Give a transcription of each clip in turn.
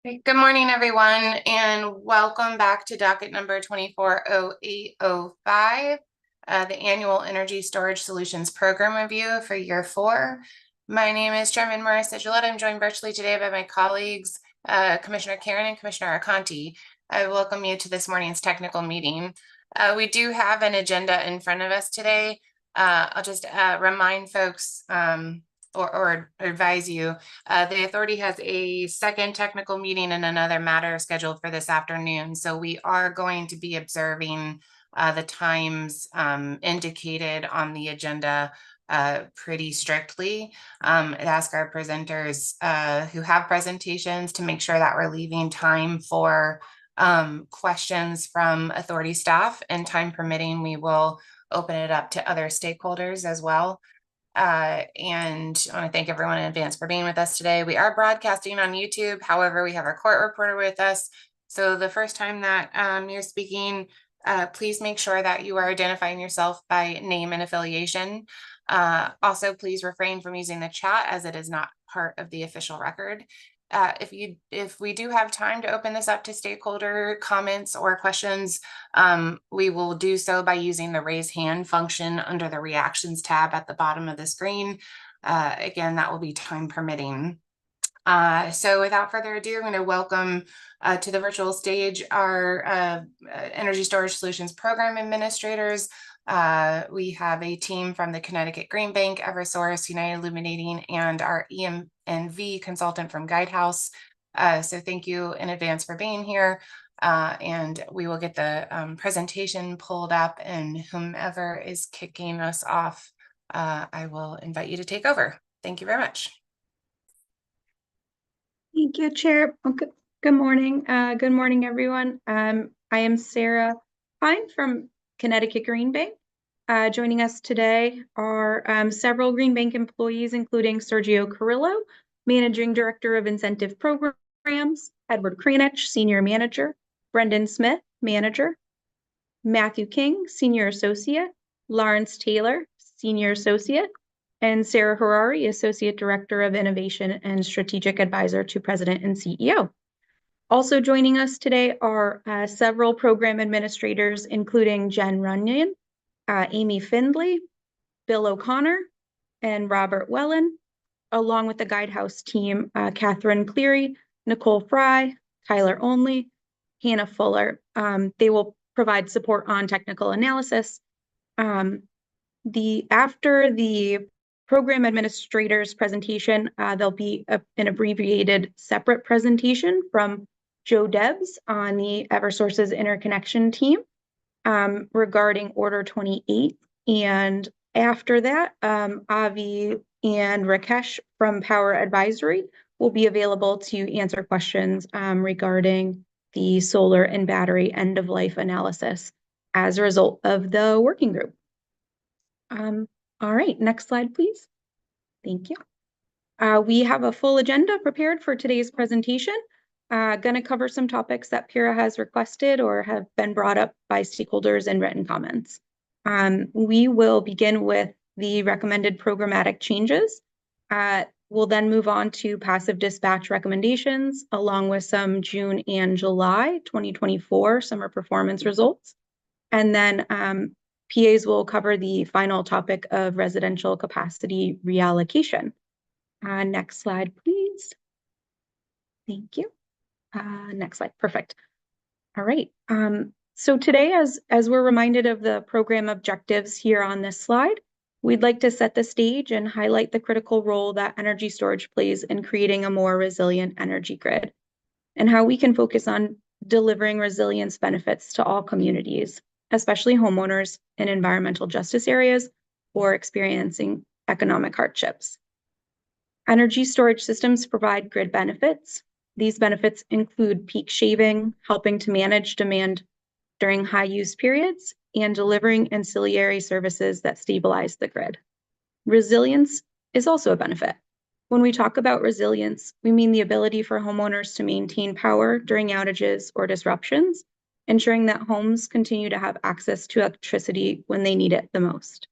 Good morning, everyone, and welcome back to docket number 240805, the Annual Energy Storage Solutions Program Review for Year 4. My name is Chairman Marissa Gillette. I'm joined virtually today by my colleagues, Commissioner Karen and Commissioner Aconti. I welcome you to this morning's technical meeting. We do have an agenda in front of us today. I'll just remind folks or advise you, the authority has a second technical meeting and another matter scheduled for this afternoon. So we are going to be observing the times indicated on the agenda pretty strictly. I'd ask our presenters who have presentations to make sure that we're leaving time for questions from authority staff, and time permitting, we will open it up to other stakeholders as well. And I want to thank everyone in advance for being with us today. We are broadcasting on YouTube. However, we have our court reporter with us. So the first time that you're speaking, please make sure that you are identifying yourself by name and affiliation. Also, please refrain from using the chat as it is not part of the official record. If we do have time to open this up to stakeholder comments or questions, we will do so by using the raise hand function under the reactions tab at the bottom of the screen. Again, that will be time permitting. So without further ado, I'm going to welcome to the virtual stage our Energy Storage Solutions Program Administrators. We have a team from the Connecticut Green Bank, Eversource, United Illuminating, and our EM&V consultant from Guidehouse. So thank you in advance for being here. And we will get the presentation pulled up, and whomever is kicking us off, I will invite you to take over. Thank you very much. Thank you, Chair. Good morning. Good morning, everyone. I am Sarah Pine from Connecticut Green Bank. Joining us today are several Green Bank employees, including Sergio Carrillo, Managing Director of Incentive Programs, Edward Kranich, Senior Manager, Brendan Smith, Manager, Matthew King, Senior Associate, Lawrence Taylor, Senior Associate, and Sarah Harari, Associate Director of Innovation and Strategic Advisor to President and CEO. Also joining us today are several program administrators, including Jen Runyon, Amy Findley, Bill O'Connor, and Robert Wellen, along with the Guidehouse team, Catherine Cleary, Nicole Fry, Tyler Only, Hannah Fuller. They will provide support on technical analysis. After the program administrator's presentation, there'll be an abbreviated separate presentation from Joe Debs on the Eversource's interconnection team regarding Order 28. And after that, Avi and Rakesh from Power Advisory will be available to answer questions regarding the solar and battery end-of-life analysis as a result of the working group. All right, next slide, please. Thank you. We have a full agenda prepared for today's presentation. Going to cover some topics that PIRA has requested or have been brought up by stakeholders in written comments. We will begin with the recommended programmatic changes. We'll then move on to passive dispatch recommendations, along with some June and July 2024 summer performance results. And then PAs will cover the final topic of residential capacity reallocation. Next slide, please. Thank you. Next slide, perfect. All right. So today, as we're reminded of the program objectives here on this slide, we'd like to set the stage and highlight the critical role that energy storage plays in creating a more resilient energy grid, and how we can focus on delivering resilience benefits to all communities, especially homeowners in environmental justice areas or experiencing economic hardships. Energy storage systems provide grid benefits. These benefits include peak shaving, helping to manage demand during high use periods, and delivering ancillary services that stabilize the grid. Resilience is also a benefit. When we talk about resilience, we mean the ability for homeowners to maintain power during outages or disruptions, ensuring that homes continue to have access to electricity when they need it the most.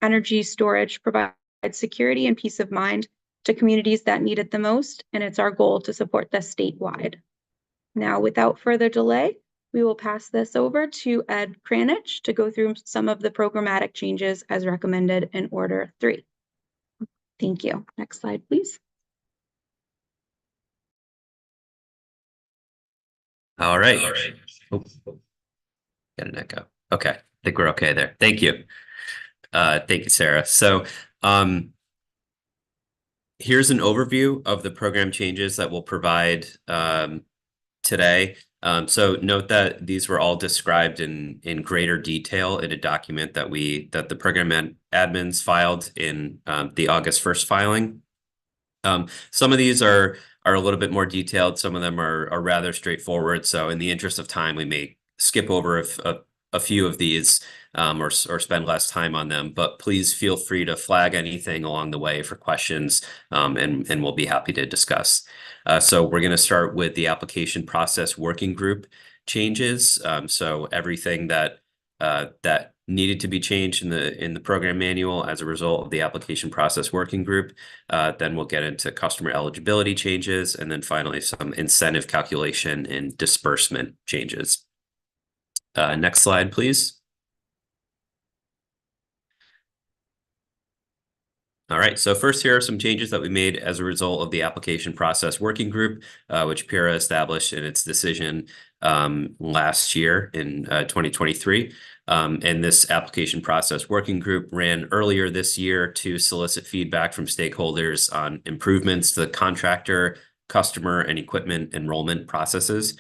Energy storage provides security and peace of mind to communities that need it the most, and it's our goal to support this statewide. Now, without further delay, we will pass this over to Ed Kranich to go through some of the programmatic changes as recommended in Order 3. Thank you. Next slide, please. All right. Oh, got an echo. Okay, I think we're okay there. Thank you. Thank you, Sarah. So here's an overview of the program changes that we'll provide today. So note that these were all described in greater detail in a document that the program admins filed in the August 1st filing. Some of these are a little bit more detailed. Some of them are rather straightforward. So in the interest of time, we may skip over a few of these or spend less time on them. But please feel free to flag anything along the way for questions, and we'll be happy to discuss. So we're going to start with the application process working group changes. So everything that needed to be changed in the program manual as a result of the application process working group. Then we'll get into customer eligibility changes, and then finally some incentive calculation and disbursement changes. Next slide, please. All right, so first here are some changes that we made as a result of the application process working group, which PIRA established in its decision last year in 2023. And this application process working group ran earlier this year to solicit feedback from stakeholders on improvements to the contractor, customer, and equipment enrollment processes.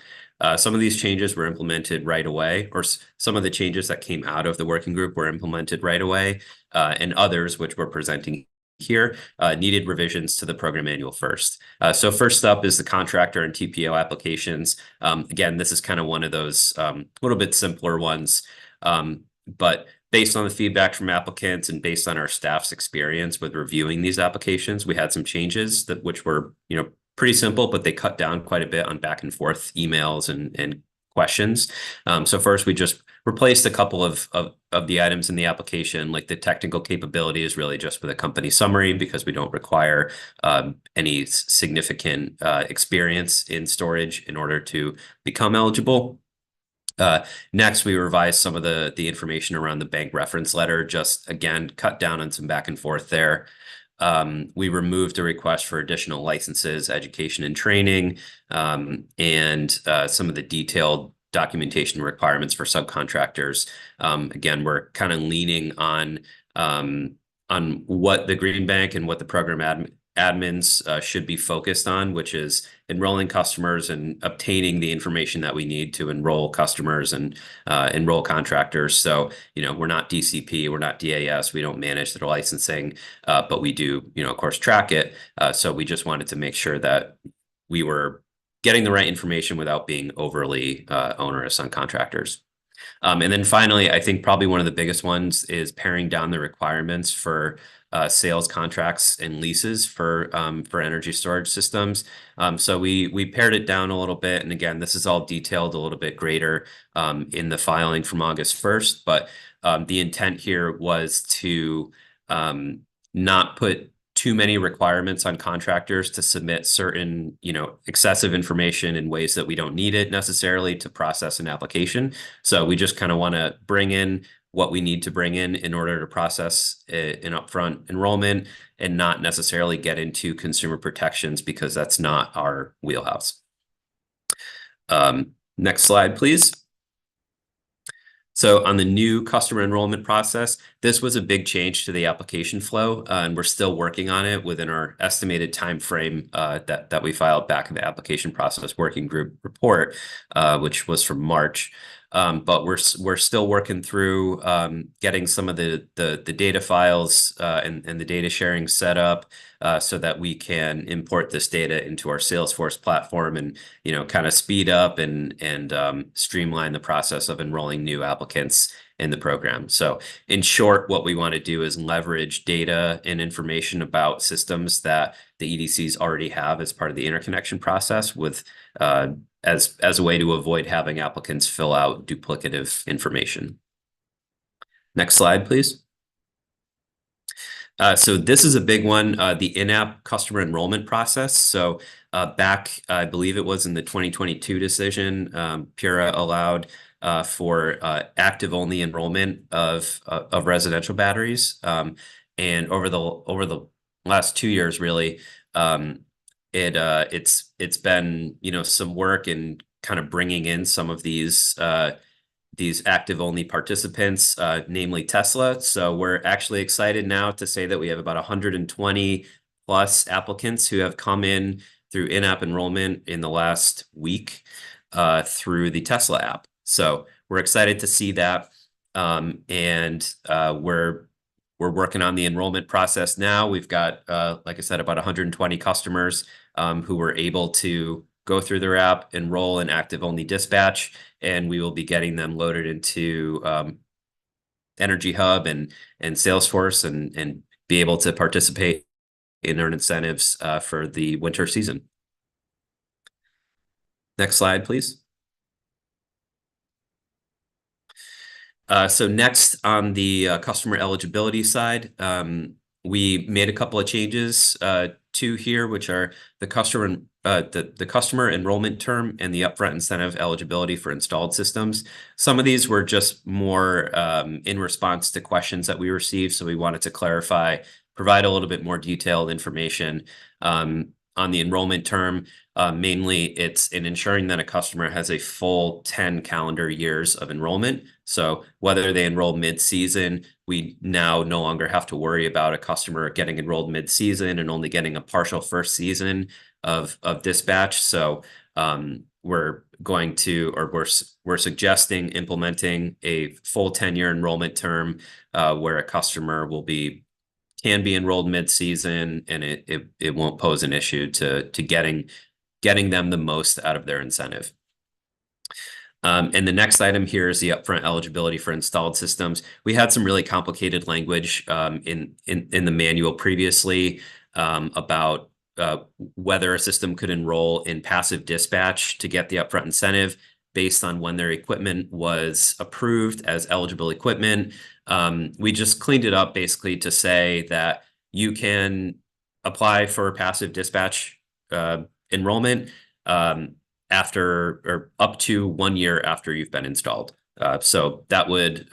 Some of these changes were implemented right away, or some of the changes that came out of the working group were implemented right away, and others, which we're presenting here, needed revisions to the program manual first. So first up is the contractor and TPO applications. Again, this is kind of one of those little bit simpler ones, but based on the feedback from applicants and based on our staff's experience with reviewing these applications, we had some changes which were, pretty simple, but they cut down quite a bit on back and forth emails and questions. So first, we just replaced a couple of the items in the application, like the technical capability is really just with a company summary because we don't require any significant experience in storage in order to become eligible. Next, we revised some of the information around the bank reference letter, just again, cut down on some back and forth there. We removed a request for additional licenses, education and training, and some of the detailed documentation requirements for subcontractors. Again, we're kind of leaning on what the Green Bank and what the program admins should be focused on, which is enrolling customers and obtaining the information that we need to enroll customers and enroll contractors. So, we're not DCP, we're not DAS, we don't manage the licensing, but we do, of course, track it. So we just wanted to make sure that we were getting the right information without being overly onerous on contractors. And then finally, I think probably one of the biggest ones is paring down the requirements for sales contracts and leases for energy storage systems. So we pared it down a little bit. And again, this is all detailed a little bit greater in the filing from August 1st. But the intent here was to not put too many requirements on contractors to submit certain, excessive information in ways that we don't need it necessarily to process an application. So we just kind of want to bring in what we need to bring in order to process an upfront enrollment and not necessarily get into consumer protections because that's not our wheelhouse. Next slide, please. So on the new customer enrollment process, this was a big change to the application flow, and we're still working on it within our estimated time frame that we filed back in the application process working group report, which was from March. But we're still working through getting some of the data files and the data sharing set up so that we can import this data into our Salesforce platform and kind of speed up and streamline the process of enrolling new applicants in the program. So in short, what we want to do is leverage data and information about systems that the EDCs already have as part of the interconnection process with as a way to avoid having applicants fill out duplicative information. Next slide, please. So this is a big one, the in-app customer enrollment process. So back, I believe it was in the 2022 decision, Pura allowed for active-only enrollment of residential batteries. And over the last 2 years, really, it's been, you know, some work in kind of bringing in some of these active only participants, namely Tesla. So we're actually excited now to say that we have about 120 plus applicants who have come in through in-app enrollment in the last week through the Tesla app. So we're excited to see that. And we're working on the enrollment process now. We've got, like I said, about 120 customers who were able to go through their app, enroll in active only dispatch, and we will be getting them loaded into Energy Hub and Salesforce and be able to participate in earn incentives for the winter season. Next slide, please. So next on the customer eligibility side, we made a couple of changes to here, which are the customer enrollment term and the upfront incentive eligibility for installed systems. Some of these were just more in response to questions that we received, so we wanted to clarify, provide a little bit more detailed information on the enrollment term. Mainly, it's in ensuring that a customer has a full 10 calendar years of enrollment. So whether they enroll mid-season, we now no longer have to worry about a customer getting enrolled mid-season and only getting a partial first season of dispatch. So we're going to, or we're suggesting implementing a full 10-year enrollment term where a customer can be enrolled mid-season, and it won't pose an issue to getting them the most out of their incentive. And the next item here is the upfront eligibility for installed systems. We had some really complicated language in the manual previously about whether a system could enroll in passive dispatch to get the upfront incentive based on when their equipment was approved as eligible equipment. We just cleaned it up basically to say that you can apply for passive dispatch enrollment after or up to 1 year after you've been installed. So that would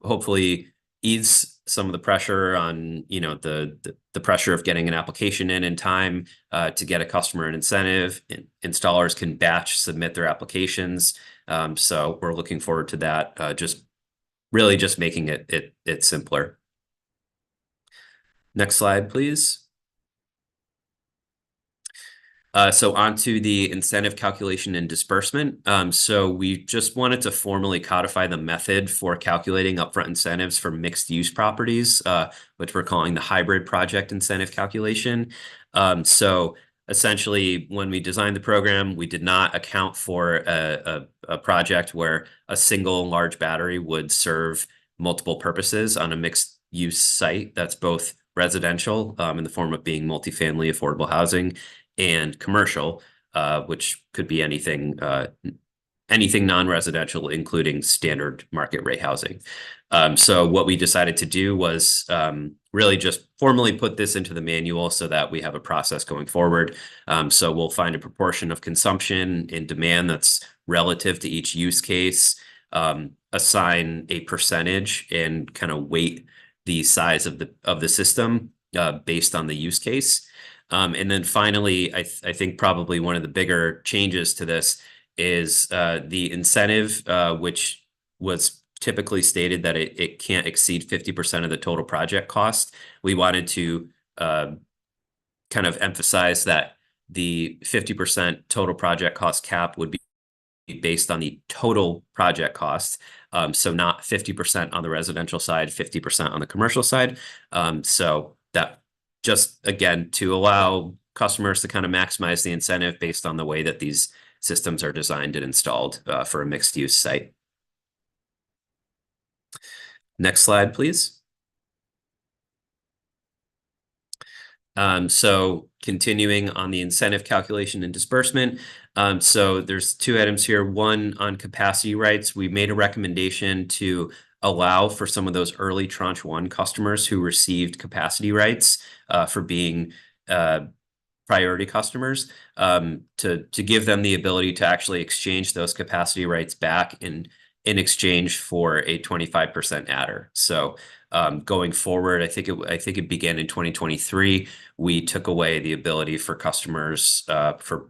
hopefully ease some of the pressure on, you know, the pressure of getting an application in time to get a customer an incentive. Installers can batch submit their applications. So we're looking forward to that. Just making it simpler. Next slide, please. So on to the incentive calculation and disbursement. So we just wanted to formally codify the method for calculating upfront incentives for mixed use properties, which we're calling the hybrid project incentive calculation. So essentially, when we designed the program, we did not account for a project where a single large battery would serve multiple purposes on a mixed use site that's both residential in the form of being multifamily affordable housing and commercial, which could be anything non-residential, including standard market rate housing. So what we decided to do was really just formally put this into the manual so that we have a process going forward. So we'll find a proportion of consumption and demand that's relative to each use case, assign a percentage, and kind of weight the size of the system based on the use case. And then finally, I think probably one of the bigger changes to this is the incentive, which was typically stated that it can't exceed 50% of the total project cost. We wanted to kind of emphasize that the 50% total project cost cap would be based on the total project cost. So not 50% on the residential side, 50% on the commercial side. So that just, again, to allow customers to kind of maximize the incentive based on the way that these systems are designed and installed for a mixed use site. Next slide, please. So continuing on the incentive calculation and disbursement. So there's two items here. One on capacity rights. We made a recommendation to allow for some of those early tranche one customers who received capacity rights for being priority customers, to give them the ability to actually exchange those capacity rights back in exchange for a 25% adder. So going forward, I think it began in 2023. We took away the ability for customers, for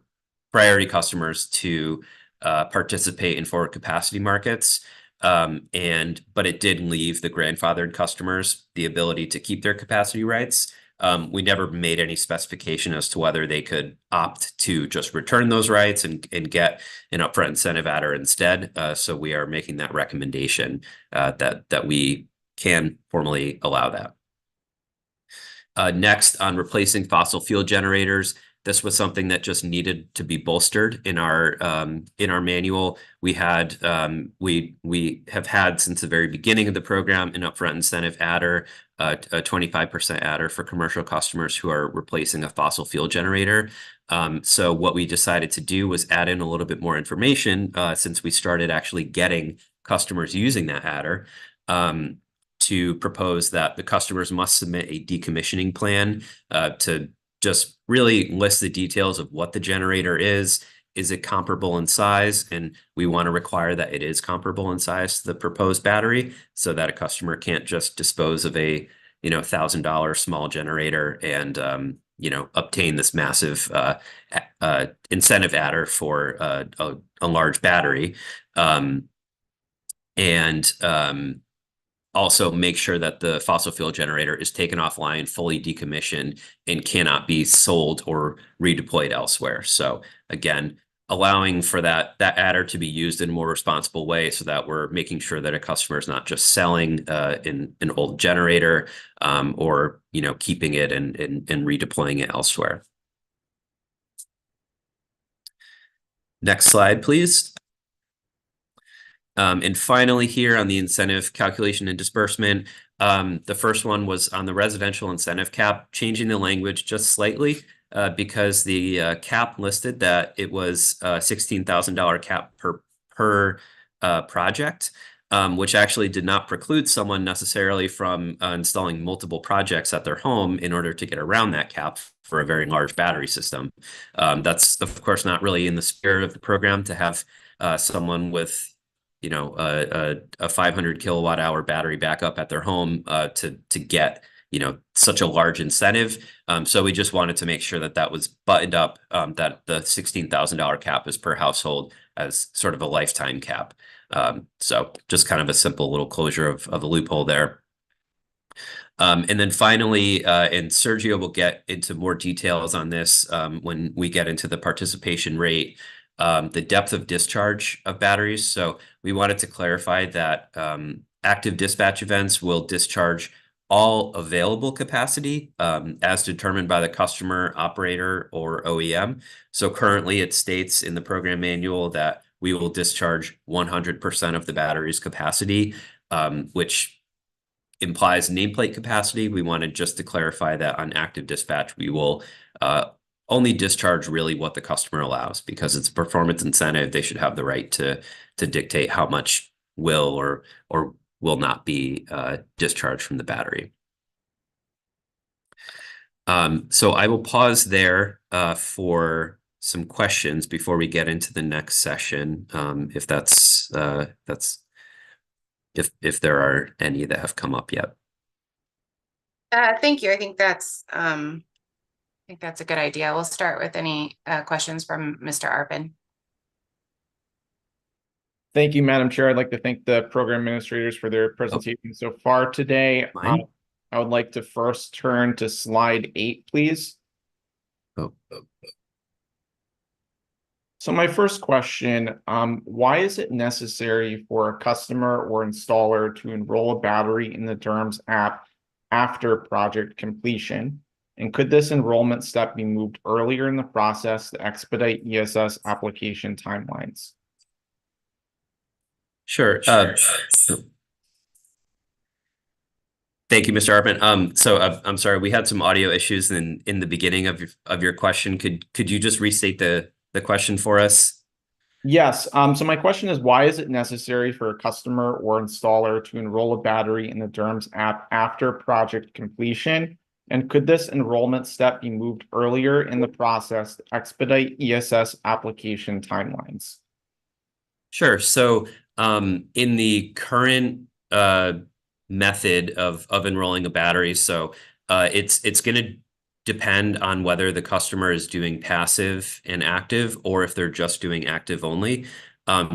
priority customers, to participate in forward capacity markets. But it did leave the grandfathered customers the ability to keep their capacity rights. We never made any specification as to whether they could opt to just return those rights and get an upfront incentive adder instead. So we are making that recommendation that we can formally allow that. Next, on replacing fossil fuel generators, this was something that just needed to be bolstered in our manual. We have had since the very beginning of the program an upfront incentive adder, a 25% adder for commercial customers who are replacing a fossil fuel generator. So what we decided to do was add in a little bit more information since we started actually getting customers using that adder, to propose that the customers must submit a decommissioning plan to just really list the details of what the generator is. Is it comparable in size? And we want to require that it is comparable in size to the proposed battery, so that a customer can't just dispose of a $1,000 small generator and obtain this massive incentive adder for a large battery. Also make sure that the fossil fuel generator is taken offline, fully decommissioned, and cannot be sold or redeployed elsewhere. So again, allowing for that adder to be used in a more responsible way, so that we're making sure that a customer is not just selling in an old generator, or keeping it and redeploying it elsewhere. Next slide, please. And finally, here on the incentive calculation and disbursement, the first one was on the residential incentive cap, changing the language just slightly because the cap listed that it was a $16,000 cap per project, which actually did not preclude someone necessarily from installing multiple projects at their home in order to get around that cap for a very large battery system. That's, of course, not really in the spirit of the program to have someone with a 500 kilowatt hour battery backup at their home to get such a large incentive. So we just wanted to make sure that that was buttoned up, that the $16,000 cap is per household as sort of a lifetime cap. So just kind of a simple little closure of a loophole there. And then finally, and Sergio will get into more details on this when we get into the participation rate, the depth of discharge of batteries. So we wanted to clarify that active dispatch events will discharge all available capacity as determined by the customer, operator, or OEM. So currently it states in the program manual that we will discharge 100% of the battery's capacity, which implies nameplate capacity. We wanted just to clarify that on active dispatch, we will only discharge really what the customer allows, because it's a performance incentive. They should have the right to dictate how much will or will not be discharged from the battery. So I will pause there for some questions before we get into the next session, if there are any that have come up yet. Thank you. I think that's a good idea. We'll start with any questions from Mr. Arpin. Thank you, Madam Chair. I'd like to thank the program administrators for their presentation so far today. I would like to first turn to slide 8, please. So my first question, why is it necessary for a customer or installer to enroll a battery in the DERMS app after project completion? And could this enrollment step be moved earlier in the process to expedite ESS application timelines? Sure. Thank you, Mr. Arpin. So I'm sorry, we had some audio issues in the beginning of your question. Could you just restate the question for us? Yes. So my question is, why is it necessary for a customer or installer to enroll a battery in the DERMS app after project completion? And could this enrollment step be moved earlier in the process to expedite ESS application timelines? Sure. So in the current method of enrolling a battery, so it's going to depend on whether the customer is doing passive and active or if they're just doing active only.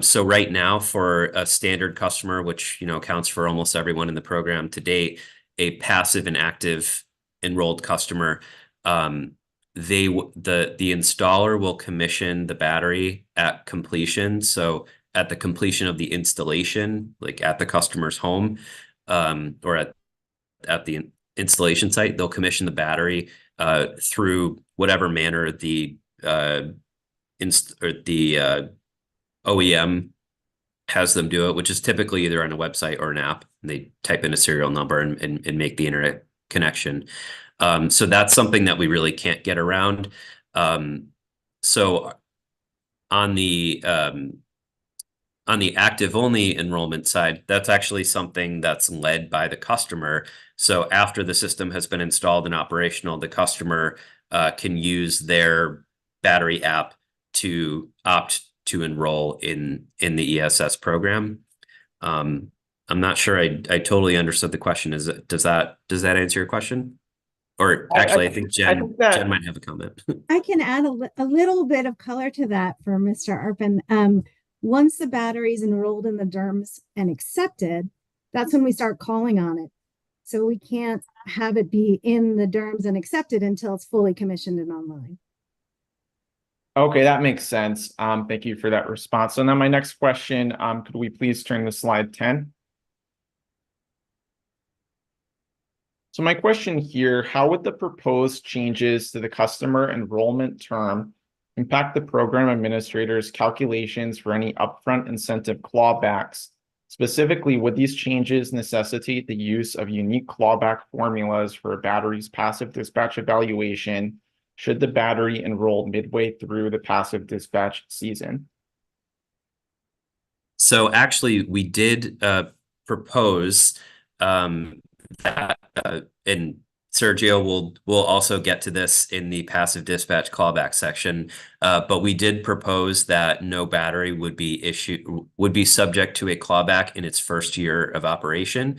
So right now for a standard customer, which accounts for almost everyone in the program to date, a passive and active enrolled customer, the installer will commission the battery at completion. So at the completion of the installation, like at the customer's home, or at the installation site, they'll commission the battery through whatever manner the OEM has them do it, which is typically either on a website or an app. And they type in a serial number and make the internet connection. So that's something that we really can't get around. So on the active only enrollment side, that's actually something that's led by the customer. So after the system has been installed and operational, the customer can use their battery app to opt to enroll in the ESS program. I'm not sure I totally understood the question. Does that answer your question? Or actually, I think I think that Jen might have a comment. I can add a little bit of color to that for Mr. Arpin. Once the battery is enrolled in the DERMS and accepted, that's when we start calling on it. So we can't have it be in the DERMS and accepted until it's fully commissioned and online. Okay, that makes sense. Thank you for that response. So now my next question, could we please turn to slide 10? So my question here, how would the proposed changes to the customer enrollment term impact the program administrator's calculations for any upfront incentive clawbacks? Specifically, would these changes necessitate the use of unique clawback formulas for a battery's passive dispatch evaluation should the battery enroll midway through the passive dispatch season? So actually, we did propose that, and Sergio will also get to this in the passive dispatch callback section. But we did propose that no battery would be subject to a clawback in its first year of operation.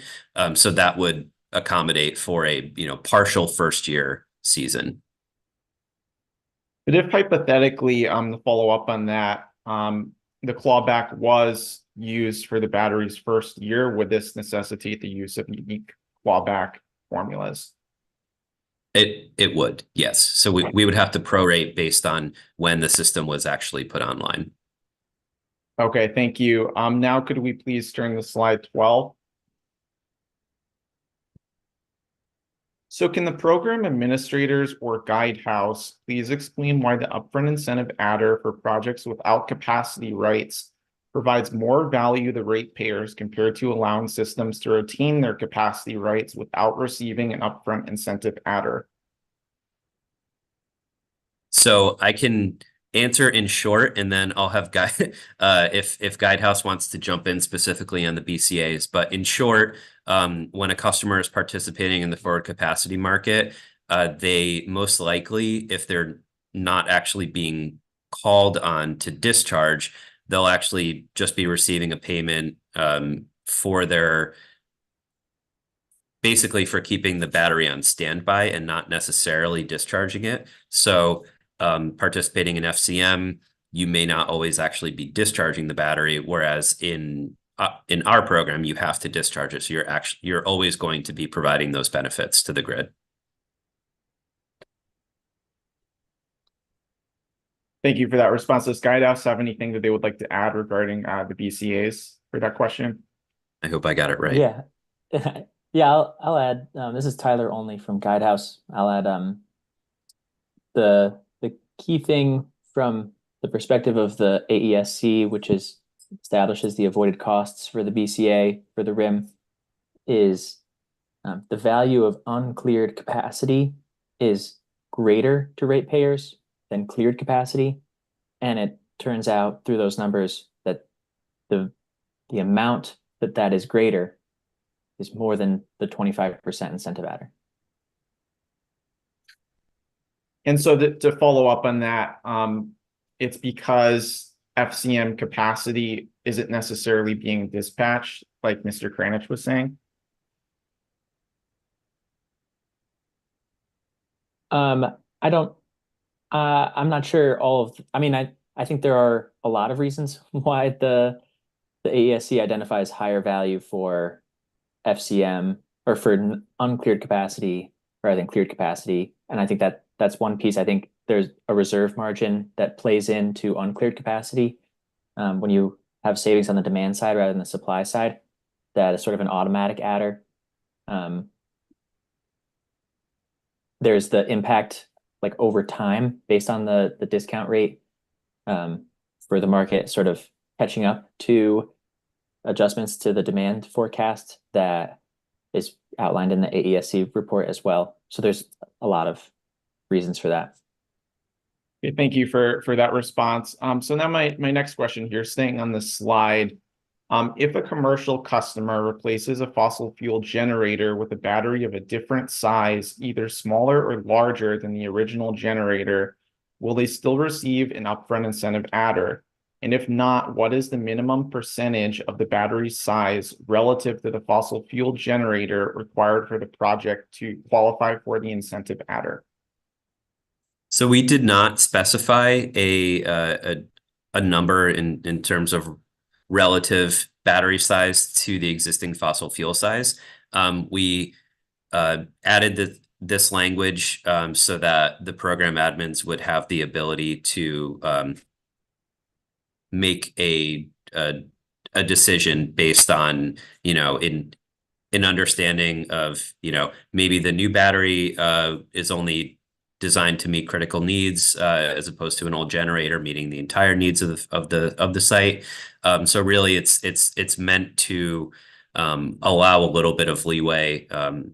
So that would accommodate for a partial first year season. But if hypothetically, to follow up on that, the clawback was used for the battery's first year, would this necessitate the use of unique clawback formulas? It would, yes. So we would have to prorate based on when the system was actually put online. Okay, thank you. Now could we please turn to slide 12? So can the program administrators or guidehouse please explain why the upfront incentive adder for projects without capacity rights provides more value to ratepayers compared to allowing systems to retain their capacity rights without receiving an upfront incentive adder? So I can answer in short, and then I'll have if Guidehouse wants to jump in specifically on the BCAs. But in short, when a customer is participating in the forward capacity market, they most likely, if they're not actually being called on to discharge, they'll actually just be receiving a payment for basically for keeping the battery on standby and not necessarily discharging it. So participating in FCM, you may not always actually be discharging the battery, whereas in our program, you have to discharge it. So you're always going to be providing those benefits to the grid. Thank you for that response. Does Guidehouse have anything that they would like to add regarding the BCAs for that question? I hope I got it right. Yeah. Yeah, I'll add, this is Tyler Only from Guidehouse. I'll add the key thing from the perspective of the AESC, which establishes the avoided costs for the BCA for the RIM, is the value of uncleared capacity is greater to ratepayers than cleared capacity, and it turns out through those numbers that the amount that is greater is more than the 25% incentive adder. And so to follow up on that, it's because FCM capacity isn't necessarily being dispatched, like Mr. Kranich was saying? I don't, I'm not sure I think there are a lot of reasons why the AESC identifies higher value for FCM or for uncleared capacity rather than cleared capacity. And I think that's one piece. I think there's a reserve margin that plays into uncleared capacity. When you have savings on the demand side rather than the supply side, that is sort of an automatic adder. There's the impact like over time based on the discount rate for the market sort of catching up to adjustments to the demand forecast that is outlined in the AESC report as well. So there's a lot of reasons for that. Okay, thank you for that response. So now my next question here, staying on the slide. If a commercial customer replaces a fossil fuel generator with a battery of a different size, either smaller or larger than the original generator, will they still receive an upfront incentive adder? And if not, what is the minimum percentage of the battery size relative to the fossil fuel generator required for the project to qualify for the incentive adder? So we did not specify a number in terms of relative battery size to the existing fossil fuel size. We added this language so that the program admins would have the ability to make a decision based on, an understanding of, maybe the new battery is only designed to meet critical needs as opposed to an old generator meeting the entire needs of the site. So really, it's meant to allow a little bit of leeway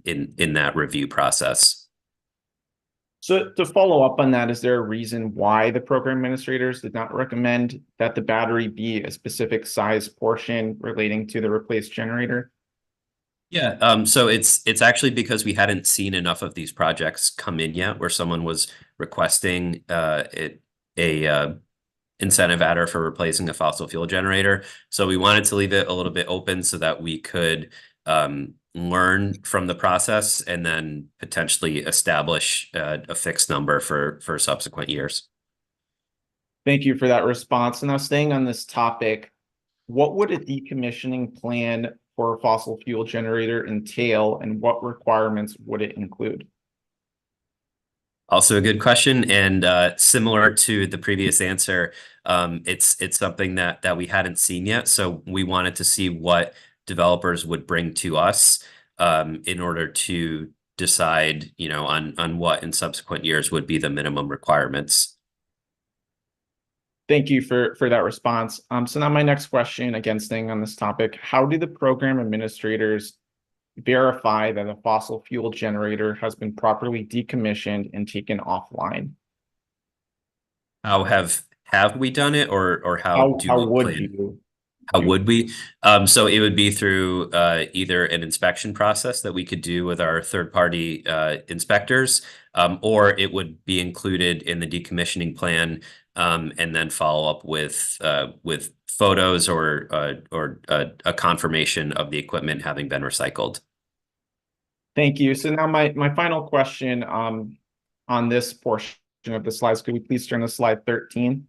in that review process. So to follow up on that, is there a reason why the program administrators did not recommend that the battery be a specific size portion relating to the replaced generator? Yeah, so it's actually because we hadn't seen enough of these projects come in yet where someone was requesting a incentive adder for replacing a fossil fuel generator. So we wanted to leave it a little bit open so that we could learn from the process and then potentially establish a fixed number for subsequent years. Thank you for that response. And now staying on this topic, what would a decommissioning plan for a fossil fuel generator entail, and what requirements would it include? Also a good question, and similar to the previous answer, it's something that we hadn't seen yet. So we wanted to see what developers would bring to us in order to decide, on what in subsequent years would be the minimum requirements. Thank you for that response. So now my next question, again, staying on this topic, how do the program administrators verify that a fossil fuel generator has been properly decommissioned and taken offline? How have we done it, or how do we would plan? you? How would we? So it would be through either an inspection process that we could do with our third-party inspectors, or it would be included in the decommissioning plan, and then follow up with photos or a confirmation of the equipment having been recycled. Thank you. So now my final question on this portion of the slides, could we please turn to slide 13?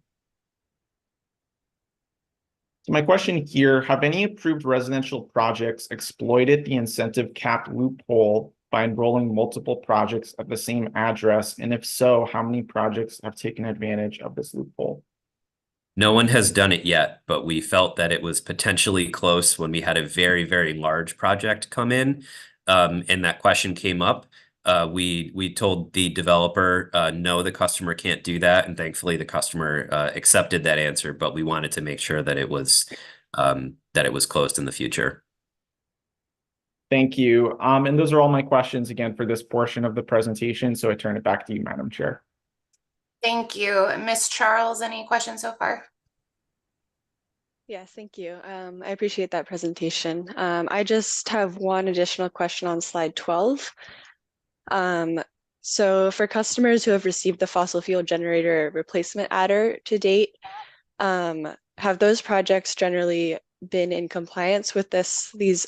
So my question here, have any approved residential projects exploited the incentive cap loophole by enrolling multiple projects at the same address? And if so, how many projects have taken advantage of this loophole? No one has done it yet, but we felt that it was potentially close when we had a very, very large project come in, and that question came up. We told the developer, no, the customer can't do that, and thankfully the customer accepted that answer. But we wanted to make sure that it was closed in the future. Thank you. And those are all my questions again for this portion of the presentation. So I turn it back to you, Madam Chair. Thank you. Ms. Charles, any questions so far? Yes, thank you. I appreciate that presentation. I just have one additional question on slide 12. So for customers who have received the fossil fuel generator replacement adder to date, have those projects generally been in compliance with these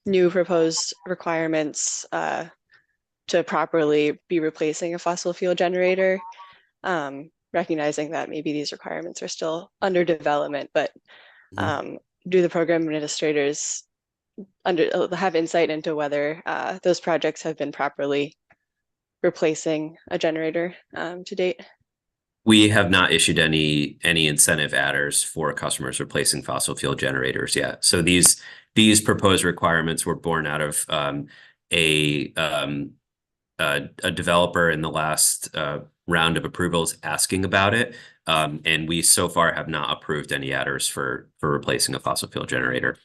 new proposed requirements to properly be replacing a fossil fuel generator? Recognizing that maybe these requirements are still under development, but do the program administrators have insight into whether those projects have been properly replacing a generator to date? We have not issued any incentive adders for customers replacing fossil fuel generators yet. So these proposed requirements were born out of a developer in the last round of approvals asking about it, and we so far have not approved any adders for replacing a fossil fuel generator.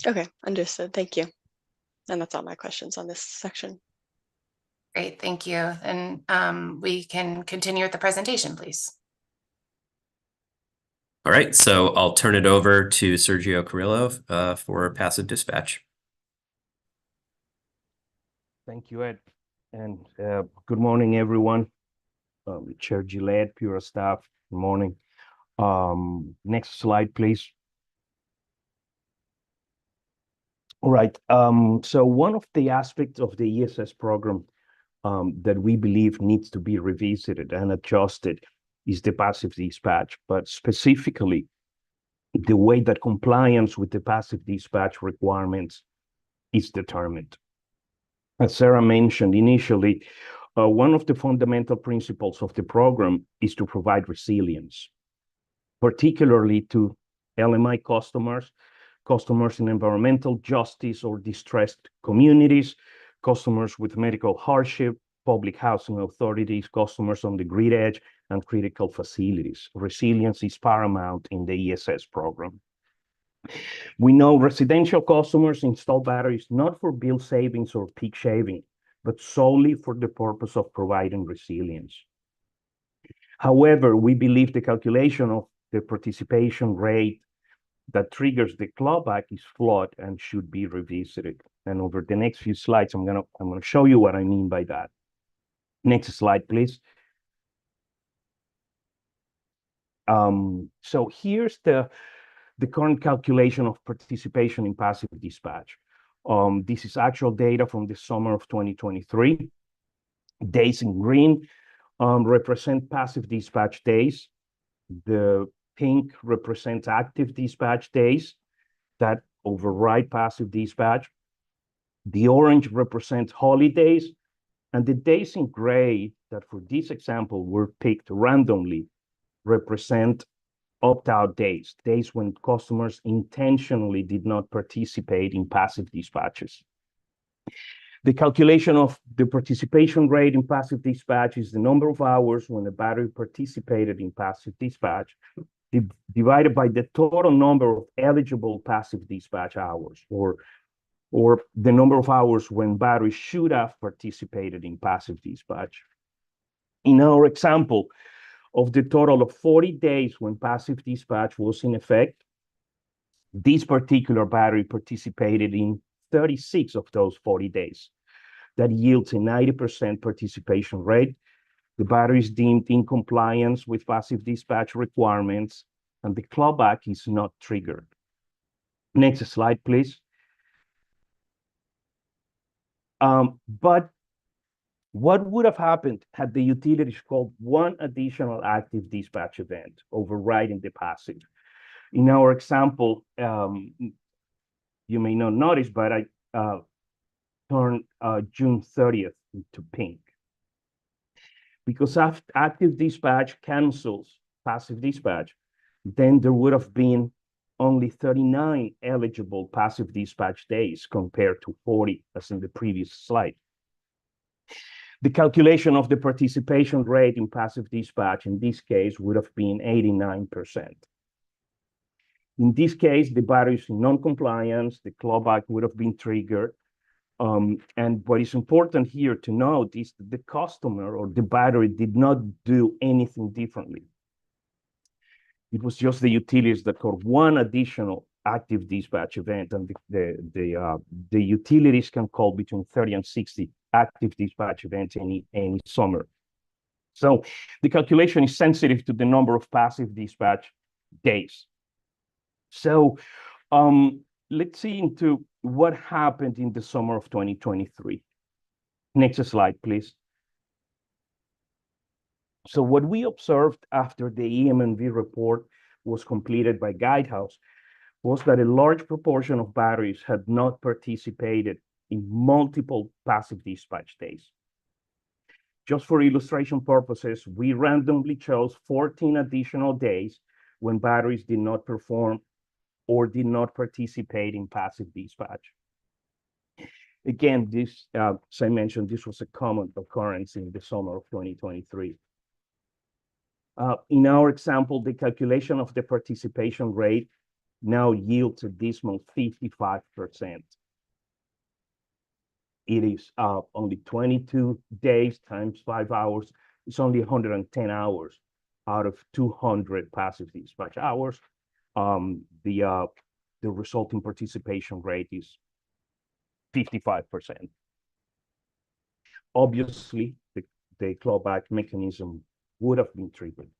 Okay, understood. Thank you. And that's all my questions on this section. Great, thank you. And we can continue with the presentation, please. All right, so I'll turn it over to Sergio Carrillo for passive dispatch. Thank you, Ed. And good morning, everyone. Chair Gillette, Pura staff, good morning. Next slide, please. All right, so one of the aspects of the ESS program that we believe needs to be revisited and adjusted is the passive dispatch, but specifically the way that compliance with the passive dispatch requirements is determined. As Sarah mentioned initially, one of the fundamental principles of the program is to provide resilience, particularly to LMI customers in environmental justice or distressed communities, customers with medical hardship, public housing authorities, customers on the grid edge, and critical facilities. Resilience is paramount in the ESS program. We know residential customers install batteries not for bill savings or peak shaving, but solely for the purpose of providing resilience. However, we believe the calculation of the participation rate that triggers the clawback is flawed and should be revisited. And over the next few slides, I'm gonna show you what I mean by that. Next slide, please. So here's the current calculation of participation in passive dispatch. This is actual data from the summer of 2023. Days in green represent passive dispatch days. The pink represents active dispatch days that override passive dispatch. The orange represents holidays, and the days in gray that for this example were picked randomly represent opt-out days, days when customers intentionally did not participate in passive dispatches. The calculation of the participation rate in passive dispatch is the number of hours when a battery participated in passive dispatch divided by the total number of eligible passive dispatch hours, or the number of hours when batteries should have participated in passive dispatch. In our example, of the total of 40 days when passive dispatch was in effect, this particular battery participated in 36 of those 40 days. That yields a 90% participation rate. The battery is deemed in compliance with passive dispatch requirements, and the clawback is not triggered. Next slide, please. But what would have happened had the utilities called one additional active dispatch event, overriding the passive? In our example, you may not notice, but I turned June 30th into pink. Because active dispatch cancels passive dispatch, then there would have been only 39 eligible passive dispatch days compared to 40 as in the previous slide. The calculation of the participation rate in passive dispatch in this case would have been 89%. In this case, the battery is in non-compliance, the clawback would have been triggered. And what is important here to note is that the customer or the battery did not do anything differently. It was just the utilities that caught one additional active dispatch event, and the utilities can call between 30 and 60 active dispatch events any summer. So the calculation is sensitive to the number of passive dispatch days. So let's see into what happened in the summer of 2023. Next slide, please. So what we observed after the EM&V report was completed by Guidehouse was that a large proportion of batteries had not participated in multiple passive dispatch days. Just for illustration purposes, we randomly chose 14 additional days when batteries did not perform or did not participate in passive dispatch. Again, this, as I mentioned, this was a common occurrence in the summer of 2023. In our example, the calculation of the participation rate now yields a dismal 55%. It is only 22 days times 5 hours. It's only 110 hours out of 200 passive dispatch hours. The resulting participation rate is 55%. Obviously, the clawback mechanism would have been triggered.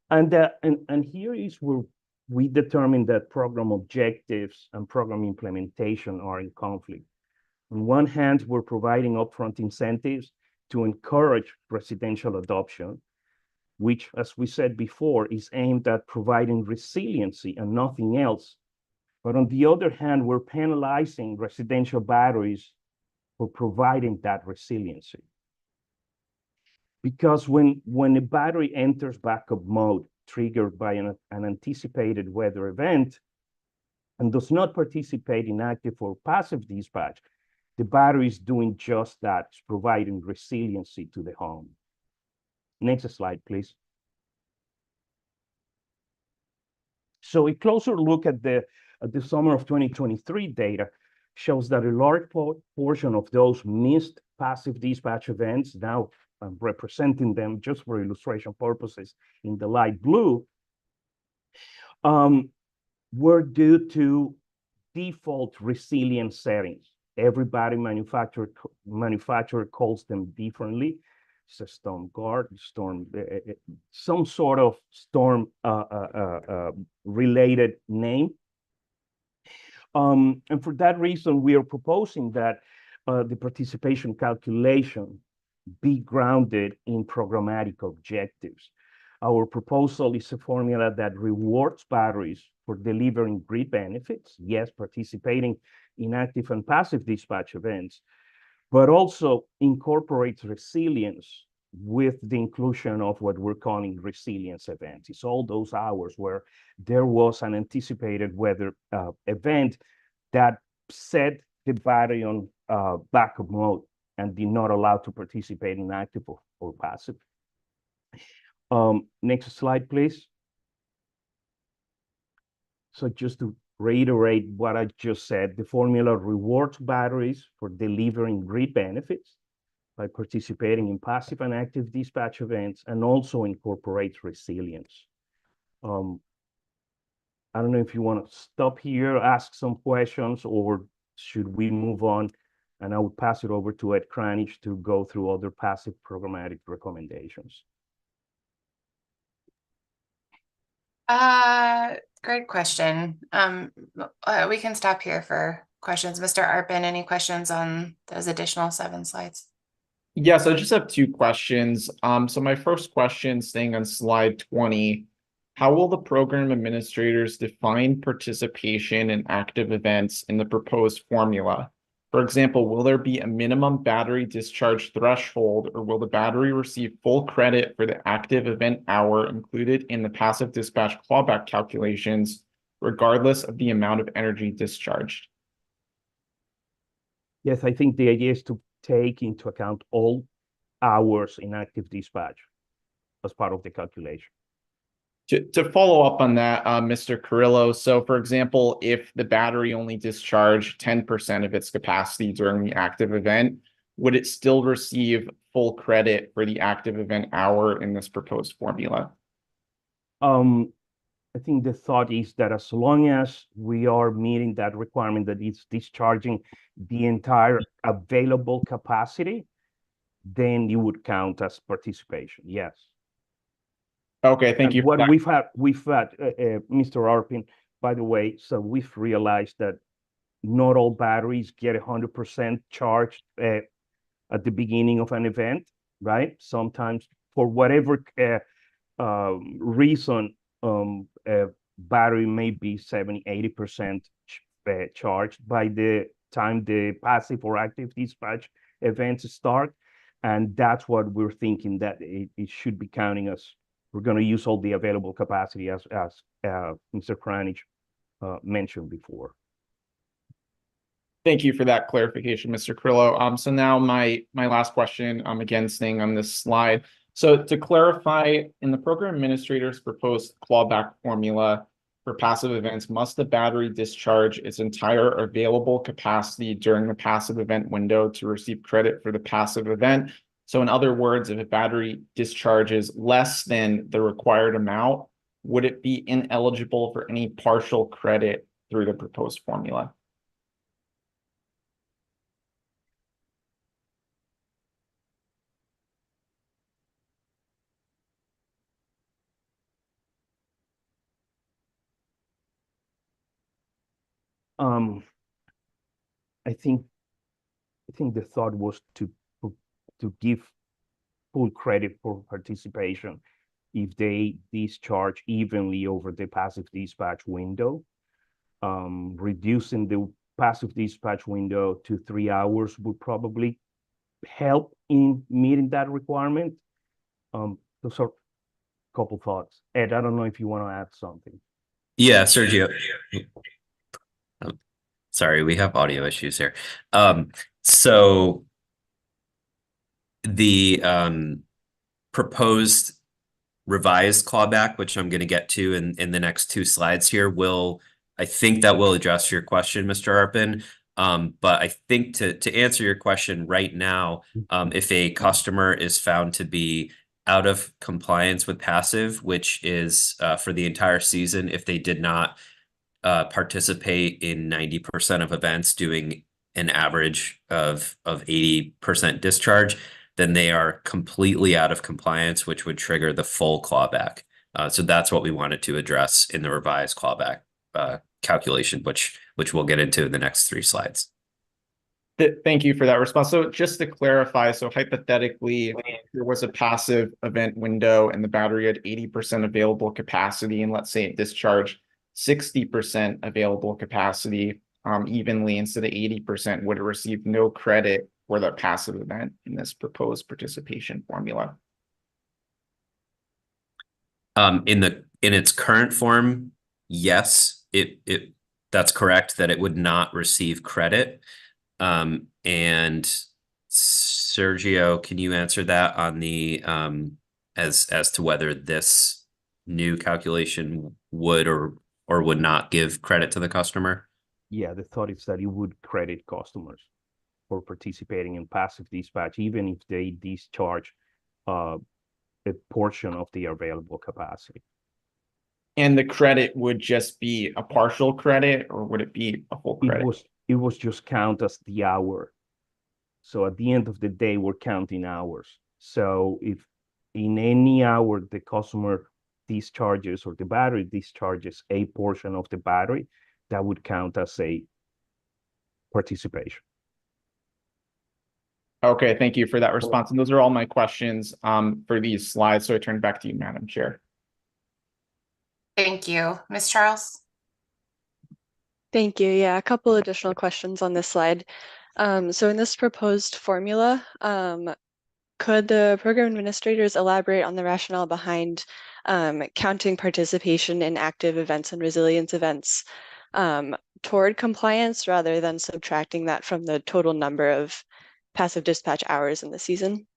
And here is where we determine that program objectives and program implementation are in conflict. On one hand, we're providing upfront incentives to encourage residential adoption, which, as we said before, is aimed at providing resiliency and nothing else. But on the other hand, we're penalizing residential batteries for providing that resiliency. Because when a battery enters backup mode triggered by an anticipated weather event and does not participate in active or passive dispatch, the battery is doing just that, it's providing resiliency to the home. Next slide, please. So a closer look at the summer of 2023 data shows that a large portion of those missed passive dispatch events, now I'm representing them just for illustration purposes in the light blue, were due to default resilience settings. Every battery manufacturer calls them differently. It's a storm guard, some sort of storm related name. And for that reason, we are proposing that the participation calculation be grounded in programmatic objectives. Our proposal is a formula that rewards batteries for delivering grid benefits, yes, participating in active and passive dispatch events, but also incorporates resilience with the inclusion of what we're calling resilience events. It's all those hours where there was an anticipated weather event that set the battery on backup mode and did not allow to participate in active or passive. Next slide, please. So just to reiterate what I just said, the formula rewards batteries for delivering grid benefits by participating in passive and active dispatch events, and also incorporates resilience. I don't know if you want to stop here, ask some questions, or should we move on? And I would pass it over to Ed Kranich to go through other passive programmatic recommendations. Great question. We can stop here for questions. Mr. Arpin, any questions on those additional 7 slides? Yes, I just have 2 questions. So my first question, staying on slide 20, how will the program administrators define participation in active events in the proposed formula? For example, will there be a minimum battery discharge threshold, or will the battery receive full credit for the active event hour included in the passive dispatch clawback calculations, regardless of the amount of energy discharged? Yes, I think the idea is to take into account all hours in active dispatch as part of the calculation. To follow up on that, Mr. Carrillo, so for example, if the battery only discharged 10% of its capacity during the active event, would it still receive full credit for the active event hour in this proposed formula? I think the thought is that as long as we are meeting that requirement that it's discharging the entire available capacity, then you would count as participation. Yes. Okay, thank And you. what we've had, Mr. Arpin, by the way, so we've realized that not all batteries get 100% charged at the beginning of an event, right? Sometimes for whatever reason, battery may be 70, 80% charged by the time the passive or active dispatch events start. And that's what we're thinking, that it should be counting as we're going to use all the available capacity as Mr. Kranich mentioned before. Thank you for that clarification, Mr. Carrillo. So now my last question, again, staying on this slide. So to clarify, in the program administrator's proposed clawback formula for passive events, must the battery discharge its entire available capacity during the passive event window to receive credit for the passive event? So in other words, if a battery discharges less than the required amount, would it be ineligible for any partial credit through the proposed formula? I think the thought was to give full credit for participation if they discharge evenly over the passive dispatch window. Reducing the passive dispatch window to 3 hours would probably help in meeting that requirement. Those are a couple thoughts. Ed, I don't know if you want to add something. Yeah, Sergio. Sorry, we have audio issues here. So the proposed revised clawback, which I'm going to get to in the next 2 slides here, I think that will address your question, Mr. Arpin. But I think to answer your question right now, if a customer is found to be out of compliance with passive, which is for the entire season, if they did not participate in 90% of events, doing an average of 80% discharge, then they are completely out of compliance, which would trigger the full clawback. So that's what we wanted to address in the revised clawback calculation, which we'll get into in the next 3 slides. Thank you for that response. So just to clarify, so hypothetically, there was a passive event window and the battery had 80% available capacity, and let's say it discharged 60% available capacity evenly instead of 80%, would it receive no credit for the passive event in this proposed participation formula? In its current form, yes, that's correct, that it would not receive credit. And Sergio, can you answer that on the as to whether this new calculation would or would not give credit to the customer? Yeah, the thought is that it would credit customers for participating in passive dispatch, even if they discharge a portion of the available capacity. And the credit would just be a partial credit, or would it be a full credit? It was just count as the hour. So at the end of the day, we're counting hours. So if in any hour the customer discharges or the battery discharges a portion of the battery, that would count as a participation. Okay, thank you for that response. And those are all my questions for these slides. So I turn back to you, Madam Chair. Thank you. Ms. Charles? Thank you. Yeah, a couple additional questions on this slide. So in this proposed formula, could the program administrators elaborate on the rationale behind counting participation in active events and resilience events toward compliance rather than subtracting that from the total number of passive dispatch hours in the season?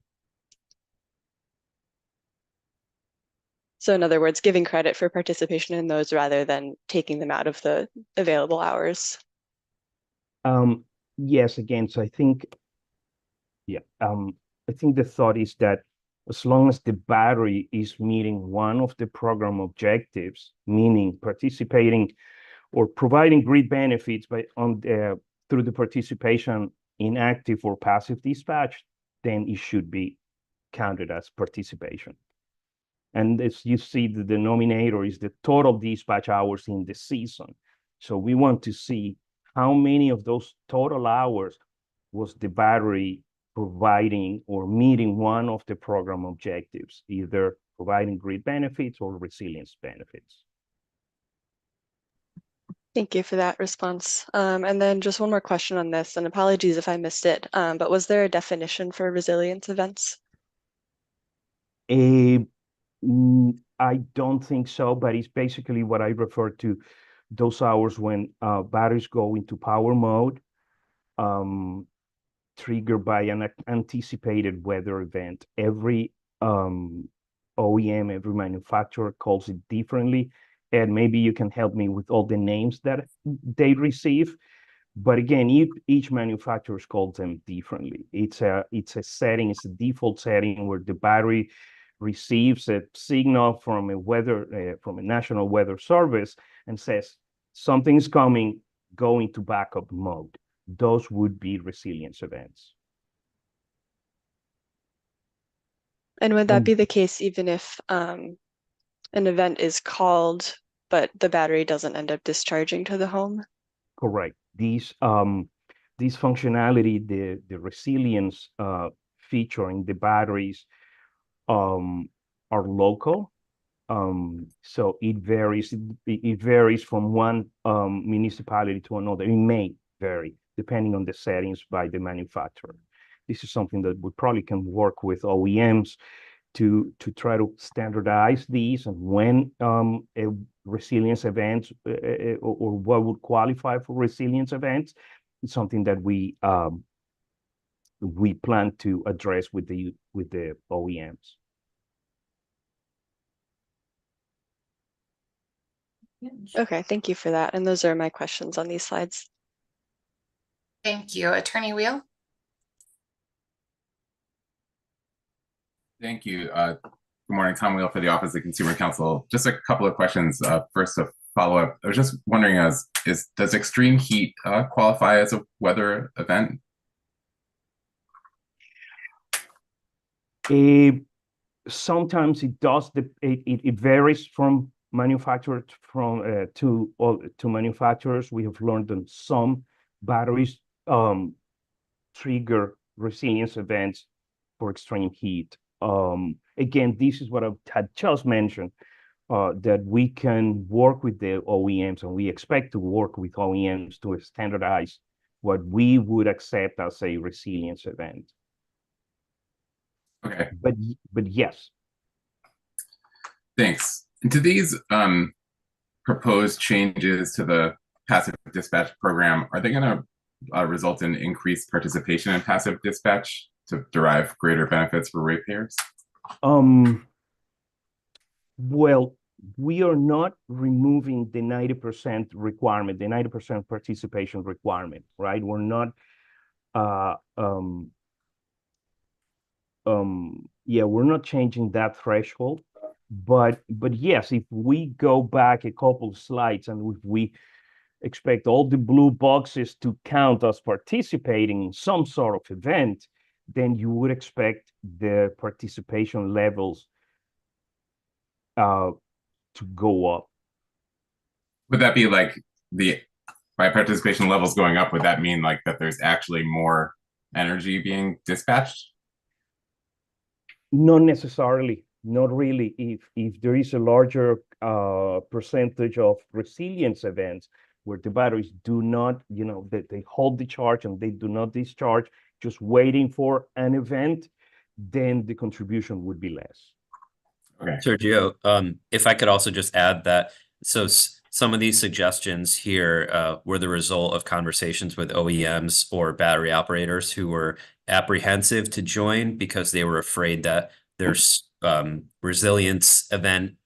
So in other words, giving credit for participation in those rather than taking them out of the available hours. Yes, again, so I think, I think the thought is that as long as the battery is meeting one of the program objectives, meaning participating or providing grid benefits through the participation in active or passive dispatch, then it should be counted as participation. And as you see, the denominator is the total dispatch hours in the season. So we want to see how many of those total hours was the battery providing or meeting one of the program objectives, either providing grid benefits or resilience benefits. Thank you for that response. And then just one more question on this, and apologies if I missed it, but was there a definition for resilience events? I don't think so, but it's basically what I refer to those hours when batteries go into power mode, triggered by an anticipated weather event. Every OEM, every manufacturer calls it differently, and maybe you can help me with all the names that they receive. But again, each manufacturer calls them differently. It's a setting, it's a default setting where the battery receives a signal from a national weather service and says something's coming, go into backup mode. Those would be resilience events. And would that be the case even if an event is called, but the battery doesn't end up discharging to the home? Correct. These functionality, the resilience feature in the batteries are local. So it varies. It varies from one municipality to another. It may vary depending on the settings by the manufacturer. This is something that we probably can work with OEMs to try to standardize these, and when a resilience event or what would qualify for resilience events is something that we plan to address with the OEMs. Okay, thank you for that. And those are my questions on these slides. Thank you. Attorney Wheel? Thank you. Good morning, Tom Wheel for the Office of Consumer Counsel. Just a couple of questions. First, a follow-up. I was just wondering, does extreme heat qualify as a weather event? Sometimes it does. It varies from manufacturer to manufacturers. We have learned that some batteries trigger resilience events for extreme heat. Again, this is what I had just mentioned, that we can work with the OEMs, and we expect to work with OEMs to standardize what we would accept as a resilience event. Okay. But yes. Thanks. And do these proposed changes to the passive dispatch program, are they going to result in increased participation in passive dispatch to derive greater benefits for ratepayers? Well, we are not removing the 90% requirement, the 90% participation requirement, right? We're not we're not changing that threshold. But yes, if we go back a couple of slides and if we expect all the blue boxes to count as participating in some sort of event, then you would expect the participation levels to go up. Would that be like by participation levels going up, would that mean like that there's actually more energy being dispatched? Not necessarily. Not really. If there is a larger percentage of resilience events where the batteries do not, they hold the charge and they do not discharge, just waiting for an event, then the contribution would be less. Okay. Sergio, if I could also just add that, so some of these suggestions here were the result of conversations with OEMs or battery operators who were apprehensive to join because they were afraid that there's resilience event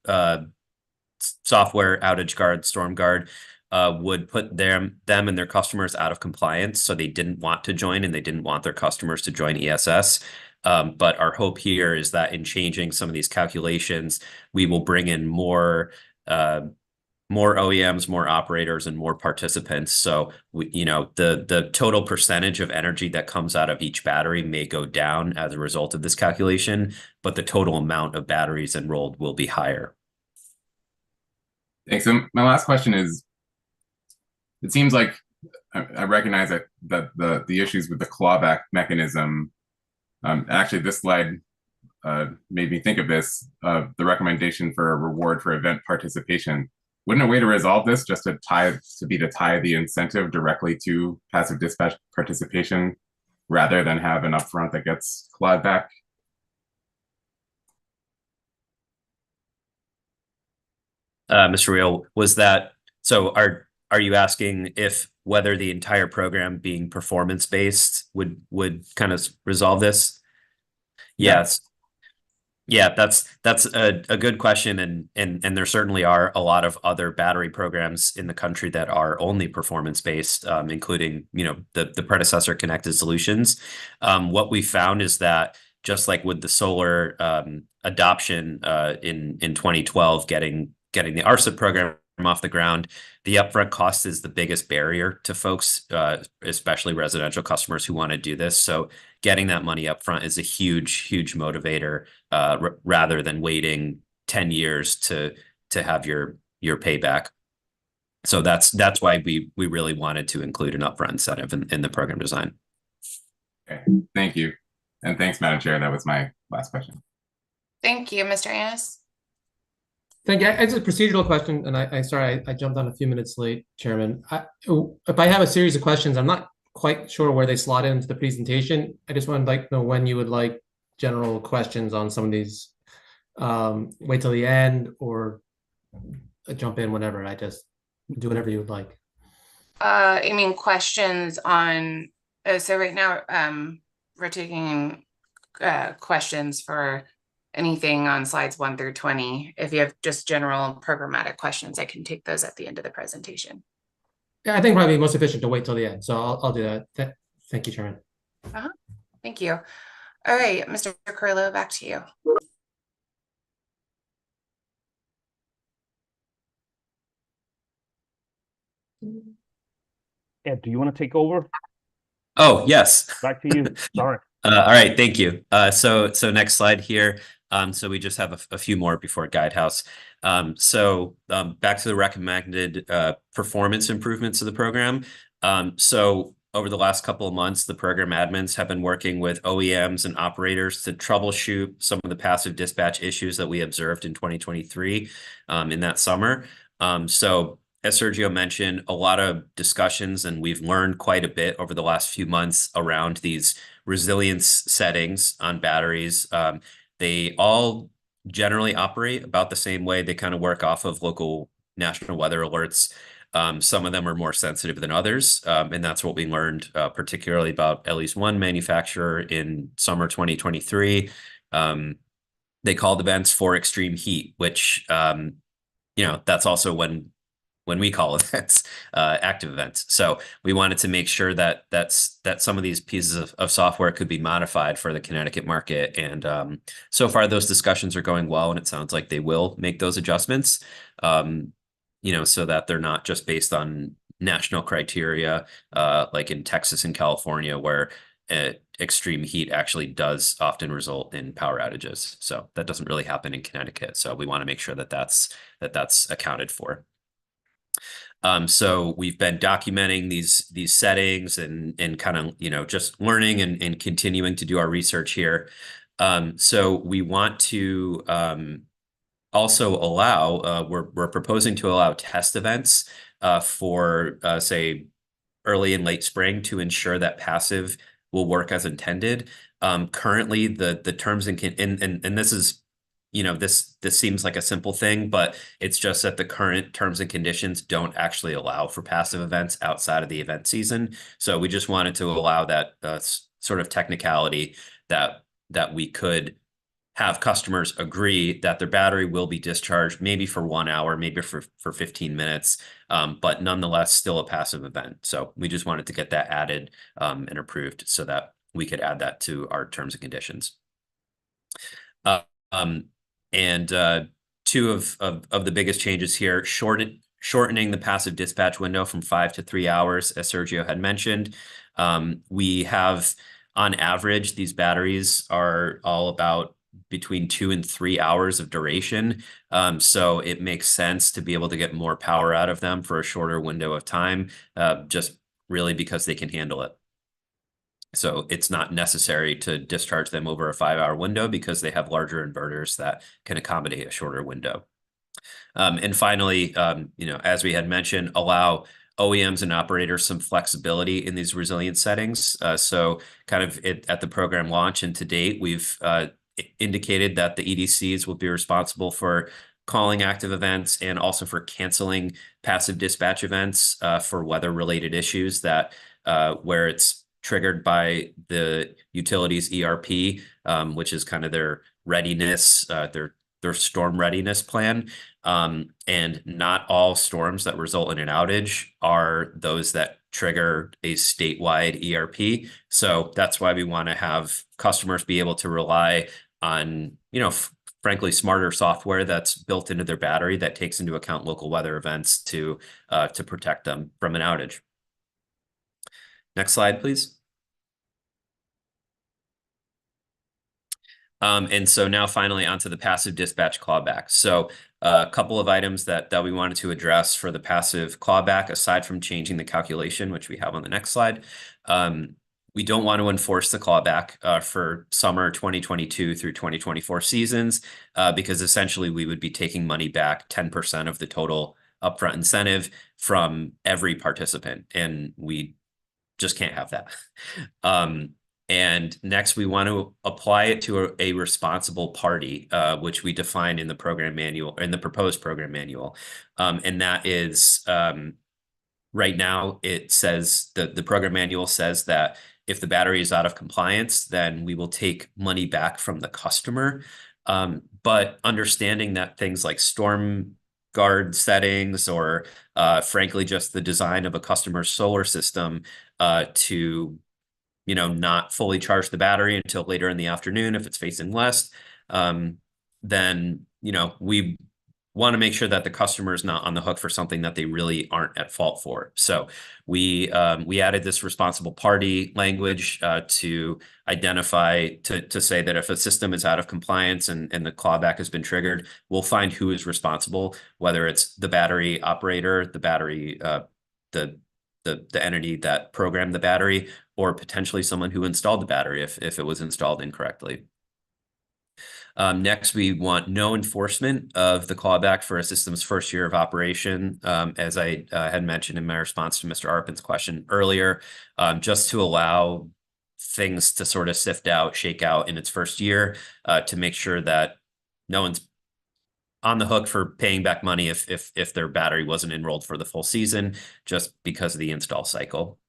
software outage guard, storm guard would put them and their customers out of compliance. So they didn't want to join, and they didn't want their customers to join ESS. But our hope here is that in changing some of these calculations, we will bring in more OEMs, more operators, and more participants. So the total percentage of energy that comes out of each battery may go down as a result of this calculation, but the total amount of batteries enrolled will be higher. Thanks. So my last question is, it seems like I recognize that the issues with the clawback mechanism. Actually, this slide made me think of this, the recommendation for a reward for event participation. Wouldn't a way to resolve this just to tie the incentive directly to passive dispatch participation rather than have an upfront that gets clawed back? Mr. Reel, was that, so are you asking if whether the entire program being performance-based would kind of resolve this? Yes. Yeah, that's a good question, and there certainly are a lot of other battery programs in the country that are only performance-based, including the predecessor connected solutions. What we found is that just like with the solar adoption in 2012, getting the RCIP program off the ground, the upfront cost is the biggest barrier to folks, especially residential customers who want to do this. So getting that money upfront is a huge motivator, rather than waiting 10 years to have your payback. So that's why we really wanted to include an upfront incentive in the program design. Okay, thank you. And thanks, Madam Chair. That was my last question. Thank you, Mr. Annis. Thank you. It's a procedural question, and I sorry I jumped on a few minutes late, Chairman. If I have a series of questions, I'm not quite sure where they slot into the presentation. I just wanted to know when you would like general questions on some of these. Wait till the end or jump in whenever. I just do whatever you would like. I mean, questions on, so right now, we're taking questions for anything on slides 1 through 20. If you have just general programmatic questions, I can take those at the end of the presentation. Yeah, I think probably most efficient to wait till the end. So I'll do that. Thank you, Chairman. Thank you. All right, Mr. Carlo, back to you. Ed, do you want to take over? Oh, yes. Back to you. Sorry. All right, thank you. So next slide here. So we just have a few more before Guidehouse. Back to the recommended performance improvements of the program. So over the last couple of months, the program admins have been working with OEMs and operators to troubleshoot some of the passive dispatch issues that we observed in 2023 in that summer. So as Sergio mentioned, a lot of discussions, and we've learned quite a bit over the last few months around these resilience settings on batteries. They all generally operate about the same way. They kind of work off of local national weather alerts. Some of them are more sensitive than others, and that's what we learned, particularly about at least one manufacturer in summer 2023. They called events for extreme heat, which that's also when we call events active events. So we wanted to make sure that some of these pieces of software could be modified for the Connecticut market. And so far those discussions are going well, and it sounds like they will make those adjustments, so that they're not just based on national criteria, like in Texas and California, where extreme heat actually does often result in power outages. So that doesn't really happen in Connecticut. So we want to make sure that that's accounted for. So we've been documenting these settings and kind of, just learning and continuing to do our research here. So we want to also allow, we're proposing to allow test events for, say, early and late spring to ensure that passive will work as intended. Currently, the terms and this is, this seems like a simple thing, but it's just that the current terms and conditions don't actually allow for passive events outside of the event season. So we just wanted to allow that sort of technicality that we could have customers agree that their battery will be discharged maybe for 1 hour, maybe for 15 minutes, but nonetheless still a passive event. So we just wanted to get that added and approved so that we could add that to our terms and conditions. Two of the biggest changes here, shortening the passive dispatch window from 5 to 3 hours, as Sergio had mentioned. We have, on average, these batteries are all about between 2 and 3 hours of duration. So it makes sense to be able to get more power out of them for a shorter window of time, just really because they can handle it. So it's not necessary to discharge them over a 5-hour window because they have larger inverters that can accommodate a shorter window. And finally, as we had mentioned, allow OEMs and operators some flexibility in these resilience settings. So kind of at the program launch and to date, we've indicated that the EDCs will be responsible for calling active events and also for canceling passive dispatch events for weather-related issues that where it's triggered by the utility's ERP, which is kind of their readiness, their storm readiness plan. And not all storms that result in an outage are those that trigger a statewide ERP. So that's why we want to have customers be able to rely on, frankly, smarter software that's built into their battery that takes into account local weather events to protect them from an outage. Next slide, please. And so now finally onto the passive dispatch clawback. So a couple of items that we wanted to address for the passive clawback, aside from changing the calculation, which we have on the next slide. We don't want to enforce the clawback for summer 2022 through 2024 seasons because essentially we would be taking money back 10% of the total upfront incentive from every participant, and we just can't have that. And next, we want to apply it to a responsible party, which we define in the program manual, in the proposed program manual. And that is, right now, it says, the program manual says that if the battery is out of compliance, then we will take money back from the customer. But understanding that things like storm guard settings or frankly, just the design of a customer's solar system to not fully charge the battery until later in the afternoon if it's facing west, then, we want to make sure that the customer is not on the hook for something that they really aren't at fault for. So we added this responsible party language to identify, to say that if a system is out of compliance and the clawback has been triggered, we'll find who is responsible, whether it's the battery operator, the battery, the entity that programmed the battery, or potentially someone who installed the battery if it was installed incorrectly. Next, we want no enforcement of the clawback for a system's first year of operation, as I had mentioned in my response to Mr. Arpin's question earlier, just to allow things to sort of shake out in its first year to make sure that no one's on the hook for paying back money if their battery wasn't enrolled for the full season, just because of the install cycle.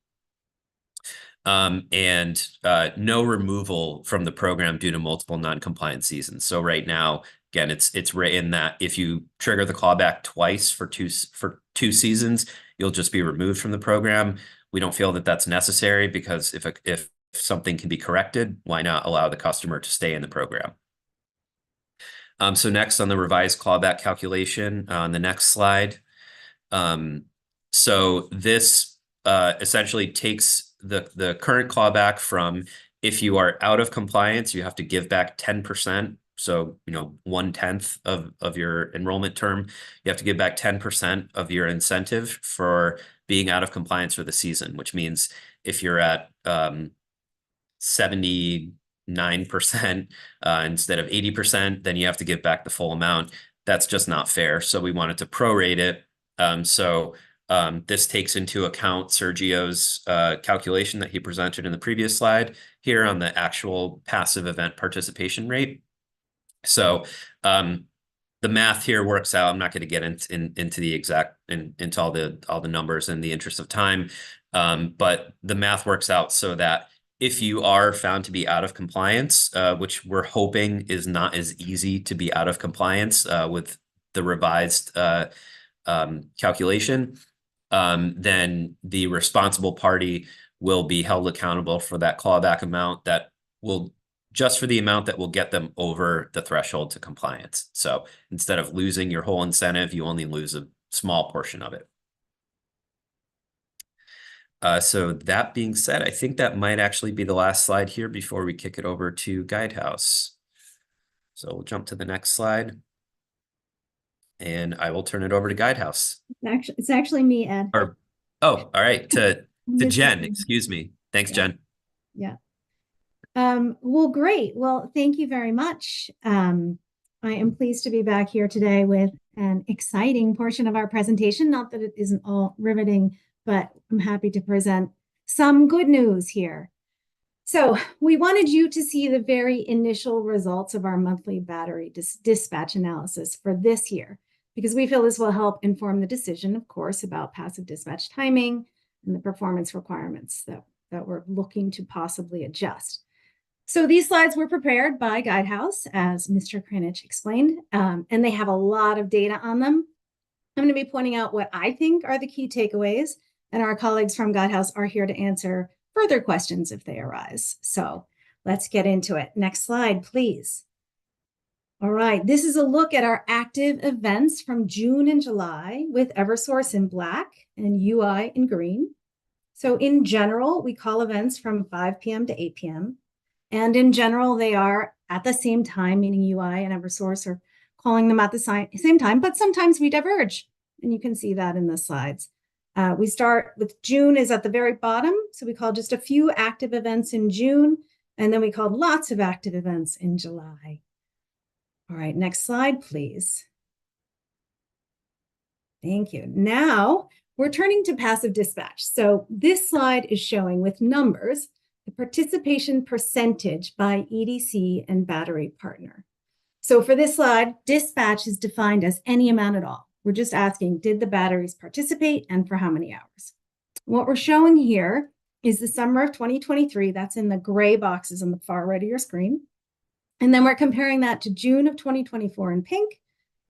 And no removal from the program due to multiple non-compliant seasons. So right now, again, it's written that if you trigger the clawback twice for two seasons, you'll just be removed from the program. We don't feel that that's necessary because if something can be corrected, why not allow the customer to stay in the program? So next on the revised clawback calculation on the next slide. So this essentially takes the current clawback from, if you are out of compliance, you have to give back 10%. So, 1/10 of your enrollment term, you have to give back 10% of your incentive for being out of compliance for the season, which means if you're at 79% instead of 80%, then you have to give back the full amount. That's just not fair. So we wanted to prorate it. This takes into account Sergio's calculation that he presented in the previous slide here on the actual passive event participation rate. So the math here works out. I'm not going to get into the exact into all the numbers in the interest of time, but the math works out so that if you are found to be out of compliance, which we're hoping is not as easy to be out of compliance with the revised calculation, then the responsible party will be held accountable for that clawback amount that will just for the amount that will get them over the threshold to compliance. So instead of losing your whole incentive, you only lose a small portion of it. So that being said, I think that might actually be the last slide here before we kick it over to Guidehouse. So we'll jump to the next slide. And I will turn it over to Guidehouse. It's actually me, Ed. Or, oh, all right, to Jen, excuse me. Thanks, Yeah. Jen. Yeah. Well, great. Well, thank you very much. I am pleased to be back here today with an exciting portion of our presentation. Not that it isn't all riveting, but I'm happy to present some good news here. So we wanted you to see the very initial results of our monthly battery dispatch analysis for this year, because we feel this will help inform the decision, of course, about passive dispatch timing and the performance requirements that we're looking to possibly adjust. So these slides were prepared by Guidehouse, as Mr. Kranich explained, and they have a lot of data on them. I'm going to be pointing out what I think are the key takeaways, and our colleagues from Guidehouse are here to answer further questions if they arise. So let's get into it. Next slide, please. All right, this is a look at our active events from June and July with Eversource in black and UI in green. So in general, we call events from 5 p.m. to 8 p.m. And in general, they are at the same time, meaning UI and Eversource are calling them at the same time, but sometimes we diverge. And you can see that in the slides. We start with June is at the very bottom. So we call just a few active events in June, and then we called lots of active events in July. All right, next slide, please. Thank you. Now we're turning to passive dispatch. So this slide is showing with numbers the participation percentage by EDC and battery partner. So for this slide, dispatch is defined as any amount at all. We're just asking, did the batteries participate and for how many hours? What we're showing here is the summer of 2023. That's in the gray boxes on the far right of your screen. And then we're comparing that to June of 2024 in pink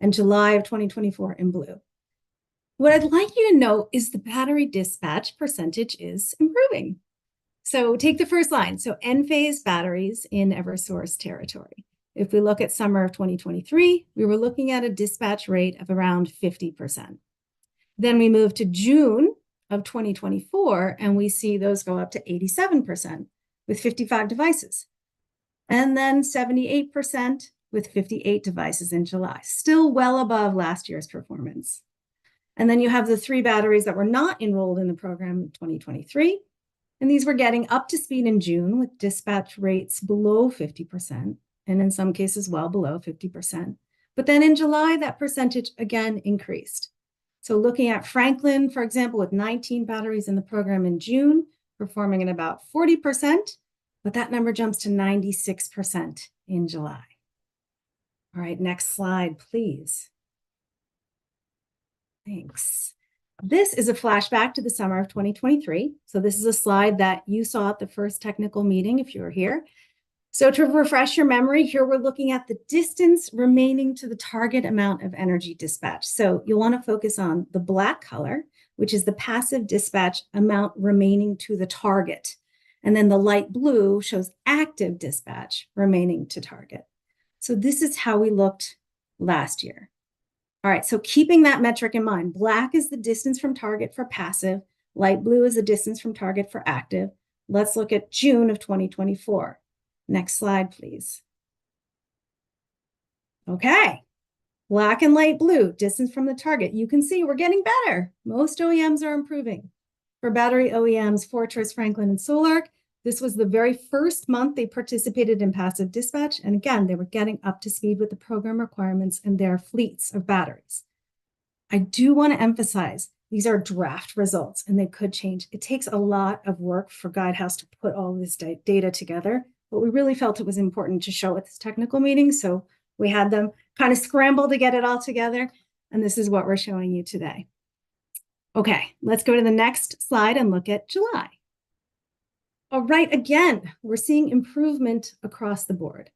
and July of 2024 in blue. What I'd like you to note is the battery dispatch percentage is improving. So take the first line. So N-phase batteries in Eversource territory. If we look at summer of 2023, we were looking at a dispatch rate of around 50%. Then we move to June of 2024, and we see those go up to 87% with 55 devices. And then 78% with 58 devices in July, still well above last year's performance. And then you have the 3 batteries that were not enrolled in the program in 2023. And these were getting up to speed in June with dispatch rates below 50%, and in some cases well below 50%. But then in July, that percentage again increased. So looking at Franklin, for example, with 19 batteries in the program in June, performing at about 40%, but that number jumps to 96% in July. All right, next slide, please. Thanks. This is a flashback to the summer of 2023. So this is a slide that you saw at the first technical meeting if you were here. So to refresh your memory, here we're looking at the distance remaining to the target amount of energy dispatch. So you'll want to focus on the black color, which is the passive dispatch amount remaining to the target. And then the light blue shows active dispatch remaining to target. So this is how we looked last year. All right, so keeping that metric in mind, black is the distance from target for passive, light blue is the distance from target for active. Let's look at June of 2024. Next slide, please. Okay, black and light blue, distance from the target. You can see we're getting better. Most OEMs are improving. For battery OEMs, Fortress, Franklin, and Solarc, this was the very first month they participated in passive dispatch. And again, they were getting up to speed with the program requirements and their fleets of batteries. I do want to emphasize these are draft results and they could change. It takes a lot of work for Guidehouse to put all this data together, but we really felt it was important to show at this technical meeting. So we had them kind of scramble to get it all together. And this is what we're showing you today. Okay, let's go to the next slide and look at July. All right, again, we're seeing improvement across the board.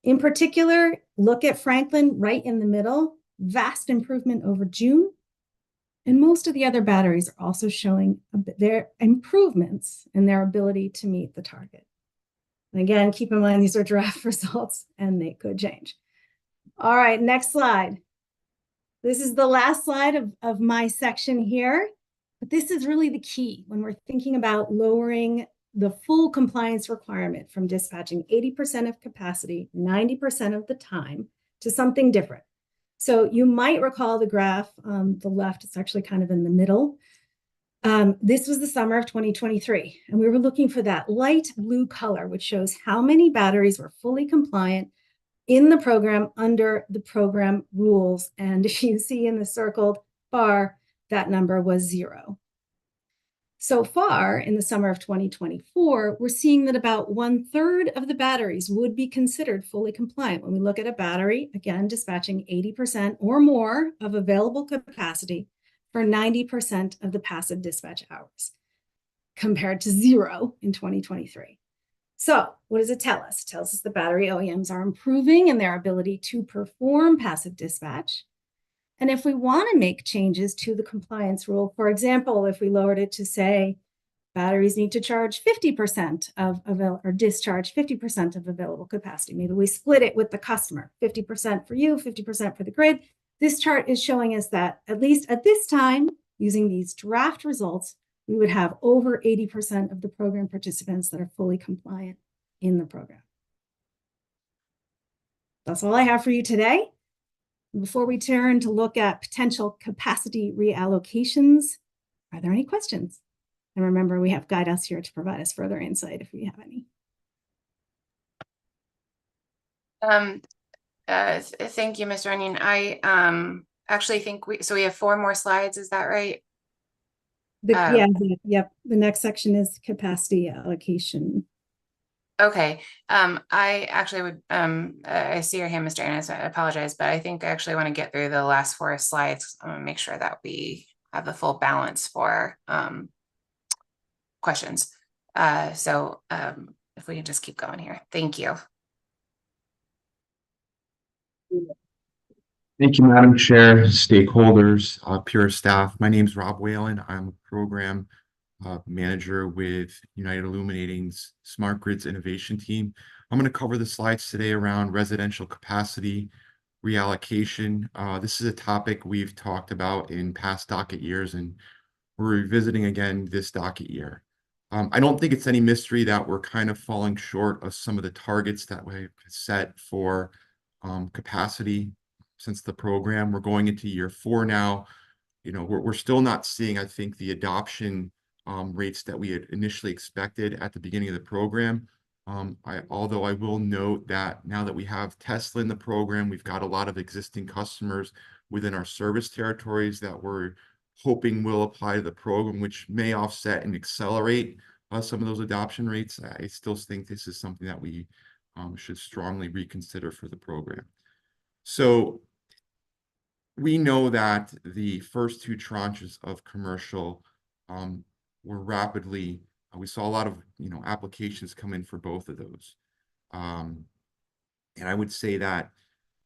In particular, look at Franklin right in the middle, vast improvement over June. And most of the other batteries are also showing their improvements in their ability to meet the target. And again, keep in mind, these are draft results and they could change. All right, next slide. This is the last slide of my section here, but this is really the key when we're thinking about lowering the full compliance requirement from dispatching 80% of capacity, 90% of the time, to something different. So you might recall the graph on the left, it's actually kind of in the middle. This was the summer of 2023, and we were looking for that light blue color, which shows how many batteries were fully compliant in the program under the program rules. And if you see in the circled bar, that number was 0. So far in the summer of 2024, we're seeing that about 1/3 of the batteries would be considered fully compliant. When we look at a battery, again, dispatching 80% or more of available capacity for 90% of the passive dispatch hours, compared to 0 in 2023. So what does it tell us? It tells us the battery OEMs are improving in their ability to perform passive dispatch. And if we want to make changes to the compliance rule, for example, if we lowered it to say batteries need to charge 50% or discharge 50% of available capacity, maybe we split it with the customer, 50% for you, 50% for the grid. This chart is showing us that at least at this time, using these draft results, we would have over 80% of the program participants that are fully compliant in the program. That's all I have for you today. Before we turn to look at potential capacity reallocations, are there any questions? And remember, we have Guidehouse here to provide us further insight if we have any. Thank you, Mr. Onion. I actually think we have 4 more slides, is that right? Yep. The next section is capacity allocation. Okay. I actually would, I see your hand, Mr. Ennis, I apologize, but I think I actually want to get through the last 4 slides. I want to make sure that we have the full balance for questions. So if we can just keep going here. Thank you. Thank you, Madam Chair, stakeholders, peer staff. My name is Rob Whalen. I'm a program manager with United Illuminating's Smart Grids Innovation Team. I'm going to cover the slides today around residential capacity reallocation. This is a topic we've talked about in past docket years, and we're revisiting again this docket year. I don't think it's any mystery that we're kind of falling short of some of the targets that we set for capacity since the program. We're going into year 4 now. We're still not seeing, I think, the adoption rates that we had initially expected at the beginning of the program. Although I will note that now that we have Tesla in the program, we've got a lot of existing customers within our service territories that we're hoping will apply to the program, which may offset and accelerate some of those adoption rates. I still think this is something that we should strongly reconsider for the program. So we know that the first 2 tranches of commercial were rapidly, we saw a lot of applications come in for both of those. And I would say that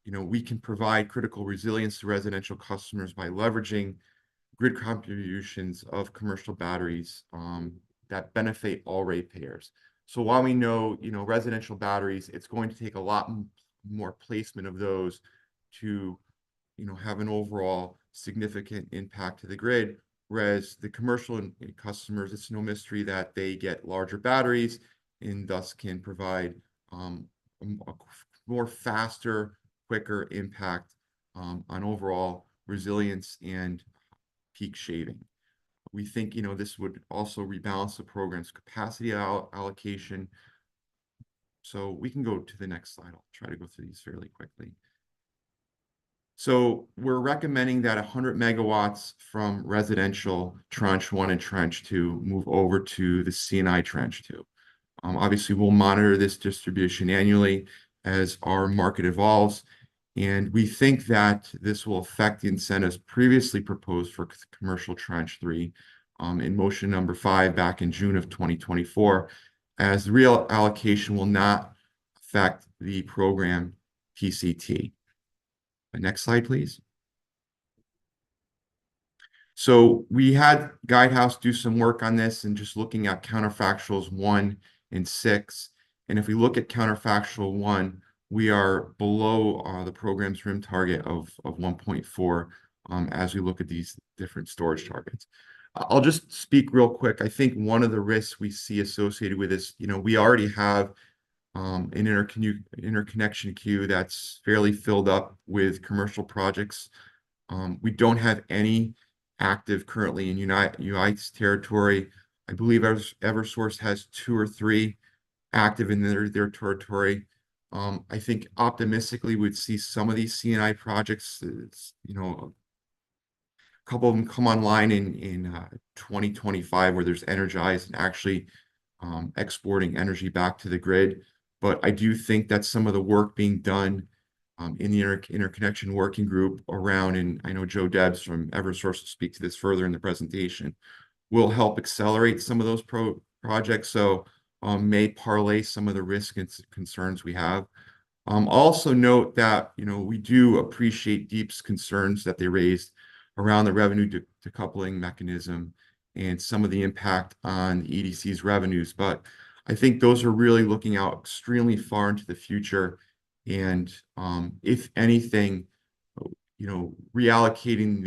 we can provide critical resilience to residential customers by leveraging grid contributions of commercial batteries that benefit all ratepayers. So while we know residential batteries, it's going to take a lot more placement of those to have an overall significant impact to the grid. Whereas the commercial customers, it's no mystery that they get larger batteries and thus can provide a more faster, quicker impact on overall resilience and peak shaving. We think this would also rebalance the program's capacity allocation. So we can go to the next slide. I'll try to go through these fairly quickly. So we're recommending that 100 megawatts from residential tranche 1 and tranche 2 move over to the C&I tranche 2. Obviously, we'll monitor this distribution annually as our market evolves. And we think that this will affect the incentives previously proposed for commercial tranche 3 in motion number 5 back in June of 2024, as the real allocation will not affect the program PCT. Next slide, please. So we had Guidehouse do some work on this and just looking at counterfactuals 1 and 6. And if we look at counterfactual 1, we are below the program's RIM target of 1.4 as we look at these different storage targets. I'll just speak real quick. I think one of the risks we see associated with this, we already have an interconnection queue that's fairly filled up with commercial projects. We don't have any active currently in UI's territory. I believe Eversource has 2 or 3 active in their territory. I think optimistically we'd see some of these C&I projects, a couple of them come online in 2025 where there's energized and actually exporting energy back to the grid. But I do think that some of the work being done in the interconnection working group around, and I know Joe Debs from Eversource will speak to this further in the presentation, will help accelerate some of those projects. So may parlay some of the risk and concerns we have. Also note that, we do appreciate Deep's concerns that they raised around the revenue decoupling mechanism and some of the impact on the EDC's revenues. But I think those are really looking out extremely far into the future. And if anything, reallocating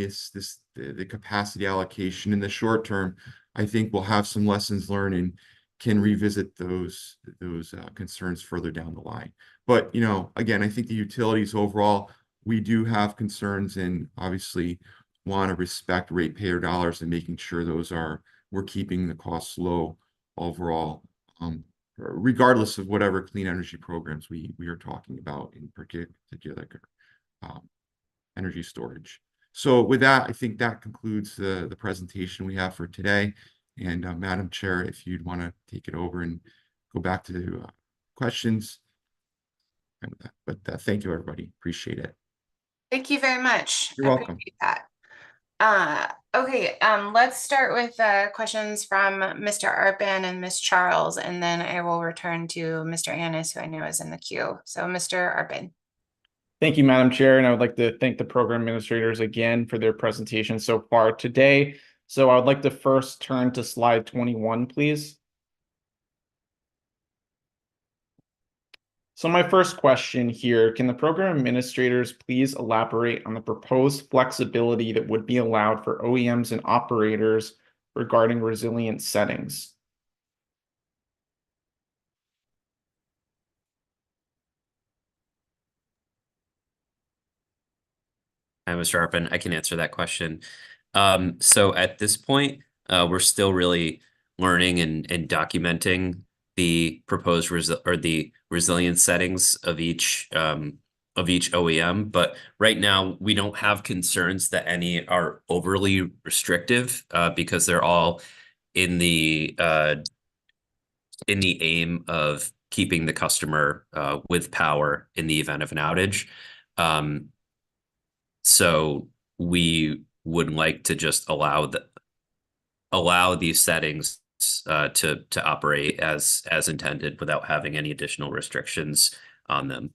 the capacity allocation in the short term, I think we'll have some lessons learned and can revisit those concerns further down the line. But again, I think the utilities overall, we do have concerns and obviously want to respect ratepayer dollars and making sure we're keeping the costs low overall, regardless of whatever clean energy programs we are talking about in particular energy storage. So with that, I think that concludes the presentation we have for today. And Madam Chair, if you'd want to take it over and go back to questions. But thank you, everybody. Appreciate it. Thank you very much. You're welcome. Appreciate that. Okay, let's start with questions from Mr. Arpin and Ms. Charles, and then I will return to Mr. Annis, who I know is in the queue. So Mr. Arpin. Thank you, Madam Chair, and I would like to thank the program administrators again for their presentation so far today. So I would like to first turn to slide 21, please. So my first question here, can the program administrators please elaborate on the proposed flexibility that would be allowed for OEMs and operators regarding resilient settings? Hi, Mr. Arpin. I can answer that question. So at this point, we're still really learning and documenting the proposed the resilience settings of each OEM. But right now, we don't have concerns that any are overly restrictive because they're all in the aim of keeping the customer with power in the event of an outage. So we would like to just allow these settings to operate as intended without having any additional restrictions on them.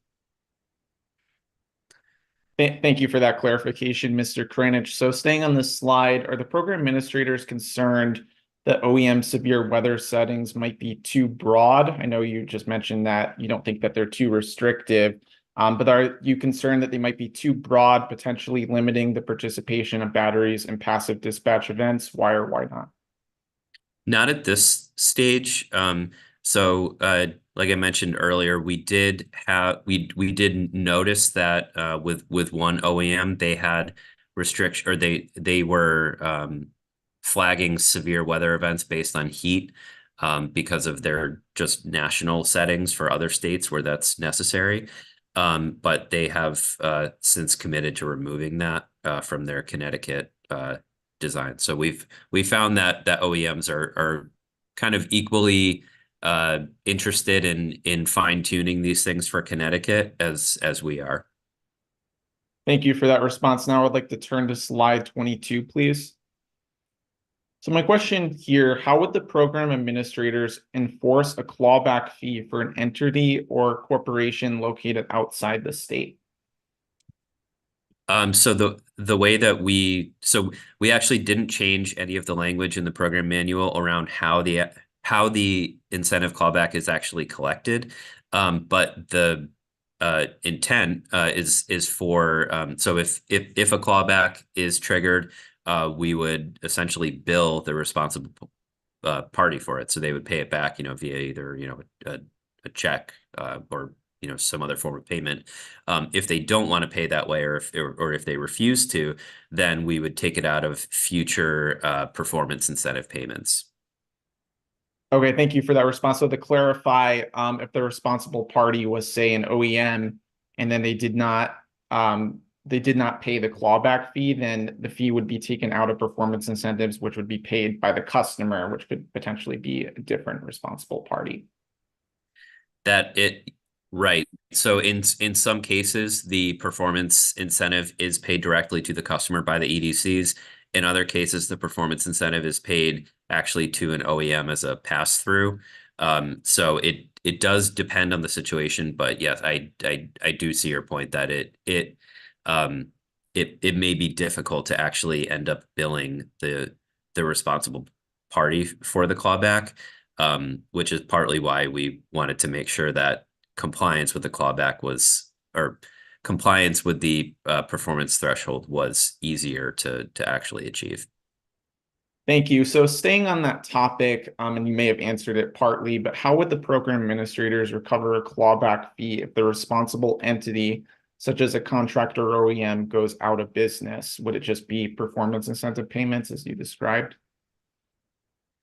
Thank you for that clarification, Mr. Kranich. So staying on this slide, are the program administrators concerned that OEM severe weather settings might be too broad? I know you just mentioned that you don't think that they're too restrictive, but are you concerned that they might be too broad, potentially limiting the participation of batteries in passive dispatch events? Why or why not? Not at this stage. So like I mentioned earlier, we did notice that with one OEM, they had restriction, or they were flagging severe weather events based on heat because of their just national settings for other states where that's necessary. But they have since committed to removing that from their Connecticut design. So we found that OEMs are kind of equally interested in fine-tuning these things for Connecticut as we are. Thank you for that response. Now I'd like to turn to slide 22, please. So my question here, how would the program administrators enforce a clawback fee for an entity or corporation located outside the state? So the way that we actually didn't change any of the language in the program manual around how the incentive clawback is actually collected. But the intent is for so if a clawback is triggered, we would essentially bill the responsible party for it. So they would pay it back, via either a check or some other form of payment. If they don't want to pay that way, or if they refuse to, then we would take it out of future performance incentive payments. Okay, thank you for that response. So to clarify, if the responsible party was, say, an OEM, and then they did not pay the clawback fee, then the fee would be taken out of performance incentives, which would be paid by the customer, which could potentially be a different responsible party. Right. So in some cases, the performance incentive is paid directly to the customer by the EDCs. In other cases, the performance incentive is paid actually to an OEM as a pass-through. So it does depend on the situation, but yes, I do see your point that it may be difficult to actually end up billing the responsible party for the clawback, which is partly why we wanted to make sure that compliance with the clawback or compliance with the performance threshold was easier to actually achieve. Thank you. So staying on that topic, and you may have answered it partly, but how would the program administrators recover a clawback fee if the responsible entity, such as a contractor or OEM, goes out of business? Would it just be performance incentive payments as you described?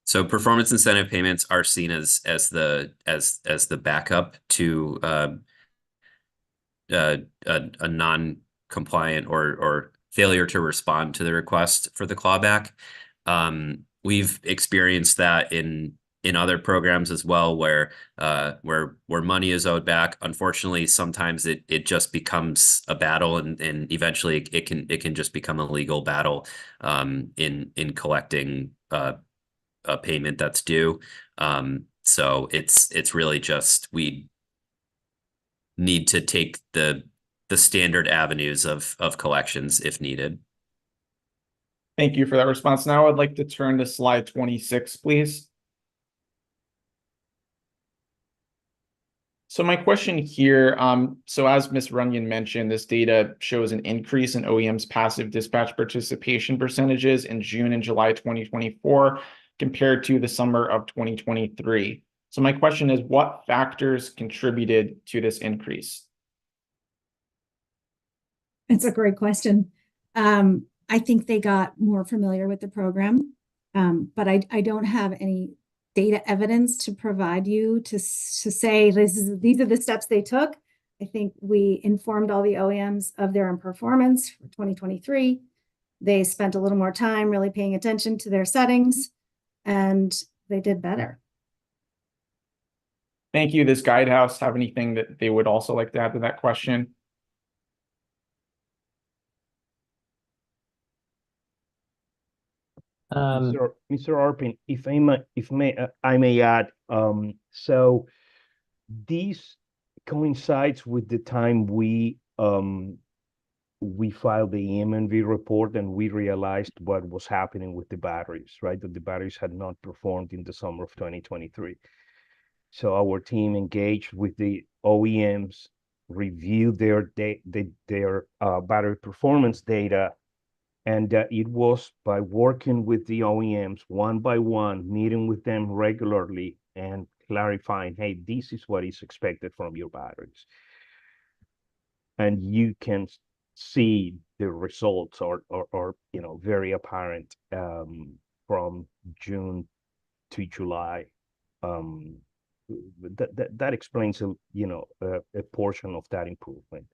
So performance incentive payments are seen as the backup to a non-compliant or failure to respond to the request for the clawback. We've experienced that in other programs as well, where money is owed back. Unfortunately, sometimes it just becomes a battle, and eventually it can just become a legal battle in collecting a payment that's due. So it's really just we need to take the standard avenues of collections if needed. Thank you for that response. Now I'd like to turn to slide 26, please. So my question here, so as Ms. Runyon mentioned, this data shows an increase in OEM's passive dispatch participation percentages in June and July 2024 compared to the summer of 2023. So my question is, what factors contributed to this increase? It's a great question. I think they got more familiar with the program, but I don't have any data evidence to provide you to say these are the steps they took. I think we informed all the OEMs of their own performance for 2023. They spent a little more time really paying attention to their settings, and they did better. Thank you. Does Guidehouse have anything that they would also like to add to that question? Mr. Arpin, if I may add, so this coincides with the time we filed the EMNV report, and we realized what was happening with the batteries, right? That the batteries had not performed in the summer of 2023. So our team engaged with the OEMs, reviewed their battery performance data, and it was by working with the OEMs one by one, meeting with them regularly and clarifying, hey, this is what is expected from your batteries. And you can see the results are very apparent from June to July. That explains a portion of that improvement.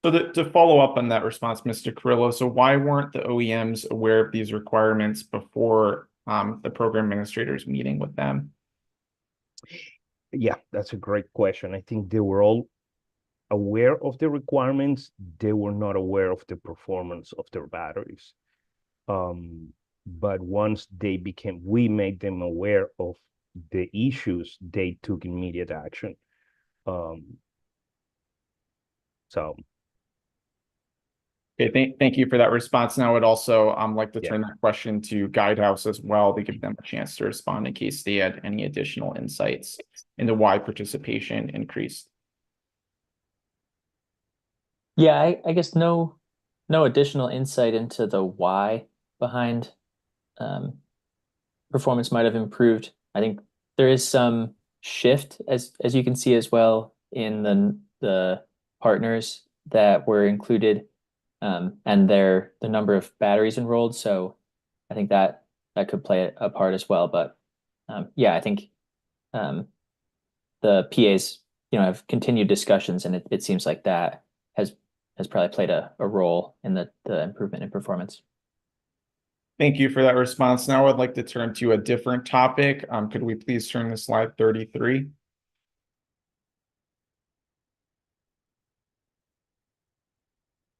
So to follow up on that response, Mr. Carrillo, so why weren't the OEMs aware of these requirements before the program administrators meeting with them? Yeah, that's a great question. I think they were all aware of the requirements. They were not aware of the performance of their batteries. But once we made them aware of the issues, they took immediate action. So Okay, thank you for that response. Now I'd also like to Yeah. turn that question to Guidehouse as well to give them a chance to respond in case they had any additional insights into why participation increased. Yeah, I guess no additional insight into the why behind performance might have improved. I think there is some shift as you can see as well in the partners that were included and the number of batteries enrolled. So I think that could play a part as well. But yeah, I think the PAs, have continued discussions, and it seems like that has probably played a role in the improvement in performance. Thank you for that response. Now I'd like to turn to a different topic. Could we please turn to slide 33?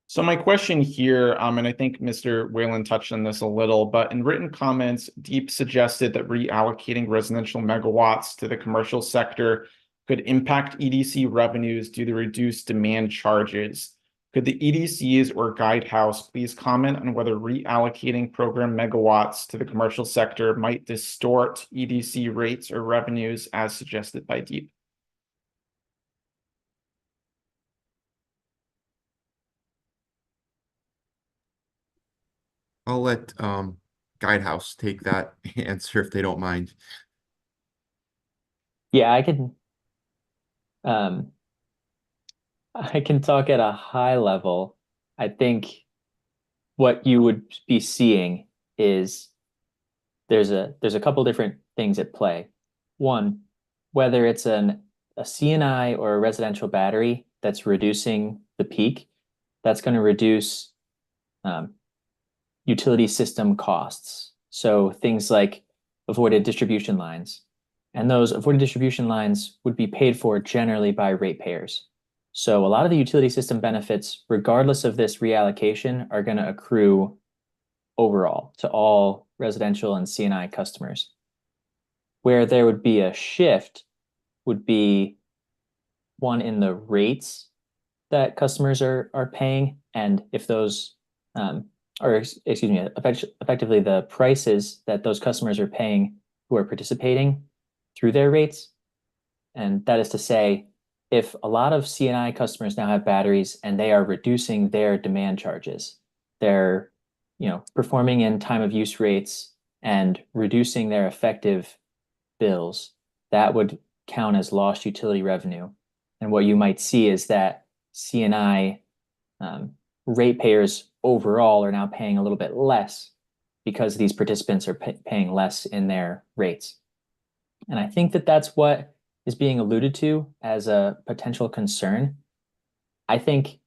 So my question here, and I think Mr. Whalen touched on this a little, but in written comments, Deep suggested that reallocating residential megawatts to the commercial sector could impact EDC revenues due to reduced demand charges. Could the EDCs or Guidehouse please comment on whether reallocating program megawatts to the commercial sector might distort EDC rates or revenues as suggested by Deep? I'll let Guidehouse take that answer if they don't mind. Yeah, I can talk at a high level. I think what you would be seeing is there's a couple different things at play. One, whether it's a CNI or a residential battery that's reducing the peak, that's going to reduce utility system costs. So things like avoided distribution lines. And those avoided distribution lines would be paid for generally by ratepayers. So a lot of the utility system benefits, regardless of this reallocation, are going to accrue overall to all residential and CNI customers. Where there would be a shift would be one in the rates that customers are paying, and if those effectively the prices that those customers are paying who are participating through their rates. And that is to say, if a lot of CNI customers now have batteries and they are reducing their demand charges, they're performing in time of use rates and reducing their effective bills, that would count as lost utility revenue. And what you might see is that CNI ratepayers overall are now paying a little bit less because these participants are paying less in their rates. And I think that that's what is being alluded to as a potential concern. I think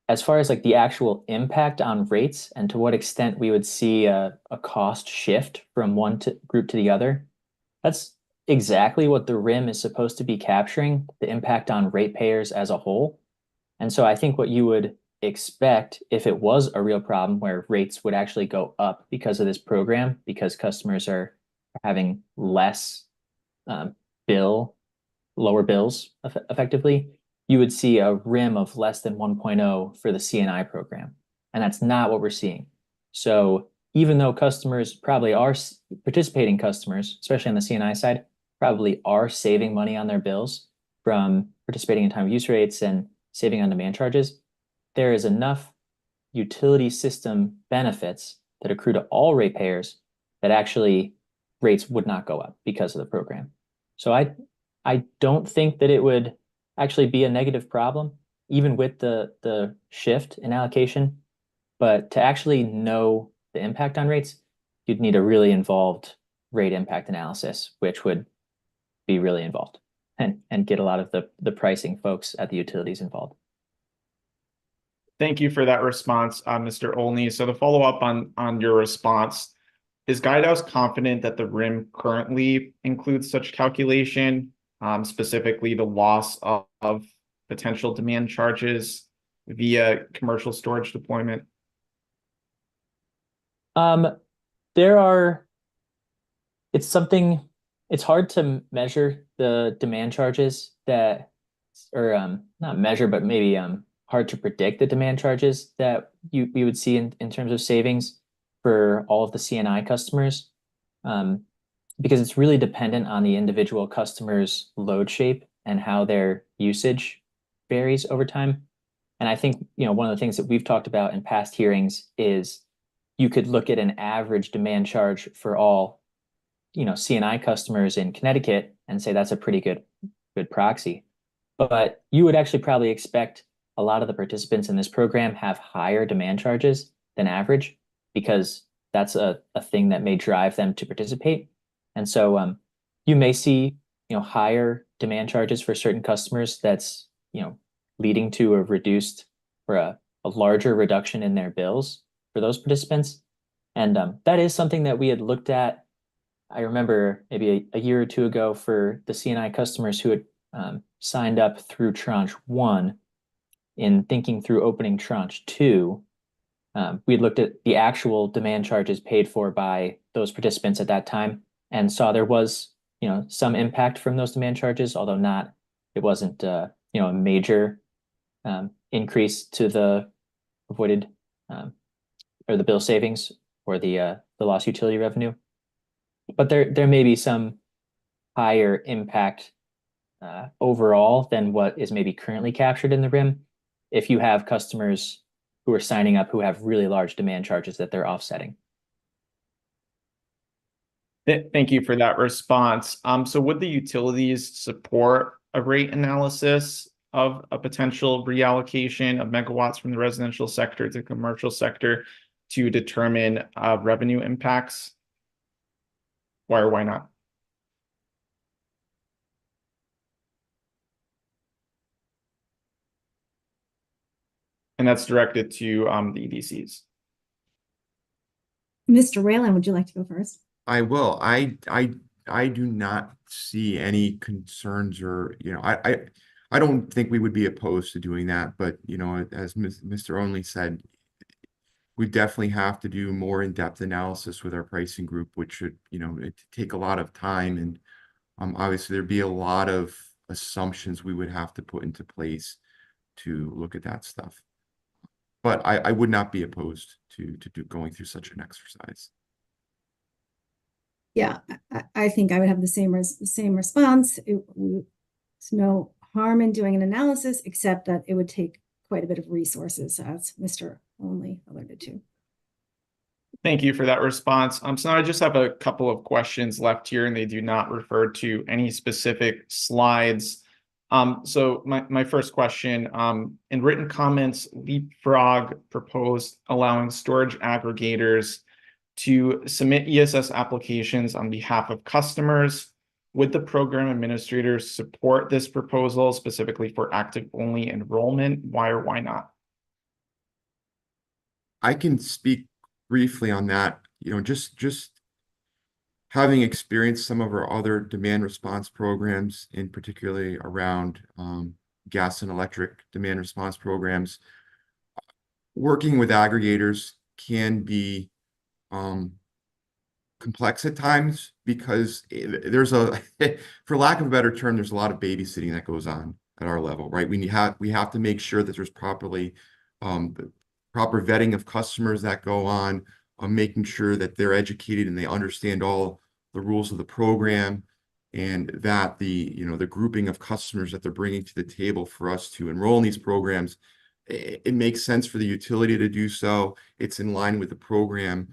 as far as like the actual impact on rates and to what extent we would see a cost shift from one group to the other, that's exactly what the RIM is supposed to be capturing, the impact on ratepayers as a whole. And so I think what you would expect if it was a real problem where rates would actually go up because of this program, because customers are having less lower bills effectively, you would see a RIM of less than 1.0 for the CNI program. And that's not what we're seeing. So even though customers probably are participating customers, especially on the CNI side, probably are saving money on their bills from participating in time of use rates and saving on demand charges, there is enough utility system benefits that accrue to all ratepayers that actually rates would not go up because of the program. So I don't think that it would actually be a negative problem, even with the shift in allocation. But to actually know the impact on rates, you'd need a really involved rate impact analysis, which would be really involved and get a lot of the pricing folks at the utilities involved. Thank you for that response, Mr. Olney. So to follow up on your response, is Guidehouse confident that the RIM currently includes such calculation, specifically the loss of potential demand charges via commercial storage deployment? It's hard to measure the demand charges that, or not measure, but maybe hard to predict the demand charges that we would see in terms of savings for all of the CNI customers, because it's really dependent on the individual customer's load shape and how their usage varies over time. And I think, one of the things that we've talked about in past hearings is you could look at an average demand charge for all, CNI customers in Connecticut and say that's a pretty good proxy. But you would actually probably expect a lot of the participants in this program have higher demand charges than average, because that's a thing that may drive them to participate. And so you may see, higher demand charges for certain customers that's, leading to a reduced or a larger reduction in their bills for those participants. And that is something that we had looked at. I remember maybe a year or two ago for the CNI customers who had signed up through tranche 1. In thinking through opening tranche 2, we had looked at the actual demand charges paid for by those participants at that time and saw there was, some impact from those demand charges, although it wasn't, a major increase to the avoided or the bill savings or the lost utility revenue. But there may be some higher impact overall than what is maybe currently captured in the RIM if you have customers who are signing up who have really large demand charges that they're offsetting. Thank you for that response. So would the utilities support a rate analysis of a potential reallocation of megawatts from the residential sector to the commercial sector to determine revenue impacts? Why or why not? And that's directed to the EDCs. Mr. Whalen, would you like to go first? I will. I do not see any concerns or, I don't think we would be opposed to doing that, but, as Mr. Only said, we definitely have to do more in-depth analysis with our pricing group, which should, take a lot of time. And obviously there'd be a lot of assumptions we would have to put into place to look at that stuff. But I would not be opposed to going through such an exercise. Yeah, I think I would have the same response. There's no harm in doing an analysis, except that it would take quite a bit of resources, as Mr. Only alluded to. Thank you for that response. So now I just have a couple of questions left here, and they do not refer to any specific slides. So my first question, in written comments, Leapfrog proposed allowing storage aggregators to submit ESS applications on behalf of customers. Would the program administrators support this proposal specifically for active-only enrollment? Why or why not? I can speak briefly on that. Just having experienced some of our other demand response programs, in particularly around gas and electric demand response programs, working with aggregators can be complex at times, because there's for lack of a better term, there's a lot of babysitting that goes on at our level, right? We have to make sure that there's proper vetting of customers that go on, making sure that they're educated and they understand all the rules of the program, and that the grouping of customers that they're bringing to the table for us to enroll in these programs, it makes sense for the utility to do so. It's in line with the program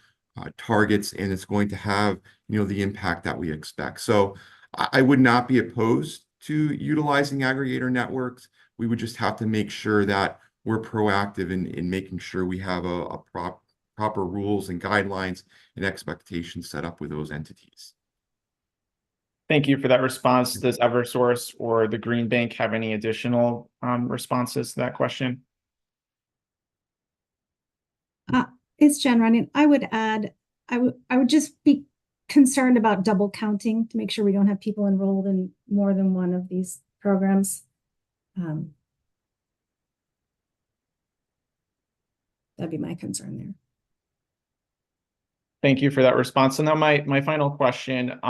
targets, and it's going to have the impact that we expect. So I would not be opposed to utilizing aggregator networks. We would just have to make sure that we're proactive in making sure we have a proper rules and guidelines and expectations set up with those entities. Thank you for that response. Does Eversource or the Green Bank have any additional responses to that question? It's Jen Runyon. I would add, I would just be concerned about double counting to make sure we don't have people enrolled in more than one of these programs. That'd be my concern there. Thank you for that response. So now my final question,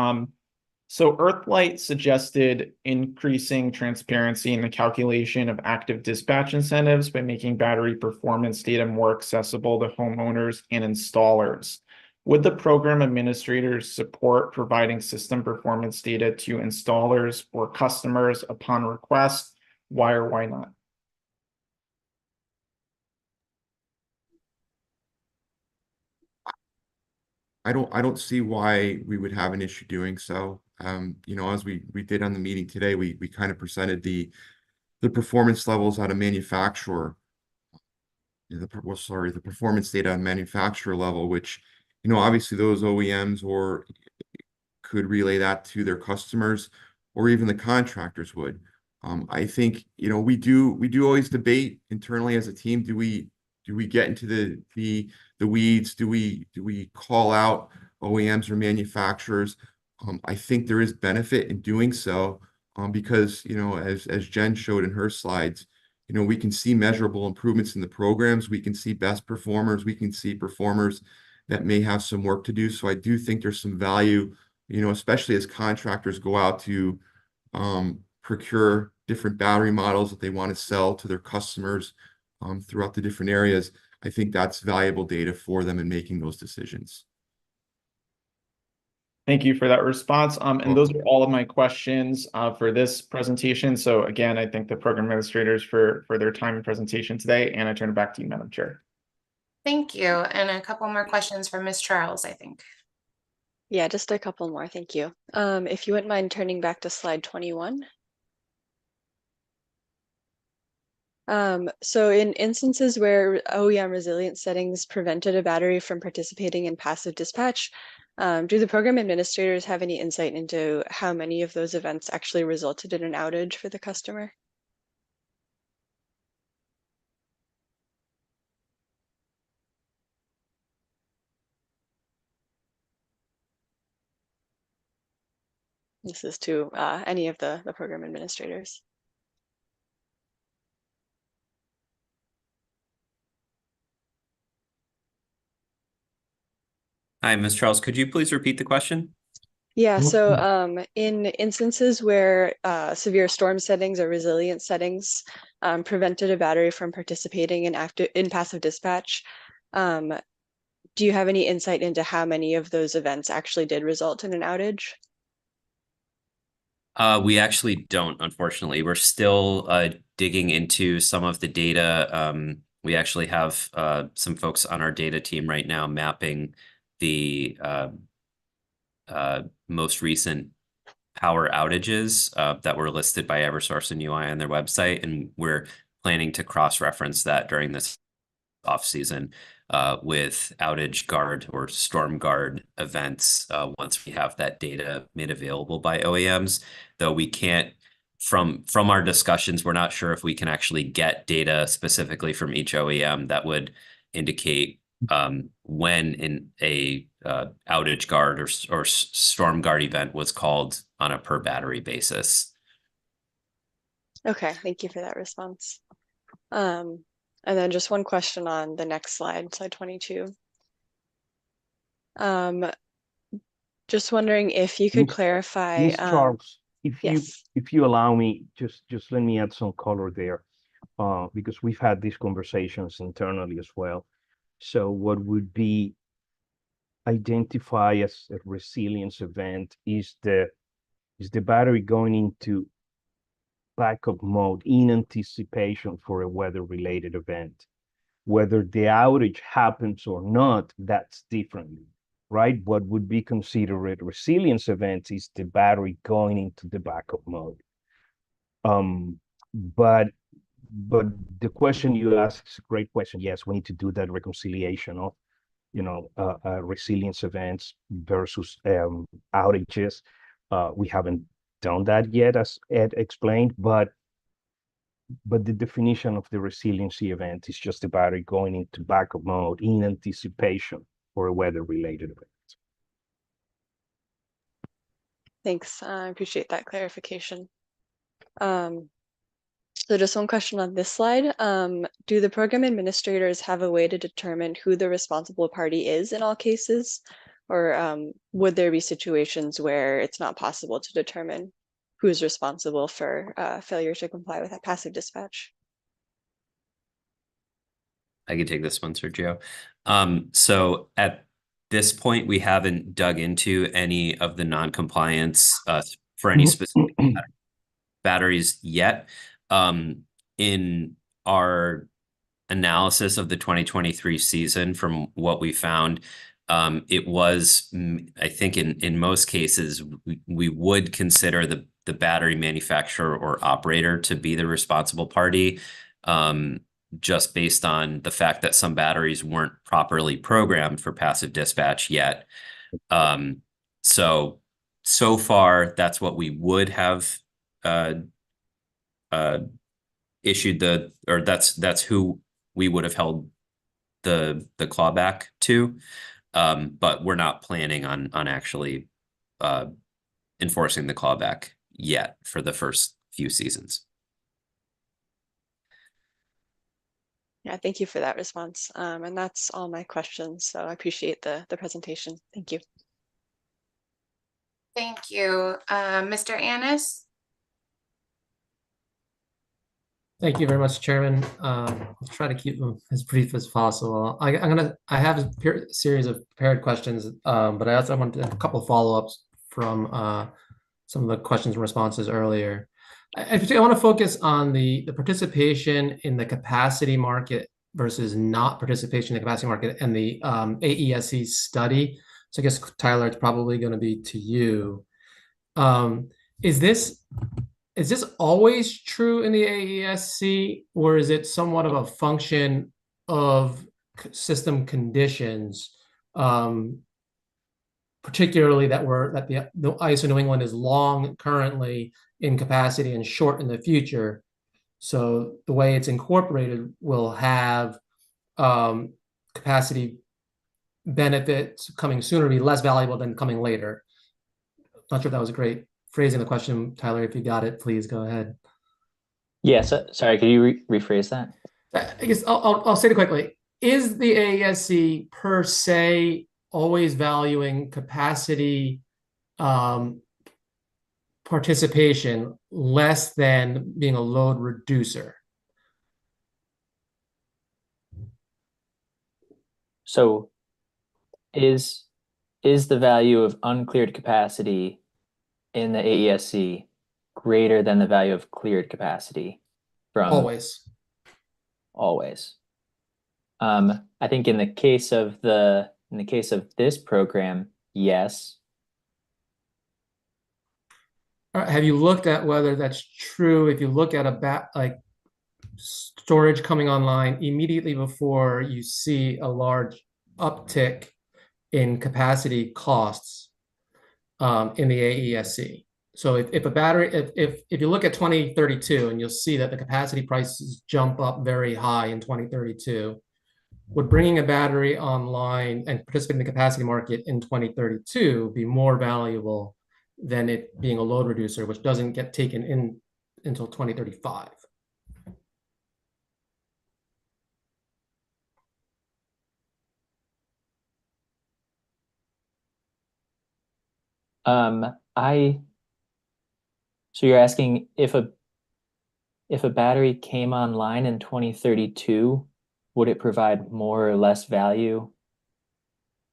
So Earthlight suggested increasing transparency in the calculation of active dispatch incentives by making battery performance data more accessible to homeowners and installers. Would the program administrators support providing system performance data to installers or customers upon request? Why or why not? I don't see why we would have an issue doing so. As we did on the meeting today, we kind of presented the performance levels at a manufacturer. The performance data on manufacturer level, which, obviously those OEMs or could relay that to their customers, or even the contractors would. I think, we do always debate internally as a team. Do we get into the weeds? Do we call out OEMs or manufacturers? I think there is benefit in doing so, because, as Jen showed in her slides, we can see measurable improvements in the programs. We can see best performers. We can see performers that may have some work to do. So I do think there's some value, especially as contractors go out to procure different battery models that they want to sell to their customers throughout the different areas. I think that's valuable data for them in making those decisions. Thank you for that response. And those are all of my questions for this presentation. So again, I thank the program administrators for their time and presentation today, and I turn it back to you, Madam Chair. Thank you. And a couple more questions from Ms. Charles, I think. Yeah, just a couple more, thank you. If you wouldn't mind turning back to slide 21. So in instances where OEM resilience settings prevented a battery from participating in passive dispatch, do the program administrators have any insight into how many of those events actually resulted in an outage for the customer? This is to any of the program administrators. Hi, Ms. Charles, could you please repeat the question? Yeah, so in instances where severe storm settings or resilience settings prevented a battery from participating in passive dispatch, do you have any insight into how many of those events actually did result in an outage? We actually don't, unfortunately. We're still digging into some of the data. We actually have some folks on our data team right now mapping the most recent power outages that were listed by Eversource and UI on their website, and we're planning to cross-reference that during this off-season with outage guard or storm guard events once we have that data made available by OEMs. Though we can't, from our discussions, we're not sure if we can actually get data specifically from each OEM that would indicate when in a outage guard or storm guard event was called on a per battery basis. Okay, thank you for that response. And then just one question on the next slide, slide 22. Just wondering if you could clarify. Ms. Charles, yes. if you allow me, just let me add some color there, because we've had these conversations internally as well. So what would be identified as a resilience event is the battery going into backup mode in anticipation for a weather-related event. Whether the outage happens or not, that's different, right? What would be considered resilience event is the battery going into the backup mode. But the question you ask is a great question. Yes, we need to do that reconciliation of, resilience events versus outages. We haven't done that yet, as Ed explained, but the definition of the resiliency event is just the battery going into backup mode in anticipation for a weather-related event. Thanks, I appreciate that clarification. So just one question on this slide. Do the program administrators have a way to determine who the responsible party is in all cases Or would there be situations where it's not possible to determine who's responsible for failure to comply with that passive dispatch? I can take this one, Sergio. So at this point, we haven't dug into any of the non-compliance for any specific batteries yet. In our analysis of the 2023 season, from what we found, it was, I think in most cases, we would consider the battery manufacturer or operator to be the responsible party, just based on the fact that some batteries weren't properly programmed for passive dispatch yet. So far, that's what we would have issued or that's who we would have held the clawback to. But we're not planning on actually enforcing the clawback yet for the first few seasons. Yeah, thank you for that response. And that's all my questions. So I appreciate the presentation. Thank you. Thank you. Mr. Annis? Thank you very much, Chairman. I'll try to keep them as brief as possible. I have a series of prepared questions, but I also want a couple of follow-ups from some of the questions and responses earlier. I want to focus on the participation in the capacity market versus not participation in the capacity market and the AESC study. So I guess, Tyler, it's probably going to be to you. Is this always true in the AESC, or is it somewhat of a function of system conditions, particularly that the ISO New England is long currently in capacity and short in the future? So the way it's incorporated will have capacity benefits coming sooner be less valuable than coming later. Not sure if that was a great phrasing the question, Tyler. If you got it, please go ahead. Yeah, so, sorry, could you rephrase that? I guess I'll say it quickly. Is the AESC per se always valuing capacity participation less than being a load reducer? So is the value of uncleared capacity in the AESC greater than the value of cleared capacity from Always. I think in the case of this program, yes. Have you looked at whether that's true? If you look at like storage coming online immediately before you see a large uptick in capacity costs in the AESC. So if a battery, if you look at 2032 and you'll see that the capacity prices jump up very high in 2032, would bringing a battery online and participating in the capacity market in 2032 be more valuable than it being a load reducer, which doesn't get taken in until 2035? So you're asking if a battery came online in 2032, would it provide more or less value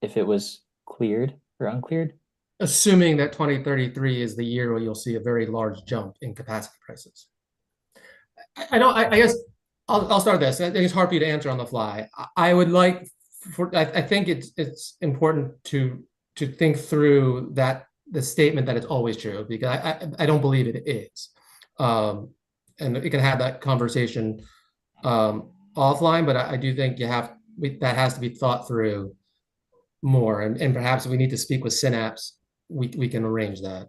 if it was cleared or uncleared? Assuming that 2033 is the year where you'll see a very large jump in capacity prices. I guess I'll start this. I think it's hard for you to answer on the fly. I would like I think it's important to think through the statement that it's always true, because I don't believe it is. And we can have that conversation offline, but I do think that has to be thought through more, and perhaps if we need to speak with Synapse, we can arrange that.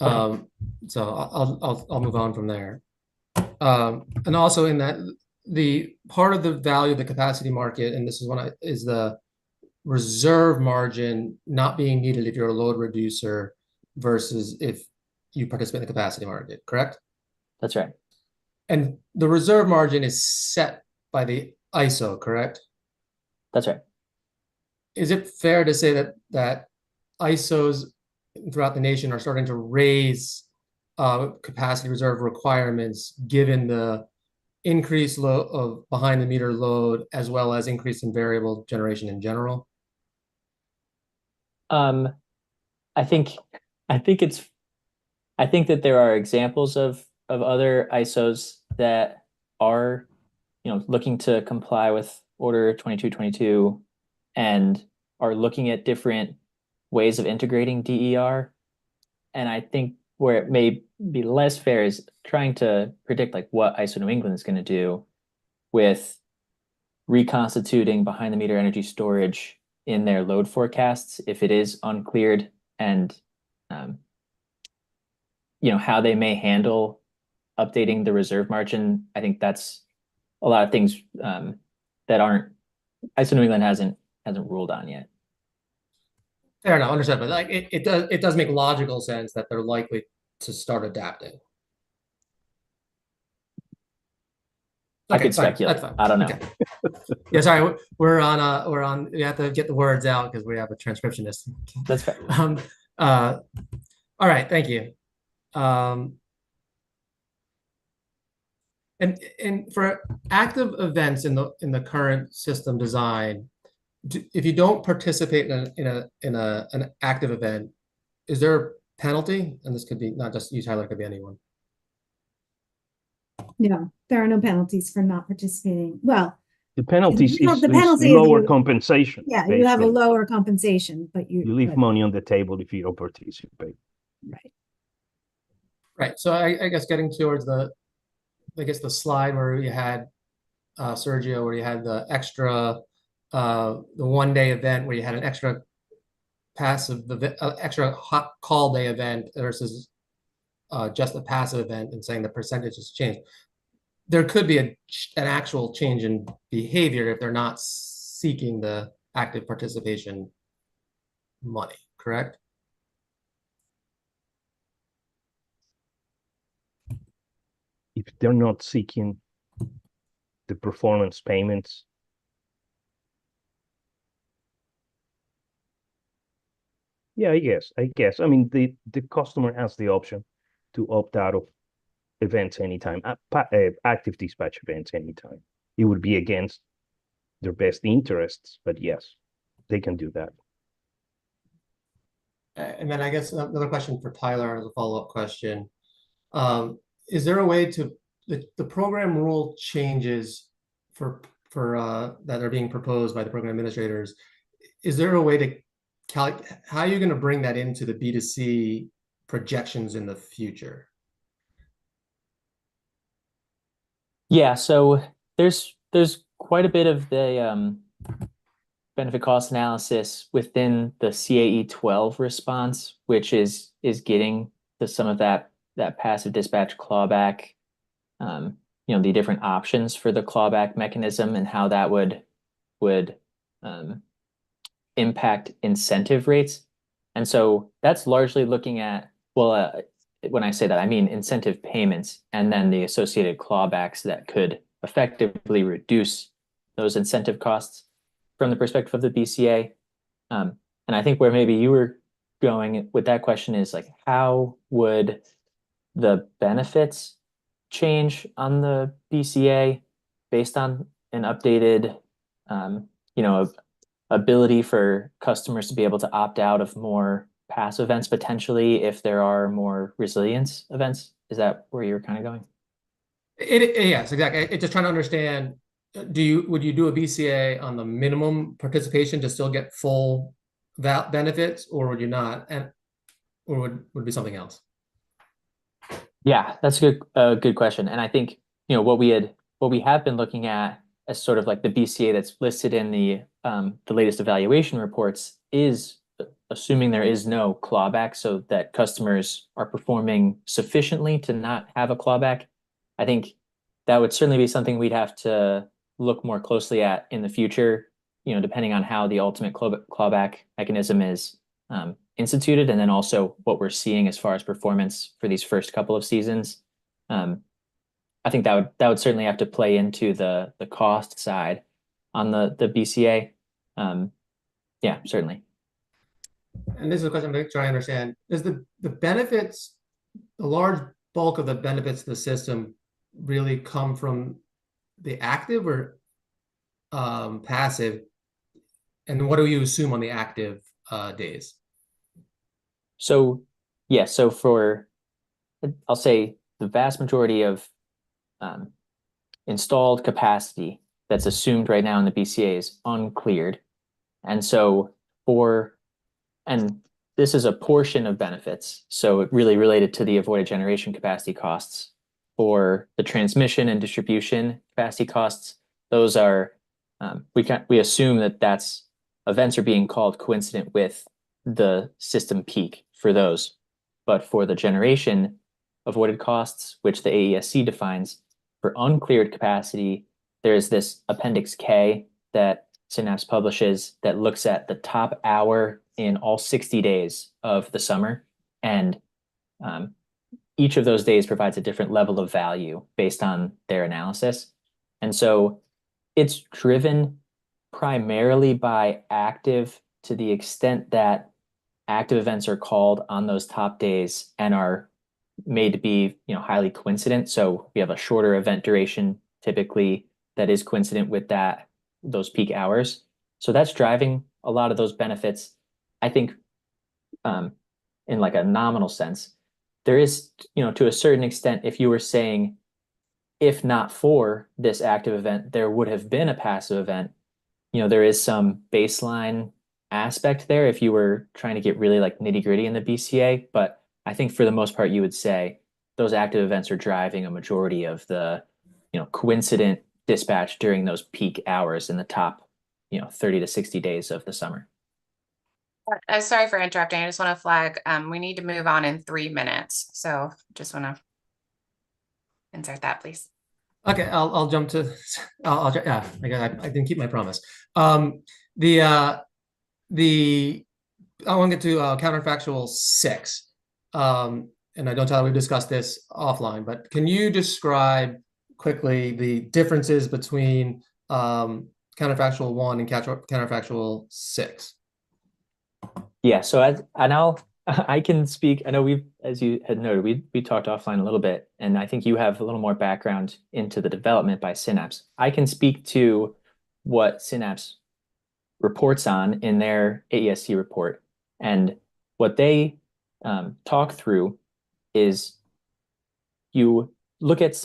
So I'll move on from there. And also in that, the part of the value of the capacity market, and this is is the reserve margin not being needed if you're a load reducer versus if you participate in the capacity market, correct? That's right. And the reserve margin is set by the ISO, correct? That's right. is it fair to say that ISOs throughout the nation are starting to raise capacity reserve requirements given the increased load of behind the meter load as well as increase in variable generation in general? I think I think it's I think that there are examples of other ISOs that are, looking to comply with Order 2222 and are looking at different ways of integrating DER. And I think where it may be less fair is trying to predict like what ISO New England is going to do with reconstituting behind the meter energy storage in their load forecasts if it is uncleared, and how they may handle updating the reserve margin. I think that's a lot of things that aren't ISO New England hasn't ruled on yet. Fair enough, understood. But like it does make logical sense that they're likely to start adapting. I could speculate. That's fine. I don't know. Okay. Yeah, sorry. We're on. We have to get the words out because we have a transcriptionist. That's fair. All right. Thank you. And for active events in the current system design, if you don't participate in an active event, is there a penalty? And this could be not just you, Tyler, it could be anyone. No, there are no penalties for not participating. Well, the penalties the is penalty is lower you- compensation. yeah, you have a basically. lower compensation, but You leave but- money on the table if you don't participate. Right. Right. So I guess getting towards the slide where you had Sergio, where you had the extra the 1-day event where you had an extra extra hot call day event versus just a passive event, and saying the percentages changed. There could be an actual change in behavior if they're not seeking the active participation money, correct? If they're not seeking the performance payments, yeah, I guess. I mean, the customer has the option to opt out of events anytime, active dispatch events anytime. It would be against their best interests, but yes, they can do that. And then I guess another question for Tyler as a follow-up question. Is there a way to the program rule changes for that are being proposed by the program administrators? Is there a way to how are you going to bring that into the B2C projections in the future? Yeah, so there's quite a bit of the benefit cost analysis within the CAE 12 response, which is getting to some of that passive dispatch clawback, the different options for the clawback mechanism and how that would impact incentive rates. And so that's largely looking at, when I say that, I mean incentive payments and then the associated clawbacks that could effectively reduce those incentive costs from the perspective of the BCA. And I think where maybe you were going with that question is like, how would the benefits change on the BCA based on an updated, ability for customers to be able to opt out of more passive events potentially if there are more resilience events? Is that where you're kind of going? Yes, exactly. It's just trying to understand, would you do a BCA on the minimum participation to still get full benefits, or would you not? Or would it be something else? Yeah, that's a good question. And I think, what we have been looking at as sort of like the BCA that's listed in the latest evaluation reports is assuming there is no clawback, so that customers are performing sufficiently to not have a clawback. I think that would certainly be something we'd have to look more closely at in the future, depending on how the ultimate clawback mechanism is instituted, and then also what we're seeing as far as performance for these first couple of seasons. I think that would certainly have to play into the cost side on the BCA. Yeah, certainly. And this is a question I'm trying to understand. Is the benefits, the large bulk of the benefits of the system really come from the active or passive? And what do you assume on the active days? So, yeah, so for, I'll say the vast majority of installed capacity that's assumed right now in the BCA is uncleared. And so and this is a portion of benefits, so it really related to the avoided generation capacity costs. For the transmission and distribution capacity costs, those are, we assume that that's events are being called coincident with the system peak for those. But for the generation avoided costs, which the AESC defines, for uncleared capacity, there's this Appendix K that Synapse publishes that looks at the top hour in all 60 days of the summer. And each of those days provides a different level of value based on their analysis. And so it's driven primarily by active, to the extent that active events are called on those top days and are made to be, highly coincident. So we have a shorter event duration typically that is coincident with those peak hours. So that's driving a lot of those benefits. I think in like a nominal sense, there is, to a certain extent, if you were saying, if not for this active event, there would have been a passive event, there is some baseline aspect there if you were trying to get really like nitty gritty in the BCA. But I think for the most part, you would say those active events are driving a majority of the, coincident dispatch during those peak hours in the top, 30 to 60 days of the summer. Sorry for interrupting. I just want to flag, we need to move on in 3 minutes. So just want to insert that, please. Okay, I'll jump to, yeah, I didn't keep my promise. I want to get to counterfactual 6. And I don't tell we've discussed this offline, but can you describe quickly the differences between counterfactual 1 and counterfactual 6? Yeah, so I can speak. I know we've, as you had noted, we talked offline a little bit, and I think you have a little more background into the development by Synapse. I can speak to what Synapse reports on in their AESC report, and what they talk through is you look at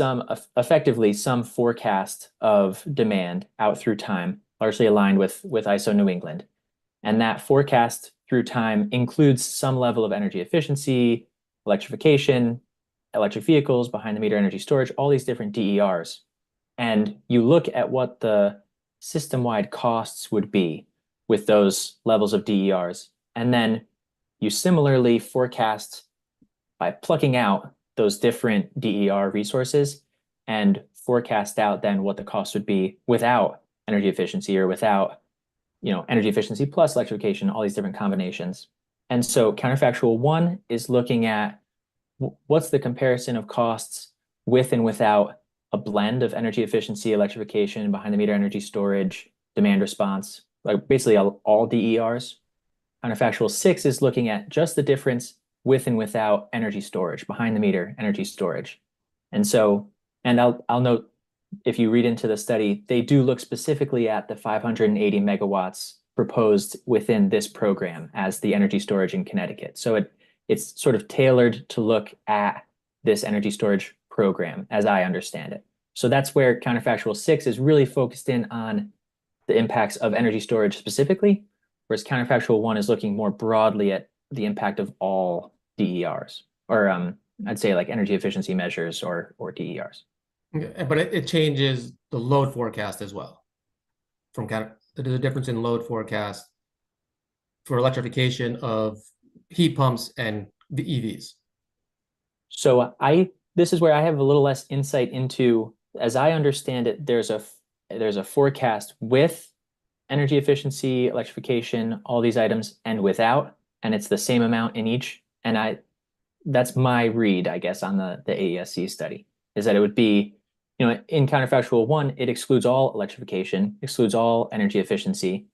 effectively some forecast of demand out through time, largely aligned with ISO New England. And that forecast through time includes some level of energy efficiency, electrification, electric vehicles, behind the meter energy storage, all these different DERs. And you look at what the system-wide costs would be with those levels of DERs. And then you similarly forecast by plucking out those different DER resources and forecast out then what the cost would be without energy efficiency or without energy efficiency plus electrification, all these different combinations. And so counterfactual 1 is looking at what's the comparison of costs with and without a blend of energy efficiency, electrification, behind the meter energy storage, demand response, like basically all DERs. Counterfactual 6 is looking at just the difference with and without energy storage, behind the meter energy storage. And so, and I'll note, if you read into the study, they do look specifically at the 580 megawatts proposed within this program as the energy storage in Connecticut. So it's sort of tailored to look at this energy storage program, as I understand it. So that's where counterfactual 6 is really focused in on the impacts of energy storage specifically, whereas counterfactual 1 is looking more broadly at the impact of all DERs, or I'd say like energy efficiency measures or DERs. Okay, but it changes the load forecast as well. There's a difference in load forecast for electrification of heat pumps and the EVs. So this is where I have a little less insight into, as I understand it, there's a forecast with energy efficiency, electrification, all these items, and without, and it's the same amount in each. And that's my read, I guess, on the AESC study, is that it would be, in counterfactual 1, it excludes all electrification, excludes all energy efficiency,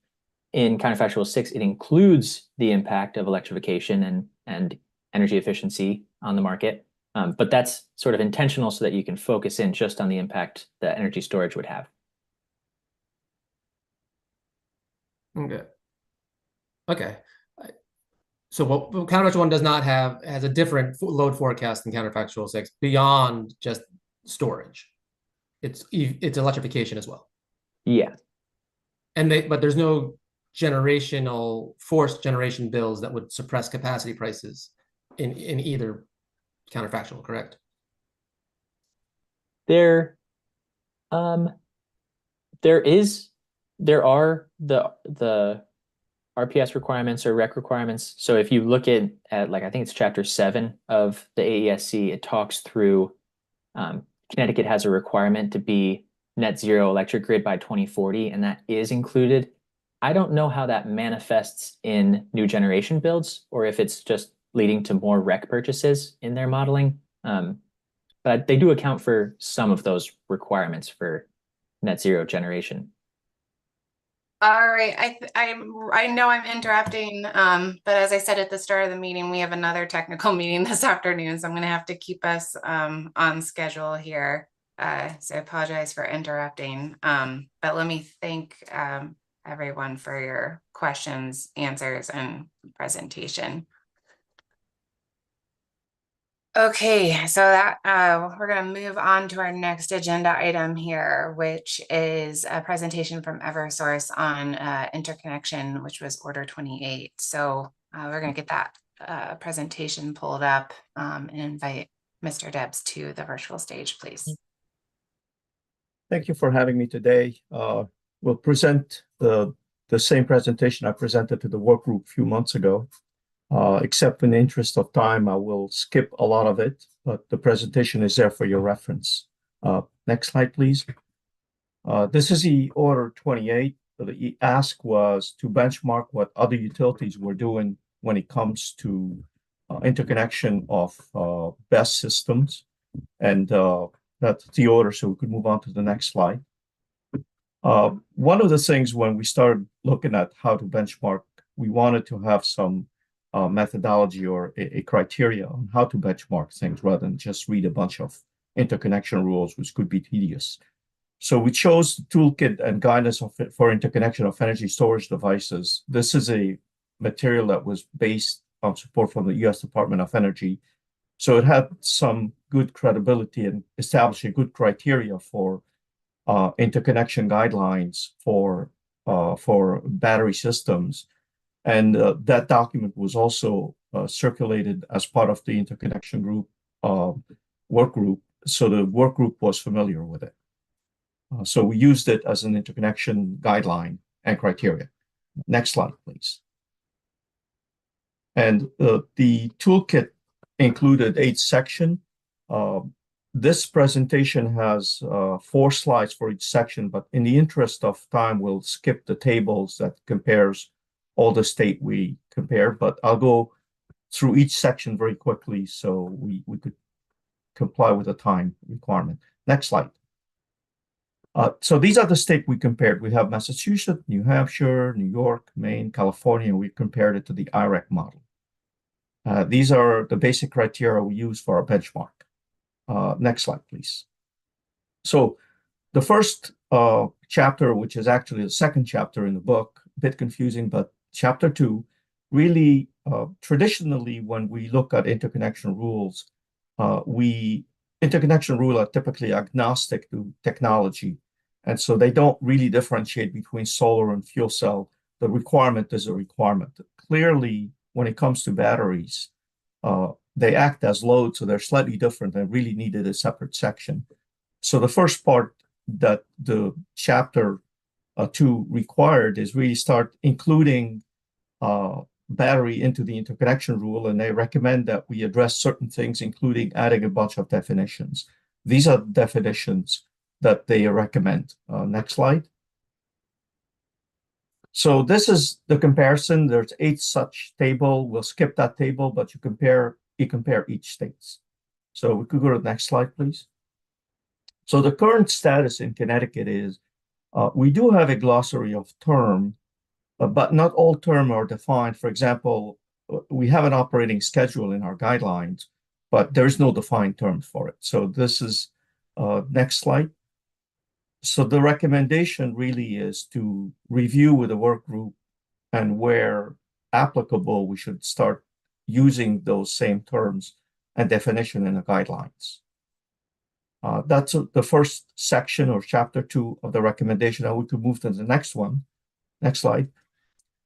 in counterfactual 6, it includes the impact of electrification and energy efficiency on the market. But that's sort of intentional so that you can focus in just on the impact that energy storage would have. Okay. Okay. So what counterfactual 1 does not have has a different load forecast than counterfactual 6 beyond just storage. It's electrification as well. Yeah. But there's no forced generation bills that would suppress capacity prices in either counterfactual, correct? There are the RPS requirements or REC requirements. So if you look at like, I think it's chapter 7 of the AESC, it talks through Connecticut has a requirement to be net zero electric grid by 2040, and that is included. I don't know how that manifests in new generation builds or if it's just leading to more REC purchases in their modeling. But they do account for some of those requirements for net zero generation. All right, I know I'm interrupting, but as I said at the start of the meeting, we have another technical meeting this afternoon, so I'm going to have to keep us on schedule here. So I apologize for interrupting, but let me thank everyone for your questions, answers, and presentation. Okay, so that we're going to move on to our next agenda item here, which is a presentation from Eversource on interconnection, which was order 28. So we're going to get that presentation pulled up and invite Mr. Debs to the virtual stage, please. Thank you for having me today. We'll present the same presentation I presented to the work group a few months ago. Except in the interest of time, I will skip a lot of it, but the presentation is there for your reference. Next slide, please. This is the order 28. The ask was to benchmark what other utilities were doing when it comes to interconnection of BESS systems. And that's the order, so we could move on to the next slide. One of the things when we started looking at how to benchmark, we wanted to have some methodology or a criteria on how to benchmark things rather than just read a bunch of interconnection rules, which could be tedious. So we chose the toolkit and guidance for interconnection of energy storage devices. This is a material that was based on support from the U.S. Department of Energy. So it had some good credibility and established a good criteria for interconnection guidelines for battery systems. And that document was also circulated as part of the interconnection group work group. So the work group was familiar with it. So we used it as an interconnection guideline and criteria. Next slide, please. And the toolkit included 8 sections. This presentation has 4 slides for each section, but in the interest of time, we'll skip the tables that compares all the state we compared, but I'll go through each section very quickly so we could comply with the time requirement. Next slide. So these are the states we compared. We have Massachusetts, New Hampshire, New York, Maine, California, and we compared it to the IREC model. These are the basic criteria we use for our benchmark. Next slide, please. So the first chapter, which is actually the second chapter in the book, a bit confusing, but chapter 2, really traditionally, when we look at interconnection rules, interconnection rules are typically agnostic to technology. And so they don't really differentiate between solar and fuel cell. The requirement is a requirement. Clearly, when it comes to batteries, they act as load, so they're slightly different and really needed a separate section. So the first part that the chapter 2 required is really start including battery into the interconnection rule, and they recommend that we address certain things, including adding a bunch of definitions. These are definitions that they recommend. Next slide. So this is the comparison. There's 8 such table. We'll skip that table, but you compare each states. So we could go to the next slide, please. So the current status in Connecticut is we do have a glossary of term but not all terms are defined. For example, we have an operating schedule in our guidelines, but there's no defined terms for it. So this is next slide. So the recommendation really is to review with the work group, and where applicable, we should start using those same terms and definition in the guidelines. That's the first section or chapter 2 of the recommendation. Now we could move to the next one. Next slide.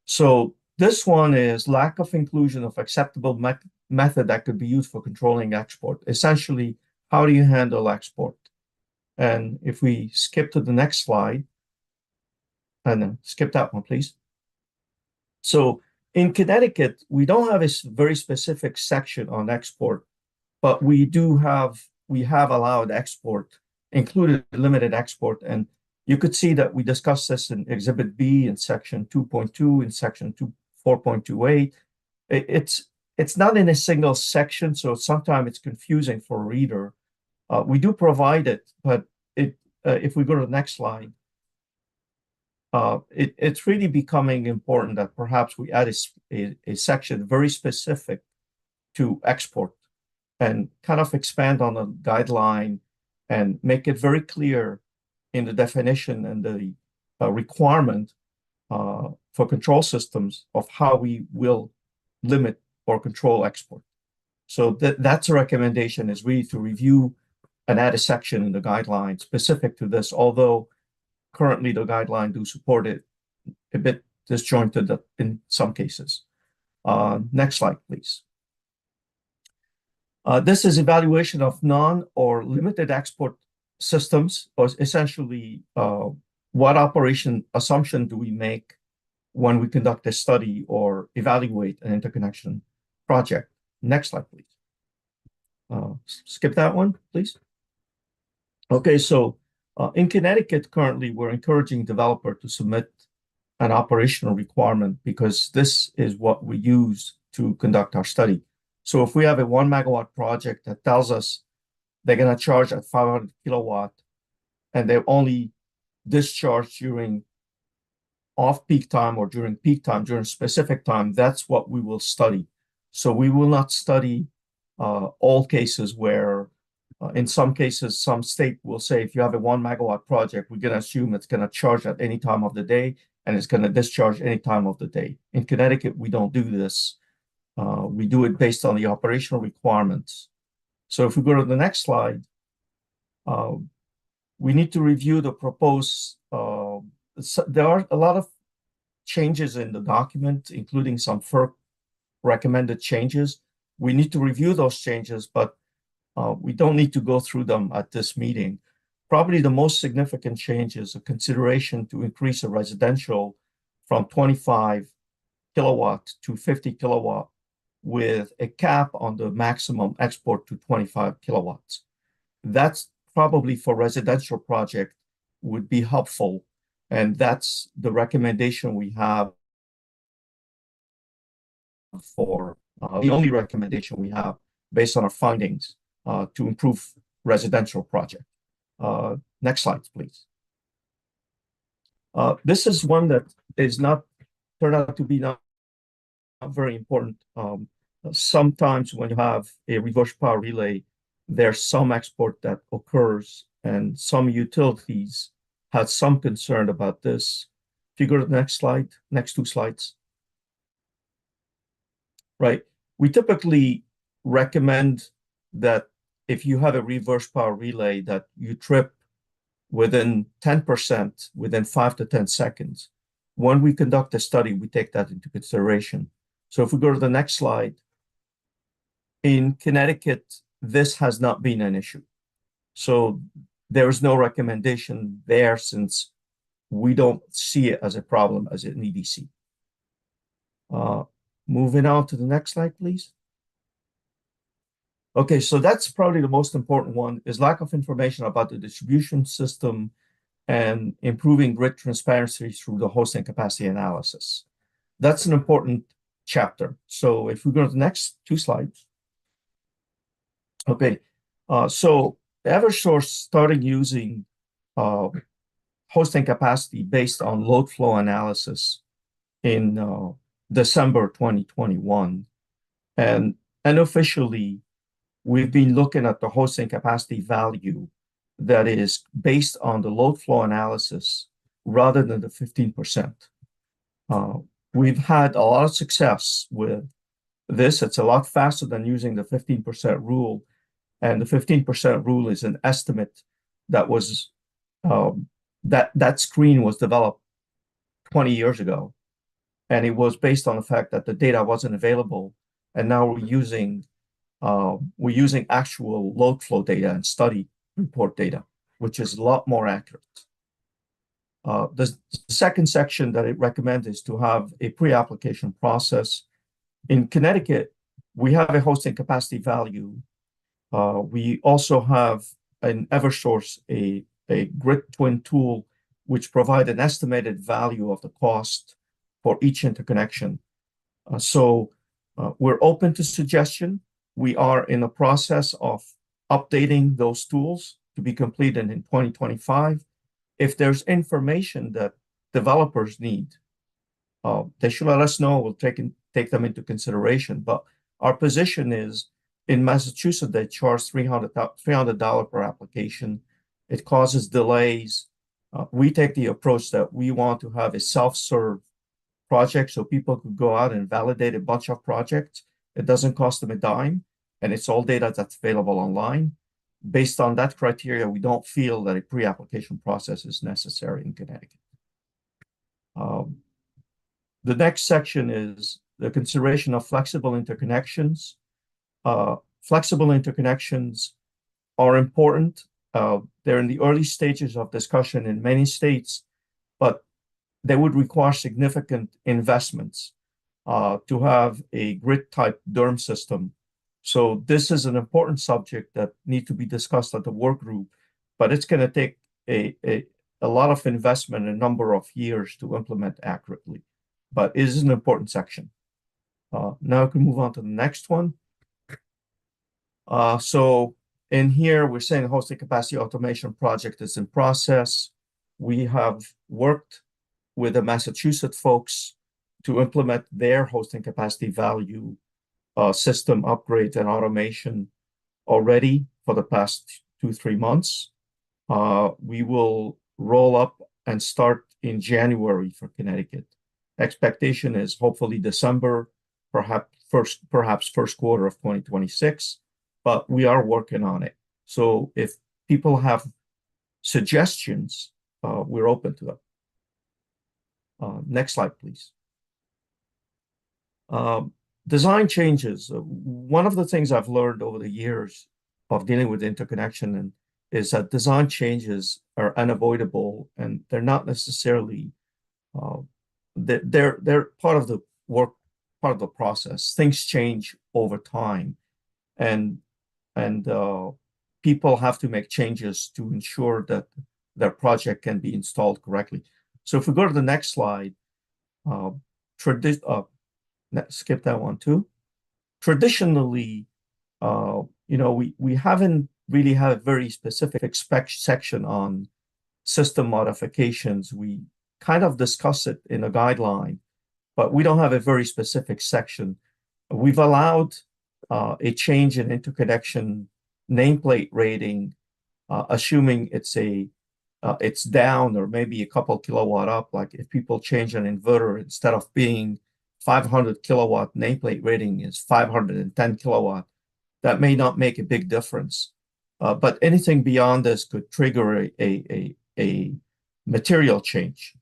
So this one is lack of inclusion of acceptable method that could be used for controlling export. Essentially, how do you handle export? And if we skip to the next slide, and then skip that one, please. So in Connecticut, we don't have a very specific section on export, but we have allowed export, included limited export. And you could see that we discussed this in Exhibit B in Section 2.2, in Section 4.28. It's not in a single section, so sometimes it's confusing for a reader. We do provide it, but if we go to the next slide, it's really becoming important that perhaps we add a section very specific to export and kind of expand on the guideline and make it very clear in the definition and the requirement for control systems of how we will limit or control export. So that's a recommendation, is really to review and add a section in the guideline specific to this, although currently the guideline do support it a bit disjointed in some cases. Next slide, please. This is evaluation of non or limited export systems, or essentially what operation assumption do we make when we conduct a study or evaluate an interconnection project. Next slide, please. Skip that one, please. Okay, so in Connecticut, currently, we're encouraging developer to submit an operational requirement because this is what we use to conduct our study. So if we have a 1 megawatt project that tells us they're going to charge at 500 kilowatt and they only discharge during off-peak time or during peak time, during specific time, that's what we will study. So we will not study all cases where in some cases, some state will say, if you have a 1 megawatt project, we're going to assume it's going to charge at any time of the day and it's going to discharge any time of the day. In Connecticut, we don't do this. We do it based on the operational requirements. So if we go to the next slide, we need to review the proposed, there are a lot of changes in the document, including some FERC recommended changes. We need to review those changes, but we don't need to go through them at this meeting. Probably the most significant change is a consideration to increase a residential from 25 kilowatt to 50 kilowatt with a cap on the maximum export to 25 kilowatts. That's probably for residential project would be helpful. And that's the recommendation we have for the only recommendation we have based on our findings to improve residential project. Next slide, please. This is one that is not turned out to be not very important. Sometimes when you have a reverse power relay, there's some export that occurs, and some utilities had some concern about this. If you go to the next slide, next 2 slides. Right. We typically recommend that if you have a reverse power relay that you trip within 10%, within 5 to 10 seconds. When we conduct a study, we take that into consideration. So if we go to the next slide, in Connecticut, this has not been an issue. So there is no recommendation there since we don't see it as a problem as an EDC. Moving on to the next slide, please. Okay, so that's probably the most important one, is lack of information about the distribution system and improving grid transparency through the hosting capacity analysis. That's an important chapter. So if we go to the next 2 slides. Okay, so Eversource started using hosting capacity based on load flow analysis in December 2021. And unofficially, we've been looking at the hosting capacity value that is based on the load flow analysis rather than the 15%. We've had a lot of success with this. It's a lot faster than using the 15% rule. And the 15% rule is an estimate that was that screen was developed 20 years ago. And it was based on the fact that the data wasn't available. And now we're using actual load flow data and study report data, which is a lot more accurate. The second section that it recommends is to have a pre-application process. In Connecticut, we have a hosting capacity value. We also have an Eversource, a grid twin tool, which provide an estimated value of the cost for each interconnection. So we're open to suggestion. We are in the process of updating those tools to be completed in 2025. If there's information that developers need, they should let us know. We'll take them into consideration. But our position is, in Massachusetts, they charge $300 per application. It causes delays. We take the approach that we want to have a self-serve project so people could go out and validate a bunch of projects. It doesn't cost them a dime, and it's all data that's available online. Based on that criteria, we don't feel that a pre-application process is necessary in Connecticut. The next section is the consideration of flexible interconnections. Flexible interconnections are important. They're in the early stages of discussion in many states, but they would require significant investments to have a grid-type DERM system. So this is an important subject that needs to be discussed at the work group, but it's going to take a lot of investment, a number of years to implement accurately. But it is an important section. Now we can move on to the next one. So in here, we're saying the hosting capacity automation project is in process. We have worked with the Massachusetts folks to implement their hosting capacity value system upgrades and automation already for the past 2-3 months. We will roll up and start in January for Connecticut. Expectation is hopefully December, perhaps first quarter of 2026, but we are working on it. So if people have suggestions, we're open to them. Next slide, please. Design changes. One of the things I've learned over the years of dealing with interconnection is that design changes are unavoidable, and they're not necessarily they're part of the work, part of the process. Things change over time, and people have to make changes to ensure that their project can be installed correctly. So if we go to the next slide, skip that one too. Traditionally, we haven't really had a very specific spec section on system modifications. We kind of discuss it in a guideline, but we don't have a very specific section. We've allowed a change in interconnection nameplate rating, assuming it's down or maybe a couple kilowatt up. Like if people change an inverter, instead of being 500 kilowatt nameplate rating is 510 kilowatt, that may not make a big difference. But anything beyond this could trigger a material change.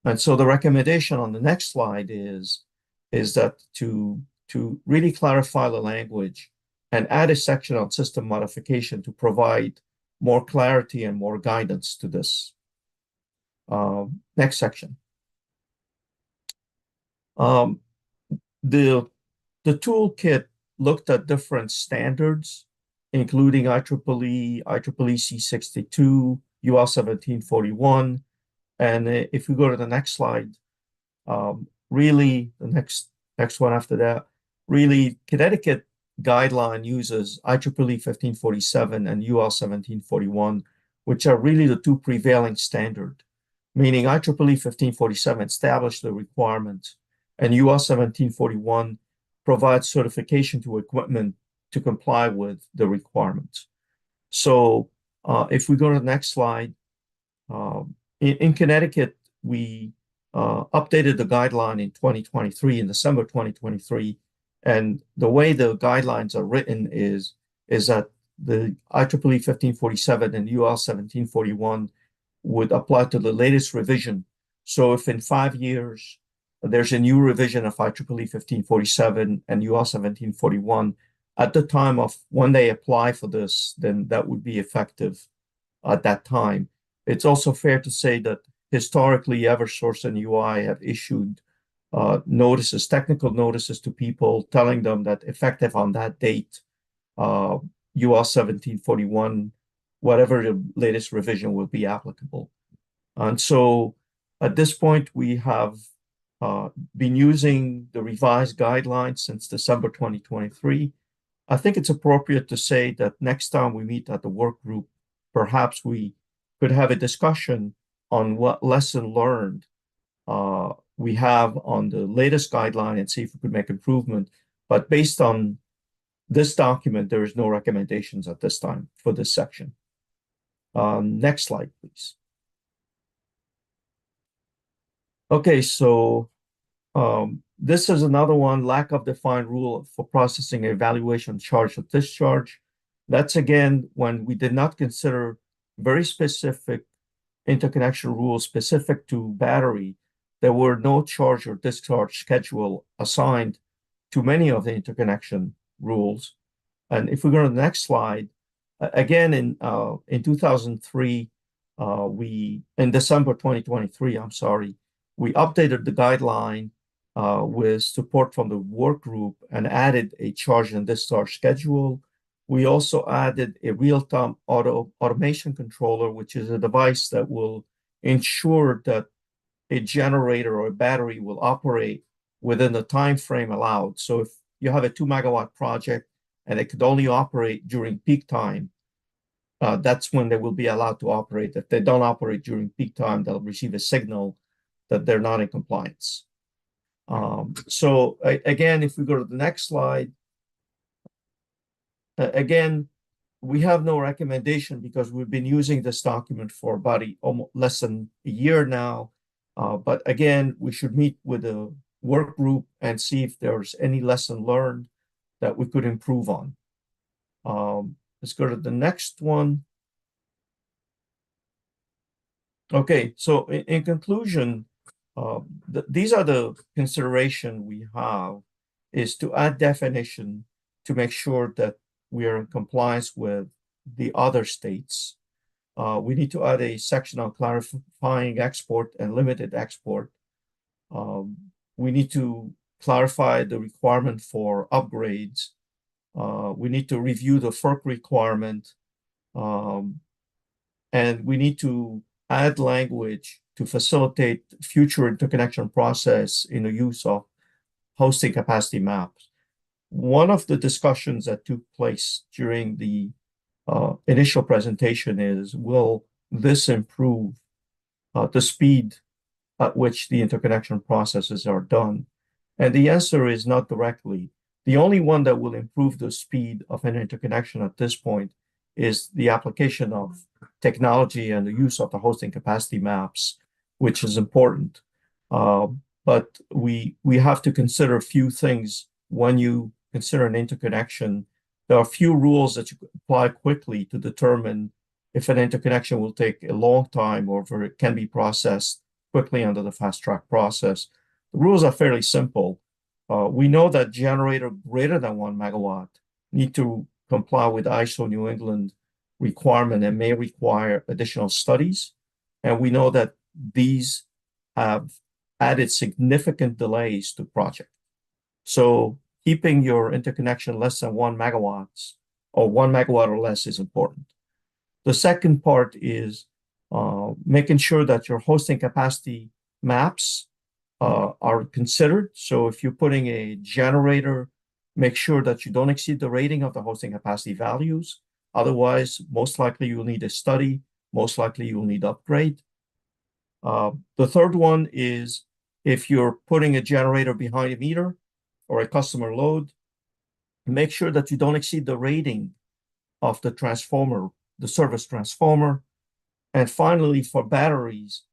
And so the recommendation on the next slide is that to really clarify the language and add a section on system modification to provide more clarity and more guidance to this. Next section. The toolkit looked at different standards, including IEEE, IEEE C62, UL 1741. And if we go to the next slide, really the next one after that, really Connecticut guideline uses IEEE 1547 and UL 1741, which are really the two prevailing standards, meaning IEEE 1547 established the requirement and UL 1741 provides certification to equipment to comply with the requirements. So if we go to the next slide, in Connecticut, we updated the guideline in 2023, in December 2023. And the way the guidelines are written is that the IEEE 1547 and UL 1741 would apply to the latest revision. So if in 5 years there's a new revision of IEEE 1547 and UL 1741, at the time of when they apply for this, then that would be effective at that time. It's also fair to say that historically, Eversource and UI have issued notices, technical notices to people telling them that effective on that date, UL 1741, whatever the latest revision will be applicable. And so at this point, we have been using the revised guidelines since December 2023. I think it's appropriate to say that next time we meet at the work group, perhaps we could have a discussion on what lesson learned we have on the latest guideline and see if we could make improvement. But based on this document, there is no recommendations at this time for this section. Next slide, please. Okay, so this is another one, lack of defined rule for processing evaluation charge of discharge. That's again, when we did not consider very specific interconnection rules specific to battery, there were no charge or discharge schedule assigned to many of the interconnection rules. And if we go to the next slide, again, in 2003, in December 2023, I'm sorry, we updated the guideline with support from the work group and added a charge and discharge schedule. We also added a real-time automation controller, which is a device that will ensure that a generator or a battery will operate within the time frame allowed. So if you have a 2 megawatt project and it could only operate during peak time, that's when they will be allowed to operate. If they don't operate during peak time, they'll receive a signal that they're not in compliance. So again, if we go to the next slide, again, we have no recommendation because we've been using this document for about almost less than a year now. But again, we should meet with a work group and see if there's any lesson learned that we could improve on. Let's go to the next one. Okay, so in conclusion, these are the consideration we have, is to add definition to make sure that we are in compliance with the other states. We need to add a section on clarifying export and limited export. We need to clarify the requirement for upgrades. We need to review the FERC requirement. And we need to add language to facilitate future interconnection process in the use of hosting capacity maps. One of the discussions that took place during the initial presentation is, will this improve the speed at which the interconnection processes are done? And the answer is not directly. The only one that will improve the speed of an interconnection at this point is the application of technology and the use of the hosting capacity maps, which is important. But we have to consider a few things when you consider an interconnection. There are a few rules that you apply quickly to determine if an interconnection will take a long time or if it can be processed quickly under the fast track process. The rules are fairly simple. We know that generator greater than 1 megawatt need to comply with ISO New England requirement and may require additional studies. And we know that these have added significant delays to project. So keeping your interconnection less than 1 megawatts or 1 megawatt or less is important. The second part is making sure that your hosting capacity maps are considered. So if you're putting a generator, make sure that you don't exceed the rating of the hosting capacity values. Otherwise, most likely you'll need a study. Most likely you'll need upgrade. The third one is if you're putting a generator behind a meter or a customer load, make sure that you don't exceed the rating of the transformer, the service transformer. And finally, for batteries,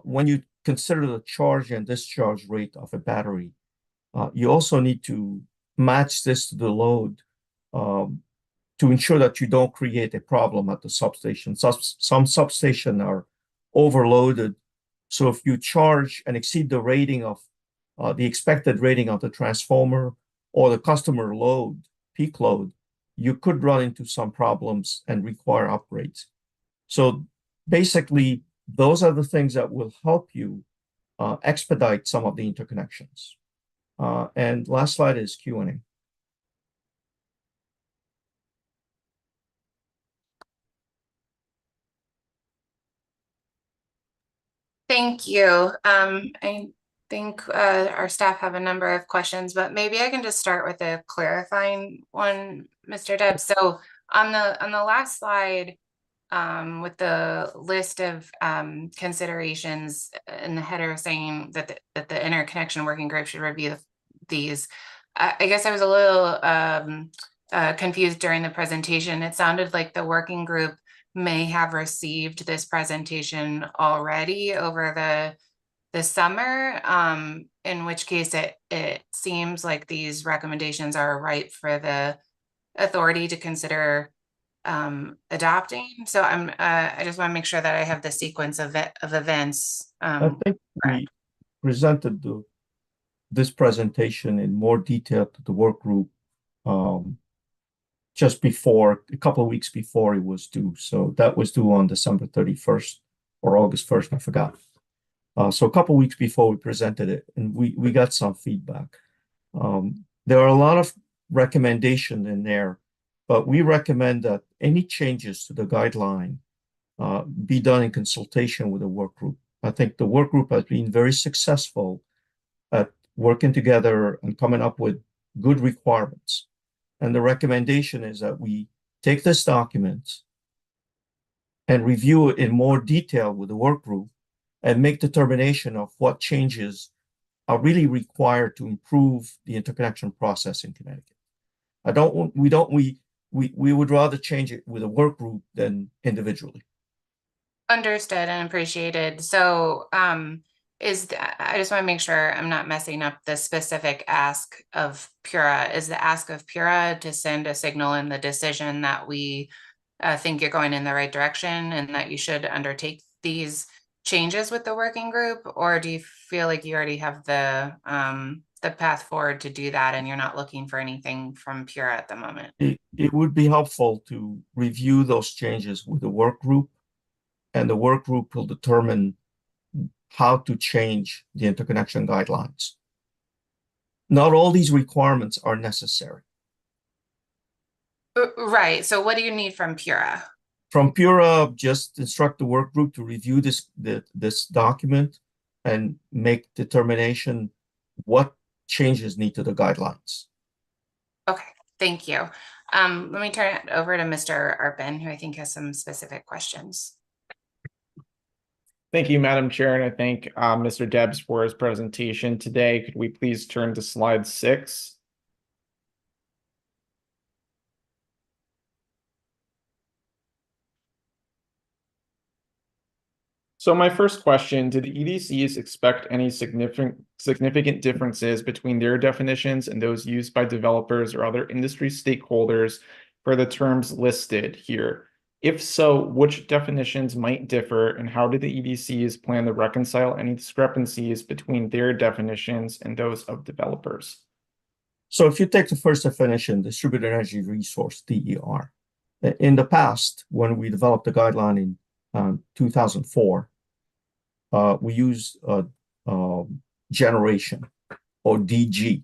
when you consider the charge and discharge rate of a battery, you also need to match this to the load to ensure that you don't create a problem at the substation. Some substations are overloaded. So if you charge and exceed the rating of the expected rating of the transformer or the customer load, peak load, you could run into some problems and require upgrades. So basically, those are the things that will help you expedite some of the interconnections. And last slide is Q&A. Thank you. I think our staff have a number of questions, but maybe I can just start with a clarifying one, Mr. Deb. So on the last slide, with the list of considerations in the header saying that the interconnection working group should review these, I guess I was a little confused during the presentation. It sounded like the working group may have received this presentation already over the summer, in which case it seems like these recommendations are ripe for the authority to consider adopting. So I just want to make sure that I have the sequence of events. I think we presented this presentation in more detail to the work group just before, a couple of weeks before it was due. So that was due on December 31st or August 1st, I forgot. So a couple of weeks before we presented it, and we got some feedback. There are a lot of recommendations in there, but we recommend that any changes to the guideline be done in consultation with the work group. I think the work group has been very successful at working together and coming up with good requirements. And the recommendation is that we take this document and review it in more detail with the work group and make determination of what changes are really required to improve the interconnection process in Connecticut. We would rather change it with a work group than individually. Understood and appreciated. So I just want to make sure I'm not messing up the specific ask of Pura. Is the ask of Pura to send a signal in the decision that we think you're going in the right direction and that you should undertake these changes with the working group? Or do you feel like you already have the path forward to do that and you're not looking for anything from Pura at the moment? It would be helpful to review those changes with the work group, and the work group will determine how to change the interconnection guidelines. Not all these requirements are necessary. Right. So what do you need from Pura? From Pura, just instruct the work group to review this document and make determination what changes need to the guidelines. Okay, thank you. Let me turn it over to Mr. Arpin, who I think has some specific questions. Thank you, Madam Chair, and I thank Mr. Debs for his presentation today. Could we please turn to slide 6? So my first question, do the EDCs expect any significant differences between their definitions and those used by developers or other industry stakeholders for the terms listed here? If so, which definitions might differ, and how do the EDCs plan to reconcile any discrepancies between their definitions and those of developers? So if you take the first definition, distributed energy resource, DER, in the past, when we developed the guideline in 2004, we used generation, or DG,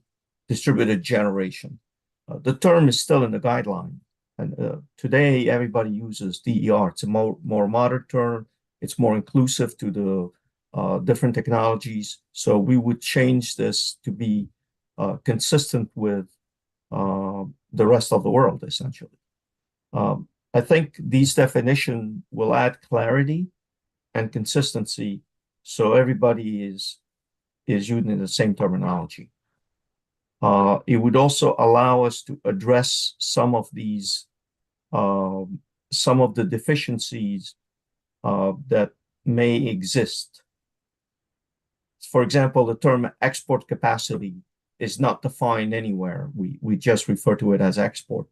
distributed generation. The term is still in the guideline. And today, everybody uses DER. It's a more modern term. It's more inclusive to the different technologies. So we would change this to be consistent with the rest of the world, essentially. I think these definitions will add clarity and consistency, so everybody is is using the same terminology. It would also allow us to address some of these, some of the deficiencies that may exist. For example, the term export capacity is not defined anywhere. We just refer to it as export.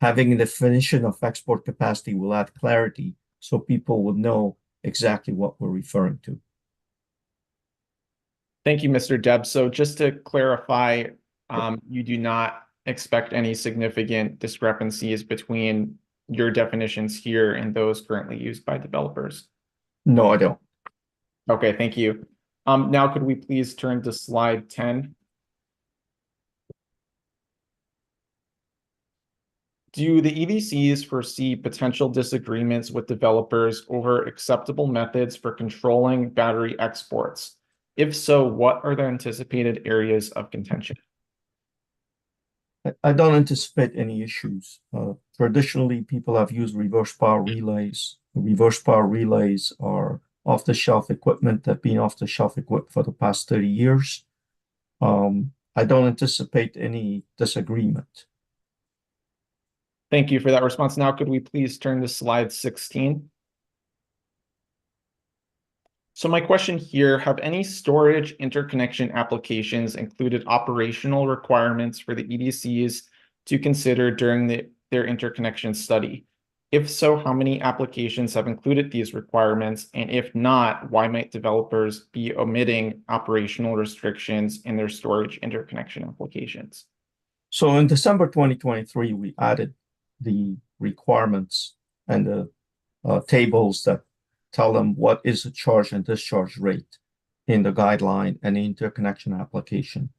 Having a definition of export capacity will add clarity so people will know exactly what we're referring to. Thank you, Mr. Deb. So just to clarify, you do not expect any significant discrepancies between your definitions here and those currently used by developers? No, I don't. Okay, thank you. Now could we please turn to slide 10? Do the EDCs foresee potential disagreements with developers over acceptable methods for controlling battery exports? If so, what are the anticipated areas of contention? I don't anticipate any issues. Traditionally, people have used reverse power relays. Reverse power relays are off-the-shelf equipment that have been off-the-shelf equipped for the past 30 years. I don't anticipate any disagreement. Thank you for that response. Now, could we please turn to slide 16? So my question here, have any storage interconnection applications included operational requirements for the EDCs to consider during their interconnection study? If so, how many applications have included these requirements? And if not, why might developers be omitting operational restrictions in their storage interconnection applications? So in December 2023, we added the requirements and the tables that tell them what is the charge and discharge rate in the guideline and the interconnection application.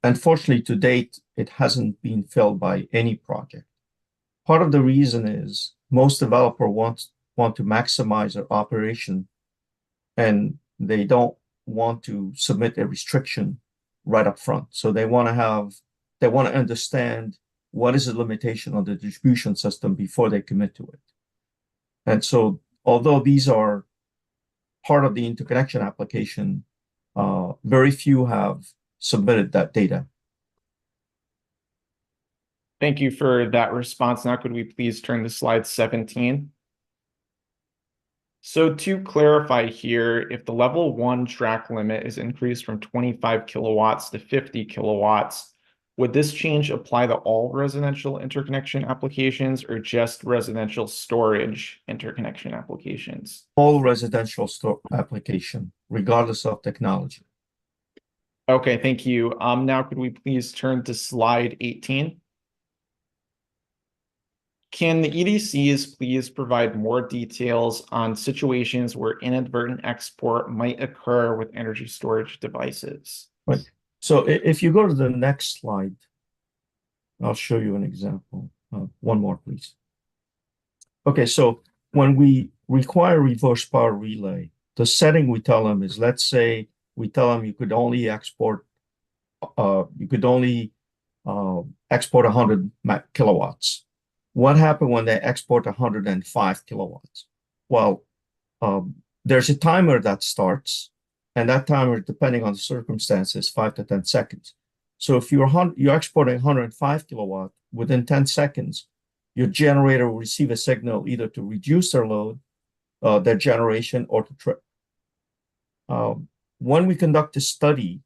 Unfortunately, to date, it hasn't been filled by any project. Part of the reason is most developers want to maximize their operation, and they don't want to submit a restriction right up front. So they want to understand what is the limitation of the distribution system before they commit to it. And so, although these are part of the interconnection application, very few have submitted that data. Thank you for that response. Now, could we please turn to slide 17? So to clarify here, if the level 1 track limit is increased from 25 kilowatts to 50 kilowatts, would this change apply to all residential interconnection applications or just residential storage interconnection applications? All residential application, regardless of technology. Okay, thank you. Now could we please turn to slide 18? Can the EDCs please provide more details on situations where inadvertent export might occur with energy storage devices? Right. So if you go to the next slide, I'll show you an example. One more, please. Okay, so when we require reverse power relay, the setting we tell them is, let's say we tell them you could only export 100 kilowatts. What happened when they export 105 kilowatts? Well, there's a timer that starts, and that timer, depending on the circumstances, 5 to 10 seconds. So if you're exporting 105 kilowatt, within 10 seconds, your generator will receive a signal either to reduce their load, their generation, or to trip. When we conduct a study,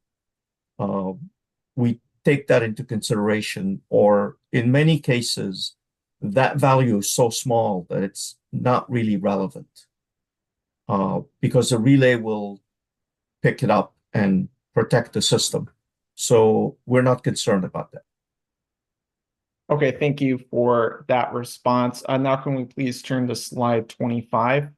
we take that into consideration, or in many cases, that value is so small that it's not really relevant, because the relay will pick it up and protect the system. So we're not concerned about that. Okay, thank you for that response. Now can we please turn to slide 25?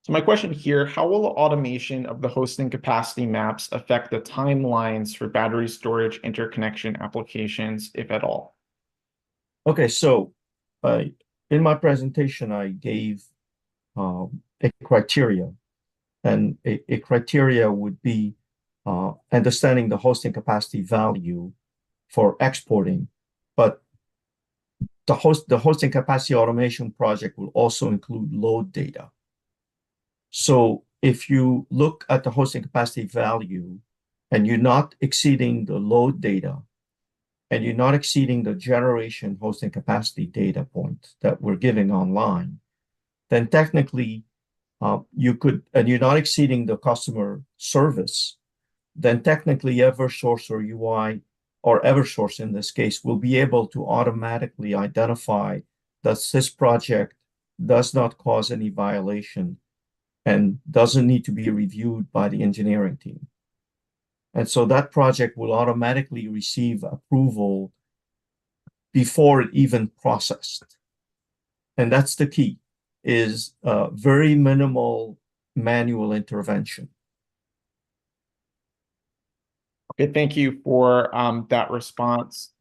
So my question here, how will the automation of the hosting capacity maps affect the timelines for battery storage interconnection applications, if at all? Okay, so in my presentation, I gave a criteria, and a criteria would be understanding the hosting capacity value for exporting, but the hosting capacity automation project will also include load data. So if you look at the hosting capacity value and you're not exceeding the load data and you're not exceeding the generation hosting capacity data point that we're giving online, then technically you could, and you're not exceeding the customer service, then technically Eversource or UI or Eversource in this case will be able to automatically identify that this project does not cause any violation and doesn't need to be reviewed by the engineering team. And so that project will automatically receive approval before it even processed. And that's the key, is very minimal manual intervention. Okay, thank you for that response.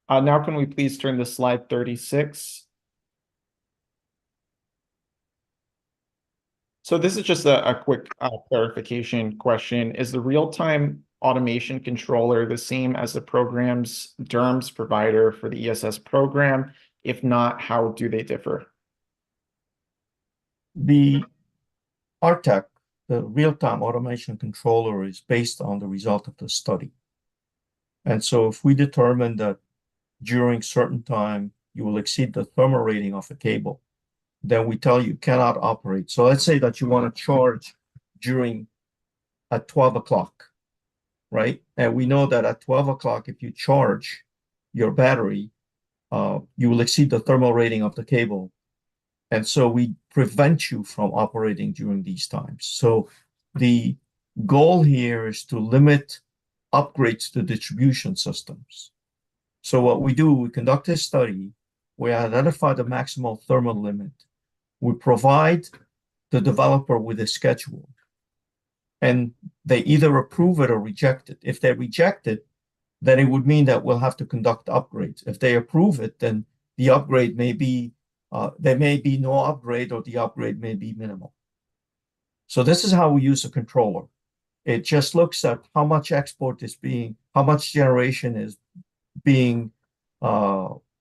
Now can we please turn to slide 36? So this is just a quick clarification question. Is the real-time automation controller the same as the program's DERMS provider for the ESS program? If not, how do they differ? The RTEC, the real-time automation controller, is based on the result of the study. And so if we determine that during certain time you will exceed the thermal rating of a cable, then we tell you cannot operate. So let's say that you want to charge at 12 o'clock, right? And we know that at 12 o'clock, if you charge your battery, you will exceed the thermal rating of the cable. And so we prevent you from operating during these times. So the goal here is to limit upgrades to distribution systems. So what we do, we conduct a study, we identify the maximal thermal limit, we provide the developer with a schedule, and they either approve it or reject it. If they reject it, then it would mean that we'll have to conduct upgrades. If they approve it, then the upgrade may be, there may be no upgrade, or the upgrade may be minimal. So this is how we use a controller. It just looks at how much export is being, how much generation is being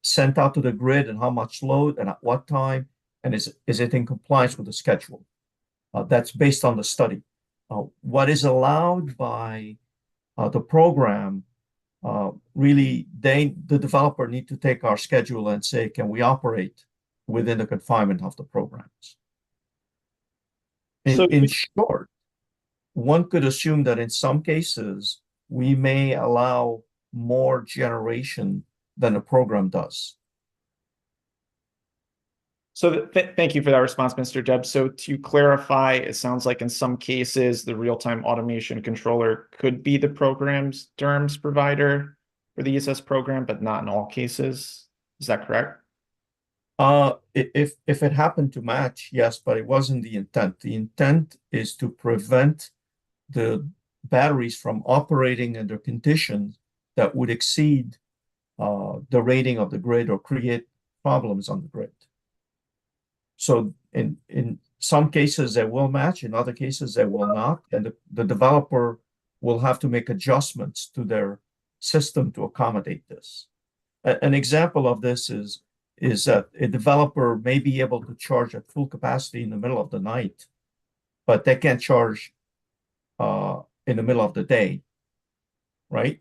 sent out to the grid, and how much load and at what time, and is it in compliance with the schedule. That's based on the study. What is allowed by the program, really the developer need to take our schedule and say, can we operate within the confinement of the programs? In short, one could assume that in some cases we may allow more generation than the program does. So thank you for that response, Mr. Deb. So to clarify, it sounds like in some cases, the real-time automation controller could be the program's DERMS provider for the ESS program, but not in all cases. Is that correct? If it happened to match, yes, but it wasn't the intent. The intent is to prevent the batteries from operating under conditions that would exceed the rating of the grid or create problems on the grid. So in some cases they will match, in other cases they will not, and the developer will have to make adjustments to their system to accommodate this. An example of this is that a developer may be able to charge at full capacity in the middle of the night, but they can't charge in the middle of the day, right?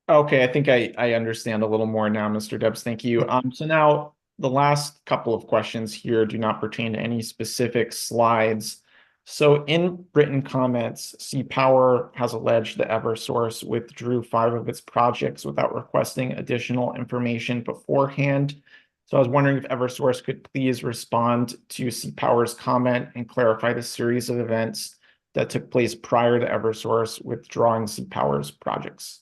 Okay, I think I understand a little more now, Mr. Debs. Thank you. So now the last couple of questions here do not pertain to any specific slides. So in written comments, CPower has alleged that Eversource withdrew 5 of its projects without requesting additional information beforehand. So I was wondering if Eversource could please respond to CPower's comment and clarify the series of events that took place prior to Eversource withdrawing CPower's projects.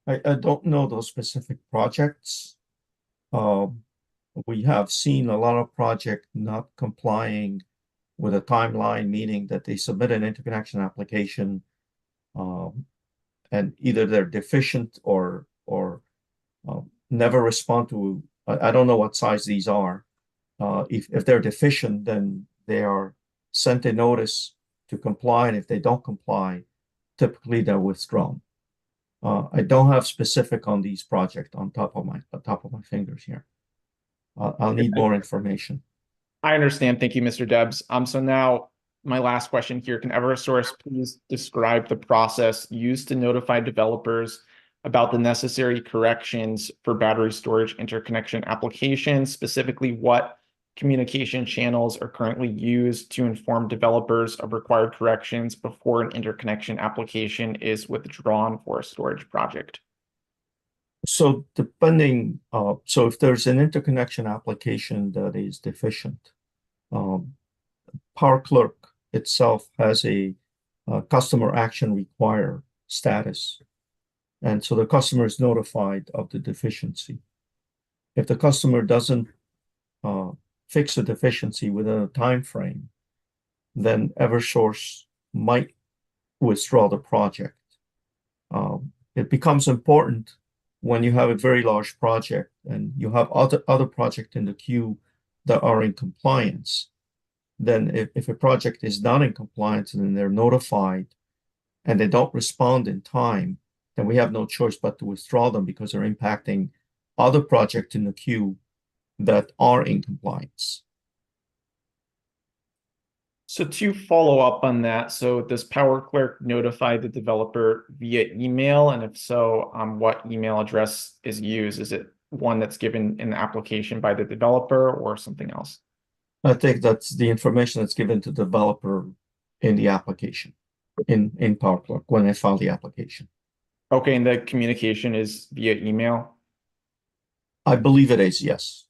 I don't know those specific projects. We have seen a lot of projects not complying with a timeline, meaning that they submit an interconnection application, and either they're deficient or never respond to. I don't know what size these are. If they're deficient, then they are sent a notice to comply, and if they don't comply, typically they're withdrawn. I don't have specific on these projects on top of my fingers here. I'll need more information. I understand. Thank you, Mr. Debs. So now my last question here, can Eversource please describe the process used to notify developers about the necessary corrections for battery storage interconnection applications, specifically what communication channels are currently used to inform developers of required corrections before an interconnection application is withdrawn for a storage project? So depending, so if there's an interconnection application that is deficient, Power Clerk itself has a customer action require status. And so the customer is notified of the deficiency. If the customer doesn't fix the deficiency within a time frame, then Eversource might withdraw the project. It becomes important when you have a very large project and you have other projects in the queue that are in compliance. Then if a project is not in compliance and then they're notified and they don't respond in time, then we have no choice but to withdraw them because they're impacting other projects in the queue that are in compliance. So to follow up on that, so does Power Clerk notify the developer via email? And if so, what email address is used? Is it one that's given in the application by the developer or something else? I think that's the information that's given to the developer in the application, in Power Clerk when they file the application. Okay, and the communication is via email? I believe it is, yes.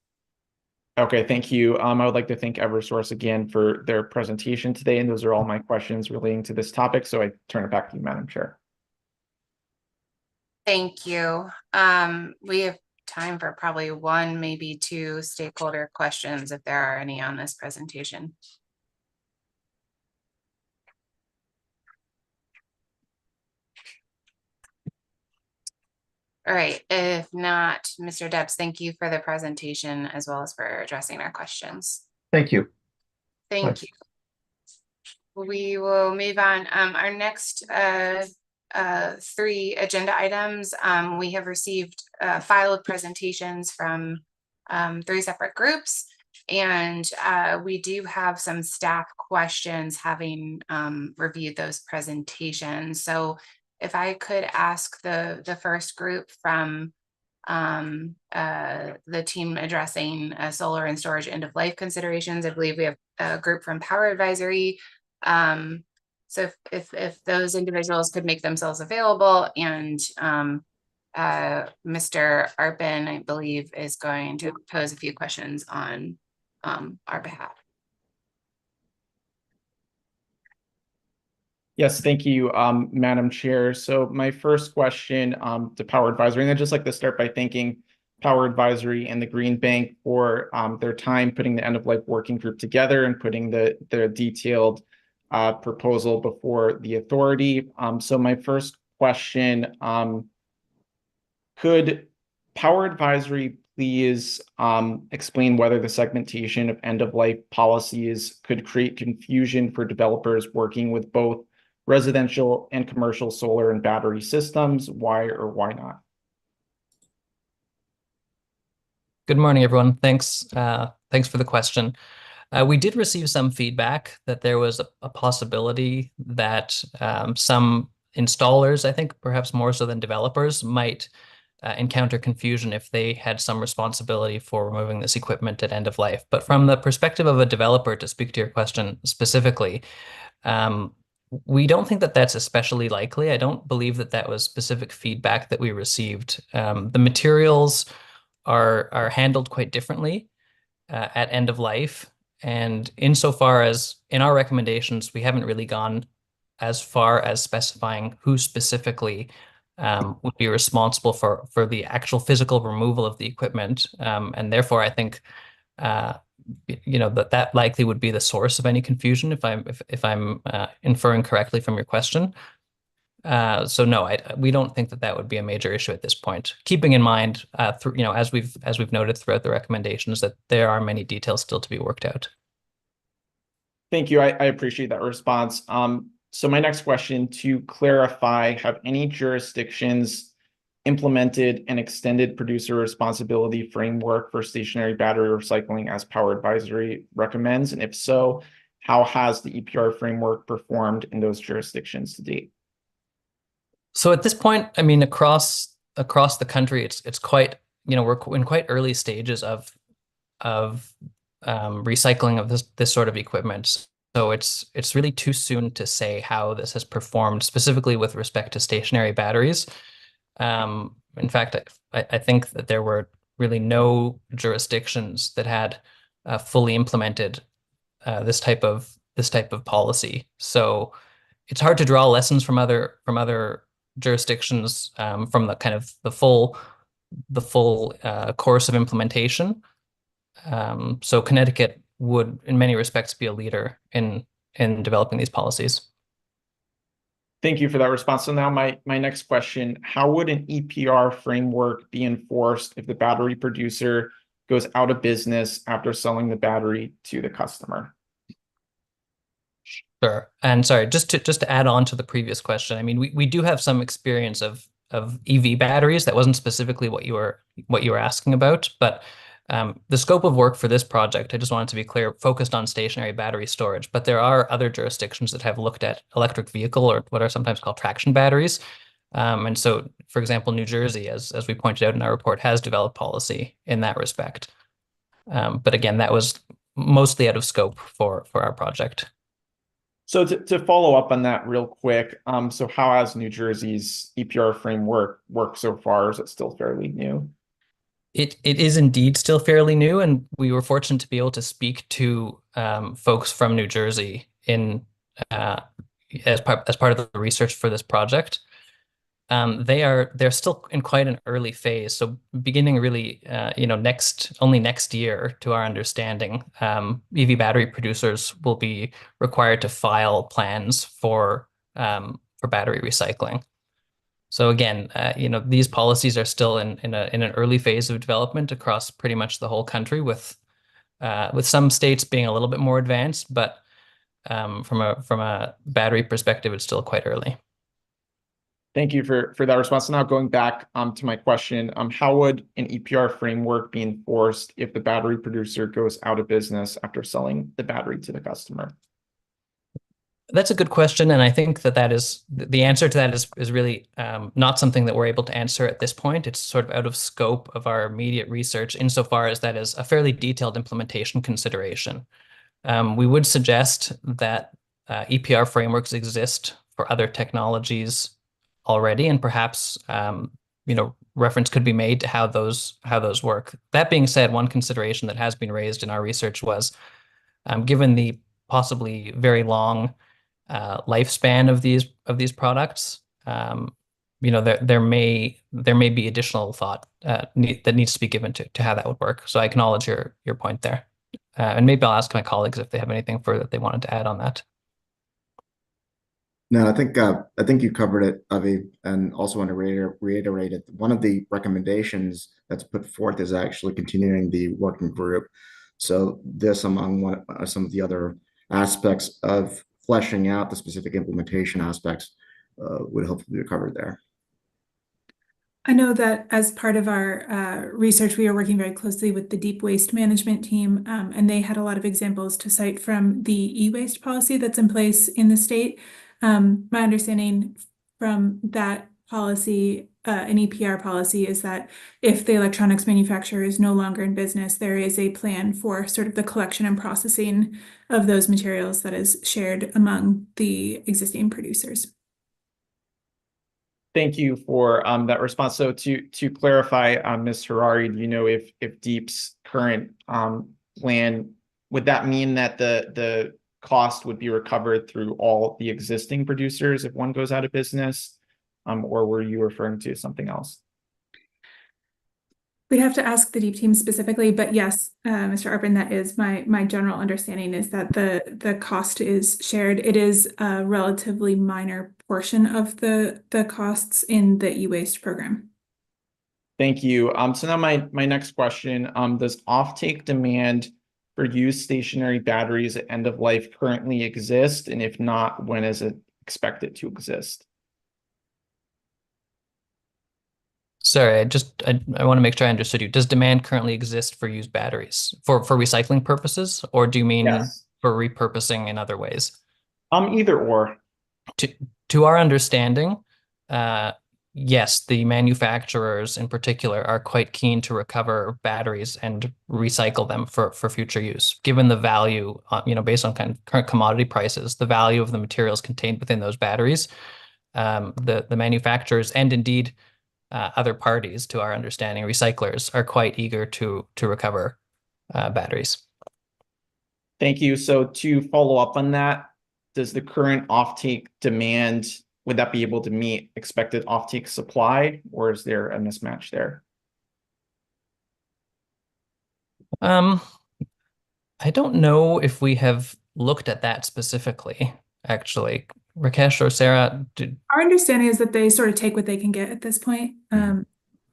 Okay, thank you. I would like to thank Eversource again for their presentation today, and those are all my questions relating to this topic. So I turn it back to you, Madam Chair. Thank you. We have time for probably one, maybe two stakeholder questions if there are any on this presentation. All right, if not, Mr. Debs, thank you for the presentation as well as for addressing our questions. Thank you. Thank you. We will move on. Our next three agenda items, we have received a file of presentations from three separate groups, and we do have some staff questions having reviewed those presentations. So if I could ask the first group from the team addressing solar and storage end of life considerations. I believe we have a group from Power Advisory. So if those individuals could make themselves available, and Mr. Arpin, I believe, is going to pose a few questions on our behalf. Yes, thank you, Madam Chair. So my first question to Power Advisory, and I'd just like to start by thanking Power Advisory and the Green Bank for their time putting the end of life working group together and putting the detailed proposal before the authority. So my first question, could Power Advisory please explain whether the segmentation of end of life policies could create confusion for developers working with both residential and commercial solar and battery systems? Why or why not? Good morning, everyone. Thanks for the question. We did receive some feedback that there was a possibility that some installers, I think perhaps more so than developers, might encounter confusion if they had some responsibility for removing this equipment at end of life. But from the perspective of a developer, to speak to your question specifically, we don't think that that's especially likely. I don't believe that that was specific feedback that we received. The materials are handled quite differently at end of life. And insofar as in our recommendations, we haven't really gone as far as specifying who specifically would be responsible for the actual physical removal of the equipment. And therefore, I think that likely would be the source of any confusion if I'm inferring correctly from your question. So no, we don't think that would be a major issue at this point. Keeping in mind, as we've noted throughout the recommendations, that there are many details still to be worked out. Thank you. I appreciate that response. So my next question, to clarify, have any jurisdictions implemented an extended producer responsibility framework for stationary battery recycling as Power Advisory recommends? And if so, how has the EPR framework performed in those jurisdictions to date? So at this point, I mean, across the country, it's quite, we're in quite early stages of recycling of this sort of equipment. So it's really too soon to say how this has performed specifically with respect to stationary batteries. In fact, I think that there were really no jurisdictions that had fully implemented this type of policy. So it's hard to draw lessons from other jurisdictions from the kind of the full course of implementation. So Connecticut would, in many respects, be a leader in developing these policies. Thank you for that response. So now my next question, how would an EPR framework be enforced if the battery producer goes out of business after selling the battery to the customer? Sure. And sorry, just to add on to the previous question, I mean, we do have some experience of EV batteries. That wasn't specifically what you were asking about, but the scope of work for this project, I just wanted to be clear, focused on stationary battery storage, but there are other jurisdictions that have looked at electric vehicle, or what are sometimes called traction batteries. And so, for example, New Jersey, as we pointed out in our report, has developed policy in that respect. But again, that was mostly out of scope for our project. So to follow up on that real quick, so how has New Jersey's EPR framework worked so far? Is it still fairly new? It is indeed still fairly new, and we were fortunate to be able to speak to folks from New Jersey in as part of the research for this project. They're still in quite an early phase, so beginning really only next year, to our understanding, EV battery producers will be required to file plans for battery recycling. So again, these policies are still in an early phase of development across pretty much the whole country, with some states being a little bit more advanced, but from a battery perspective, it's still quite early. Thank you for that response. So now going back to my question, how would an EPR framework be enforced if the battery producer goes out of business after selling the battery to the customer? That's a good question, and I think that is the answer to that is really not something that we're able to answer at this point. It's sort of out of scope of our immediate research, insofar as that is a fairly detailed implementation consideration. We would suggest that EPR frameworks exist for other technologies already, and perhaps reference could be made to how those work. That being said, one consideration that has been raised in our research was, given the possibly very long lifespan of these products, there may be additional thought that needs to be given to how that would work. So I acknowledge your point there, and maybe I'll ask my colleagues if they have anything further that they wanted to add on that. No, I think you covered it, Avi, and also want to reiterate it. One of the recommendations that's put forth is actually continuing the working group. So this, among some of the other aspects of fleshing out the specific implementation aspects, would hopefully be covered there. I know that as part of our research, we are working very closely with the Deep Waste Management team, and they had a lot of examples to cite from the e-waste policy that's in place in the state. My understanding from that policy, an EPR policy, is that if the electronics manufacturer is no longer in business, there is a plan for sort of the collection and processing of those materials that is shared among the existing producers. Thank you for that response. So to clarify, Ms. Harari, do you know if Deep's current plan, would that mean that the cost would be recovered through all the existing producers if one goes out of business, or were you referring to something else? We'd have to ask the Deep team specifically, but yes, Mr. Arpin, that is my general understanding, is that the cost is shared. It is a relatively minor portion of the costs in the e-waste program. Thank you. So now my next question, does offtake demand for used stationary batteries at end of life currently exist? And if not, when is it expected to exist? Sorry, I want to make sure I understood you. Does demand currently exist for used batteries for recycling purposes, or do you mean Yes. for repurposing in other ways? Either or. To our understanding, yes, the manufacturers in particular are quite keen to recover batteries and recycle them for future use, given the value, based on current commodity prices, the value of the materials contained within those batteries. The manufacturers and indeed other parties, to our understanding, recyclers, are quite eager to recover batteries. Thank you. So to follow up on that, does the current offtake demand, would that be able to meet expected offtake supply, or is there a mismatch there? I don't know if we have looked at that specifically, actually. Rakesh or Sarah, Our understanding is that they sort of take what they can get at this point.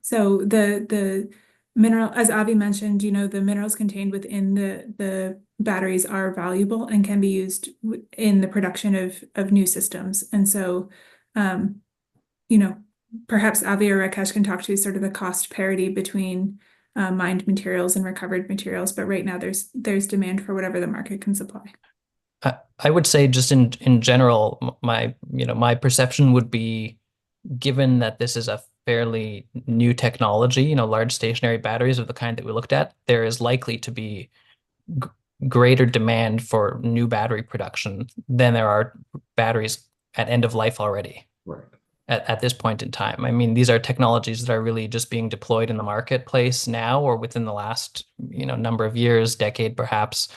So the mineral, as Avi mentioned, the minerals contained within the batteries are valuable and can be used in the production of new systems. And so, perhaps Avi or Rakesh can talk to sort of the cost parity between mined materials and recovered materials. But right now, there's demand for whatever the market can supply. I would say just in general, my perception would be, given that this is a fairly new technology, large stationary batteries of the kind that we looked at, there is likely to be greater demand for new battery production than there are batteries at end of life already. Right. At this point in time. I mean, these are technologies that are really just being deployed in the marketplace now or within the last, number of years, decade perhaps,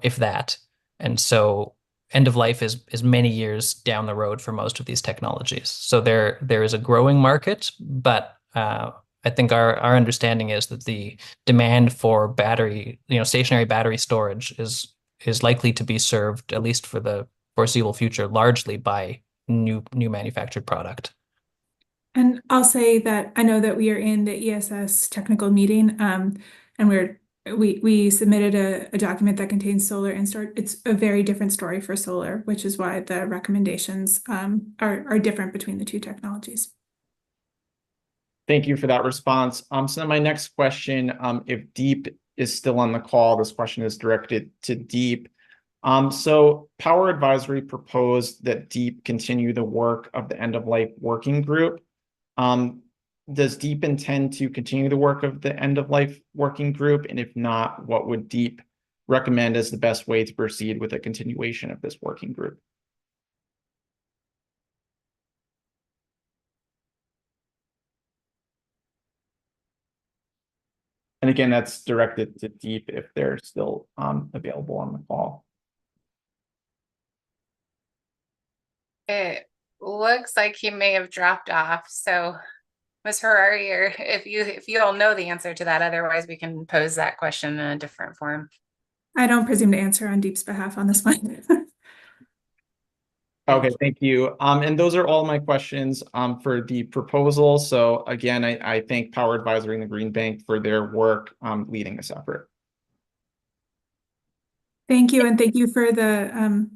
if that. And so end of life is many years down the road for most of these technologies. So there is a growing market, but I think our understanding is that the demand for battery, stationary battery storage is likely to be served, at least for the foreseeable future, largely by new manufactured product. And I'll say that I know that we are in the ESS technical meeting, and we submitted a document that contains solar and storage. It's a very different story for solar, which is why the recommendations are different between the two technologies. Thank you for that response. So my next question, if Deep is still on the call, this question is directed to Deep. So Power Advisory proposed that Deep continue the work of the end of life working group. Does Deep intend to continue the work of the end of life working group? And if not, what would Deep recommend as the best way to proceed with a continuation of this working group? And again, that's directed to Deep if they're still available on the call. It looks like he may have dropped off. So Ms. Harari, or if you all know the answer to that, otherwise we can pose that question in a different form. I don't presume to answer on Deep's behalf on this one. Okay, thank you. And those are all my questions for the proposal. So again, I thank Power Advisory and the Green Bank for their work leading this effort. Thank you, and thank you for the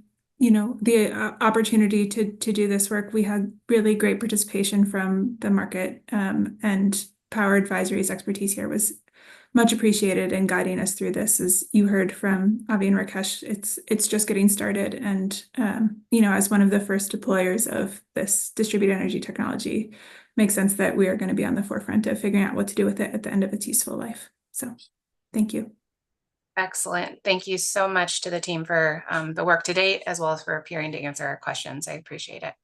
opportunity to do this work. We had really great participation from the market, and Power Advisory's expertise here was much appreciated in guiding us through this. As you heard from Avi and Rakesh, it's just getting started, and as one of the first deployers of this distributed energy technology, makes sense that we are going to be on the forefront of figuring out what to do with it at the end of its useful life. So, thank you. Excellent. Thank you so much to the team for the work to date, as well as for appearing to answer our questions. I appreciate it.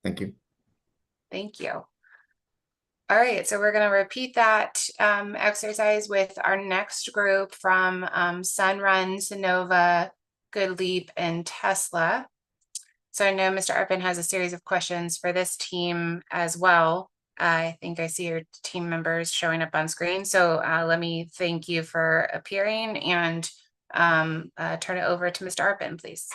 Thank you. Thank you. All right, so we're going to repeat that exercise with our next group from Sunrun, Sonova, Good Leap, and Tesla. So I know Mr. Arpin has a series of questions for this team as well. I think I see your team members showing up on screen. So let me thank you for appearing and turn it over to Mr. Arpin, please.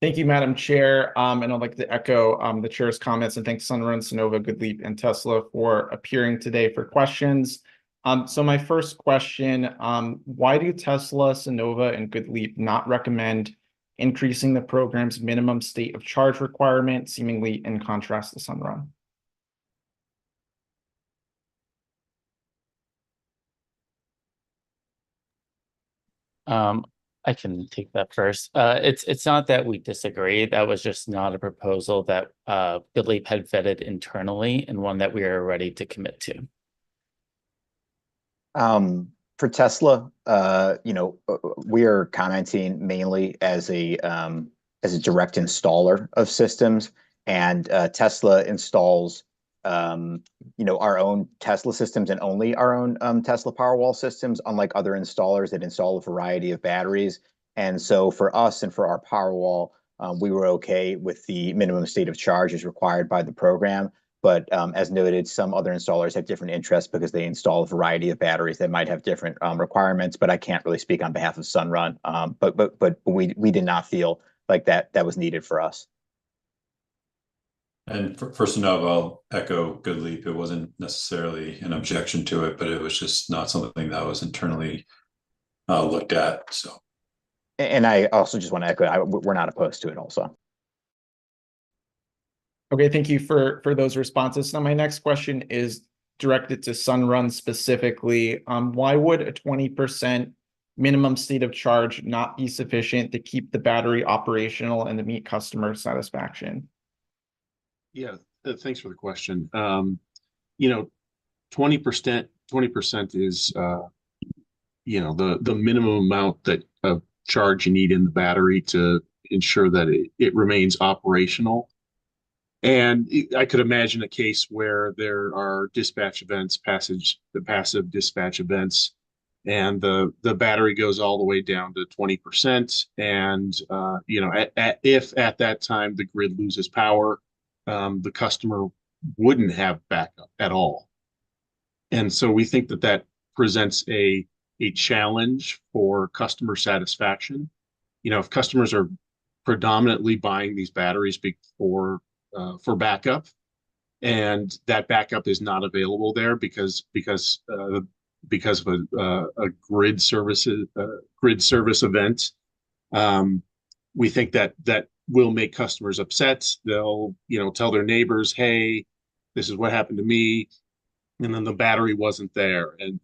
Thank you, Madam Chair. And I'd like to echo the chair's comments and thank Sunrun, Sonova, Good Leap, and Tesla for appearing today for questions. So my first question, why do Tesla, Sonova, and Good Leap not recommend increasing the program's minimum state of charge requirement, seemingly in contrast to Sunrun? I can take that first. It's not that we disagree. That was just not a proposal that Goodleap had vetted internally and one that we are ready to commit to. For Tesla, we are commenting mainly as a direct installer of systems, and Tesla installs our own Tesla systems and only our own Tesla Powerwall systems, unlike other installers that install a variety of batteries. And so for us and for our Powerwall, we were okay with the minimum state of charge as required by the program. But as noted, some other installers have different interests because they install a variety of batteries that might have different requirements. But I can't really speak on behalf of Sunrun. But we did not feel like that was needed for us. And for Sonova, I'll echo Goodleap. It wasn't necessarily an objection to it, but it was just not something that was internally looked at. So, and I also just want to echo, we're not opposed to it also. Okay, thank you for those responses. Now, my next question is directed to Sunrun specifically. Why would a 20% minimum state of charge not be sufficient to keep the battery operational and to meet customer satisfaction? Yeah, thanks for the question. 20% is the minimum amount that of charge you need in the battery to ensure that it remains operational. And I could imagine a case where there are dispatch events, passive dispatch events, and the battery goes all the way down to 20%. And if at that time the grid loses power, the customer wouldn't have backup at all. And so we think that presents a challenge for customer satisfaction. If customers are predominantly buying these batteries for backup, and that backup is not available there because of a grid service event, we think that will make customers upset. They'll tell their neighbors, "Hey, this is what happened to me," and then the battery wasn't there, and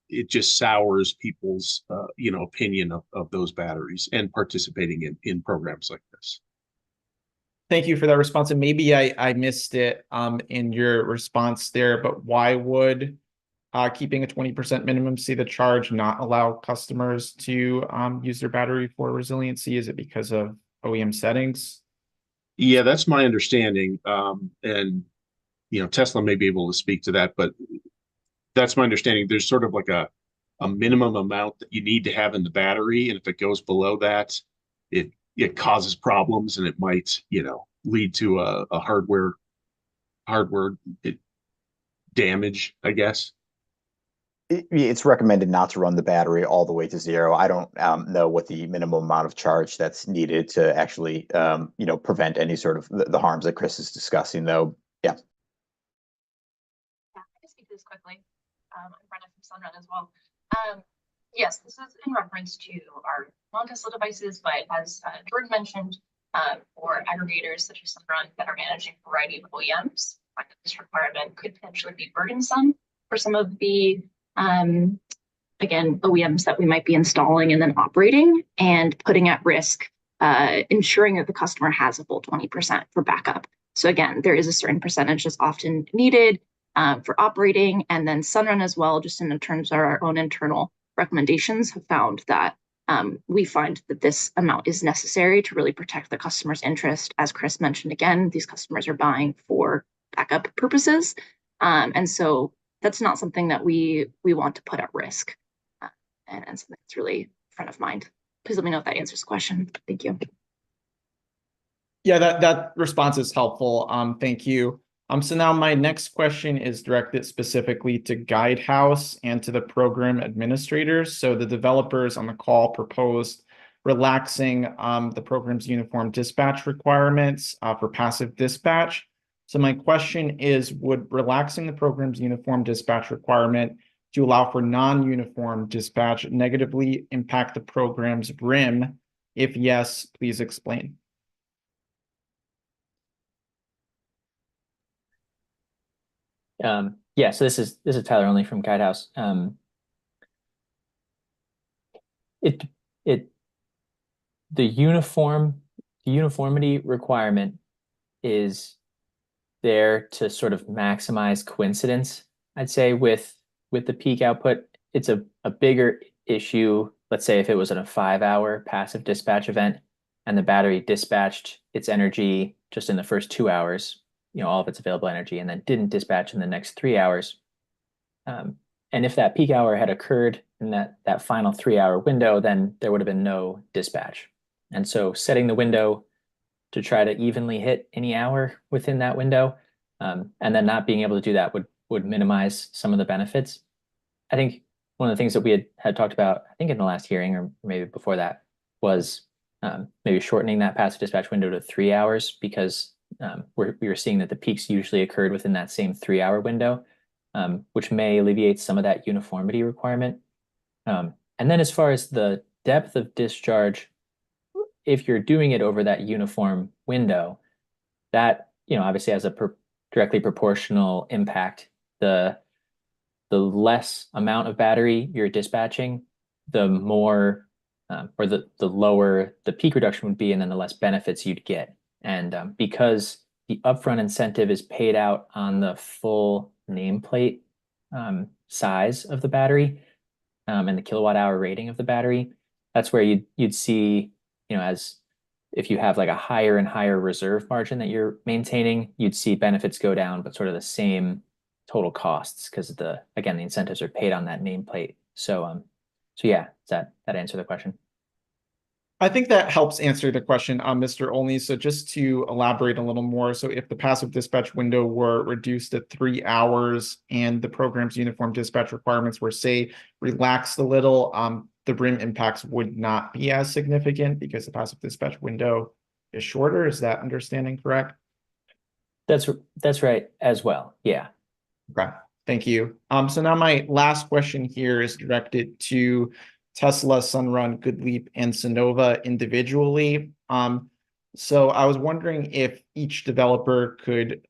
it just sours people's opinion of those batteries and participating in programs like this. Thank you for that response. And maybe I missed it in your response there, but why would keeping a 20% minimum state of charge not allow customers to use their battery for resiliency? Is it because of OEM settings? Yeah, that's my understanding. And Tesla may be able to speak to that, but that's my understanding. There's sort of like a minimum amount that you need to have in the battery, and if it goes below that, it causes problems, and it might lead to a hardware damage, I guess. It's recommended not to run the battery all the way to zero. I don't know what the minimum amount of charge that's needed to actually prevent any sort of the harms that Chris is discussing, though. Yeah. Yeah, I can speak to this quickly. I'm Brenda from Sunrun as well. Yes, this is in reference to our non-Tesla devices, but as Jordan mentioned, for aggregators such as Sunrun that are managing a variety of OEMs, this requirement could potentially be burdensome for some of the, again, OEMs that we might be installing and then operating, and putting at risk ensuring that the customer has a full 20% for backup. So again, there is a certain percentage that's often needed for operating, and then Sunrun as well, just in terms of our own internal recommendations, have found that we find that this amount is necessary to really protect the customer's interest. As Chris mentioned, again, these customers are buying for backup purposes. And so that's not something that we want to put at risk, and something that's really front of mind. Please let me know if that answers the question. Thank you. Yeah, that response is helpful. Thank you. So now my next question is directed specifically to Guidehouse and to the program administrators. So the developers on the call proposed relaxing the program's uniform dispatch requirements for passive dispatch. So my question is, would relaxing the program's uniform dispatch requirement to allow for non-uniform dispatch negatively impact the program's RIM? If yes, please explain. Yeah, so this is Tyler Only from Guidehouse. it the uniformity requirement is there to sort of maximize coincidence, I'd say, with the peak output. It's a bigger issue, let's say if it was in a 5-hour passive dispatch event and the battery dispatched its energy just in the first 2 hours, all of its available energy, and then didn't dispatch in the next 3 hours. And if that peak hour had occurred in that final 3-hour window, then there would have been no dispatch. And so setting the window to try to evenly hit any hour within that window, and then not being able to do that would minimize some of the benefits. I think one of the things that we had talked about, I think in the last hearing or maybe before that, was maybe shortening that passive dispatch window to 3 hours, because we were seeing that the peaks usually occurred within that same 3-hour window, which may alleviate some of that uniformity requirement. And then as far as the depth of discharge, if you're doing it over that uniform window, that obviously has a directly proportional impact. The less amount of battery you're dispatching, the more or the lower the peak reduction would be, and then the less benefits you'd get. And because the upfront incentive is paid out on the full nameplate size of the battery and the kilowatt hour rating of the battery, that's where you'd see, as if you have like a higher and higher reserve margin that you're maintaining, you'd see benefits go down, but sort of the same total costs, because the incentives are paid on that nameplate. So yeah, does that answer the question? I think that helps answer the question, Mr. Olney. So just to elaborate a little more, so if the passive dispatch window were reduced to 3 hours and the program's uniform dispatch requirements were, say, relaxed a little, the RIM impacts would not be as significant because the passive dispatch window is shorter. Is that understanding correct? That's right as well. Yeah. Okay. Thank you. So now my last question here is directed to Tesla, Sunrun, GoodLeap, and Sonova individually. So I was wondering if each developer could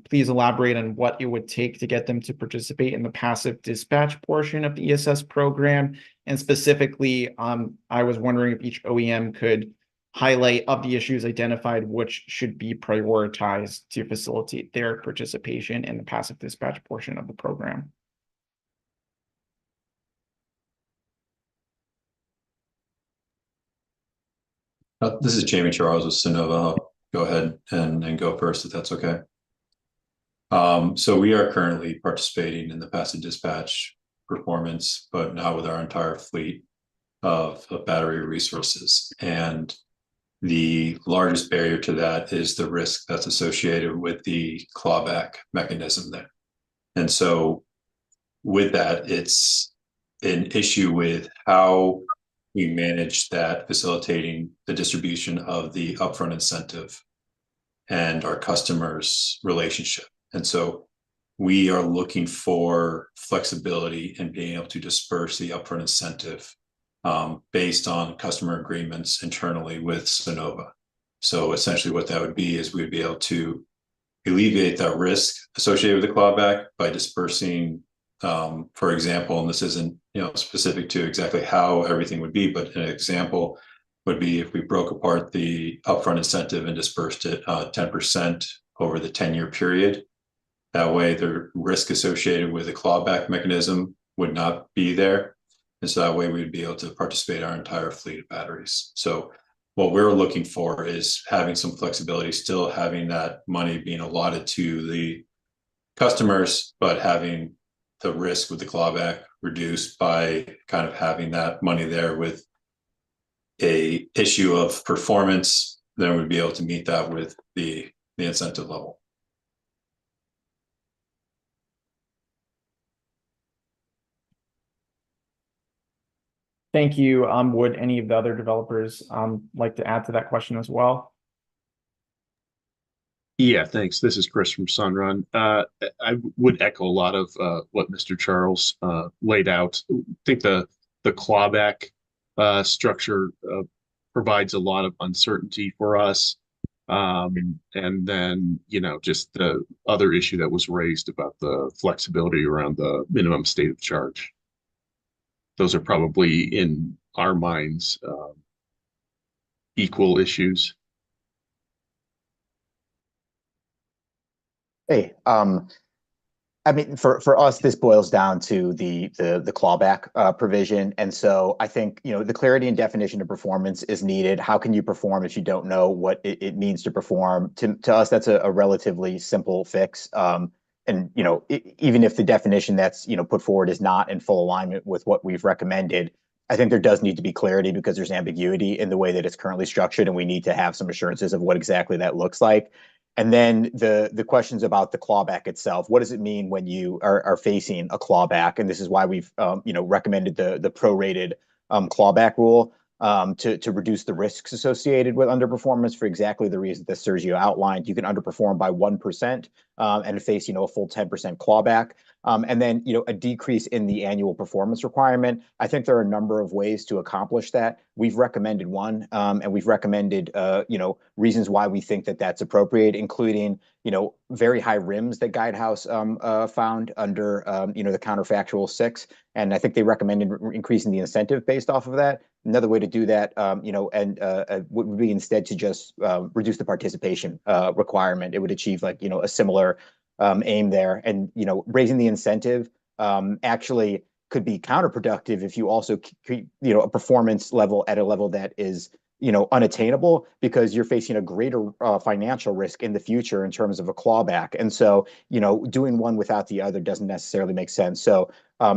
please elaborate on what it would take to get them to participate in the passive dispatch portion of the ESS program. And specifically, I was wondering if each OEM could highlight of the issues identified which should be prioritized to facilitate their participation in the passive dispatch portion of the program. This is Jamie Charles with Sonova. I'll go ahead and go first if that's okay. So we are currently participating in the passive dispatch performance, but not with our entire fleet of battery resources. And the largest barrier to that is the risk that's associated with the clawback mechanism there. And so with that, it's an issue with how we manage that, facilitating the distribution of the upfront incentive and our customers' relationship. And so we are looking for flexibility in being able to disperse the upfront incentive based on customer agreements internally with Sonova. So essentially what that would be is we'd be able to alleviate that risk associated with the clawback by dispersing, for example, and this isn't specific to exactly how everything would be, but an example would be if we broke apart the upfront incentive and dispersed it 10% over the 10-year period. That way the risk associated with the clawback mechanism would not be there. And so that way we'd be able to participate in our entire fleet of batteries. So what we're looking for is having some flexibility, still having that money being allotted to the customers, but having the risk with the clawback reduced by kind of having that money there with a issue of performance. Then we'd be able to meet that with the incentive level. Thank you. Would any of the other developers like to add to that question as well? Yeah, thanks. This is Chris from Sunrun. I would echo a lot of what Mr. Charles laid out. I think the clawback structure provides a lot of uncertainty for us. And then, just the other issue that was raised about the flexibility around the minimum state of charge. Those are probably in our minds, equal issues. Hey, I mean, for us, this boils down to the clawback provision, and so I think the clarity and definition of performance is needed. How can you perform if you don't know what it means to perform? To us, that's a relatively simple fix. And even if the definition that's put forward is not in full alignment with what we've recommended, I think there does need to be clarity because there's ambiguity in the way that it's currently structured, and we need to have some assurances of what exactly that looks like. And then the questions about the clawback itself. What does it mean when you are facing a clawback? And this is why we've recommended the prorated clawback rule to reduce the risks associated with underperformance for exactly the reason that Sergio outlined. You can underperform by 1% and face a full 10% clawback. And then a decrease in the annual performance requirement. I think there are a number of ways to accomplish that. We've recommended one, and we've recommended reasons why we think that that's appropriate, including very high rims that Guidehouse found under the counterfactual 6, and I think they recommended increasing the incentive based off of that. Another way to do that, would be instead to just reduce the participation requirement. It would achieve a similar aim there, and raising the incentive actually could be counterproductive if you also keep a performance level at a level that is unattainable, because you're facing a greater financial risk in the future in terms of a clawback. And so doing one without the other doesn't necessarily make sense. So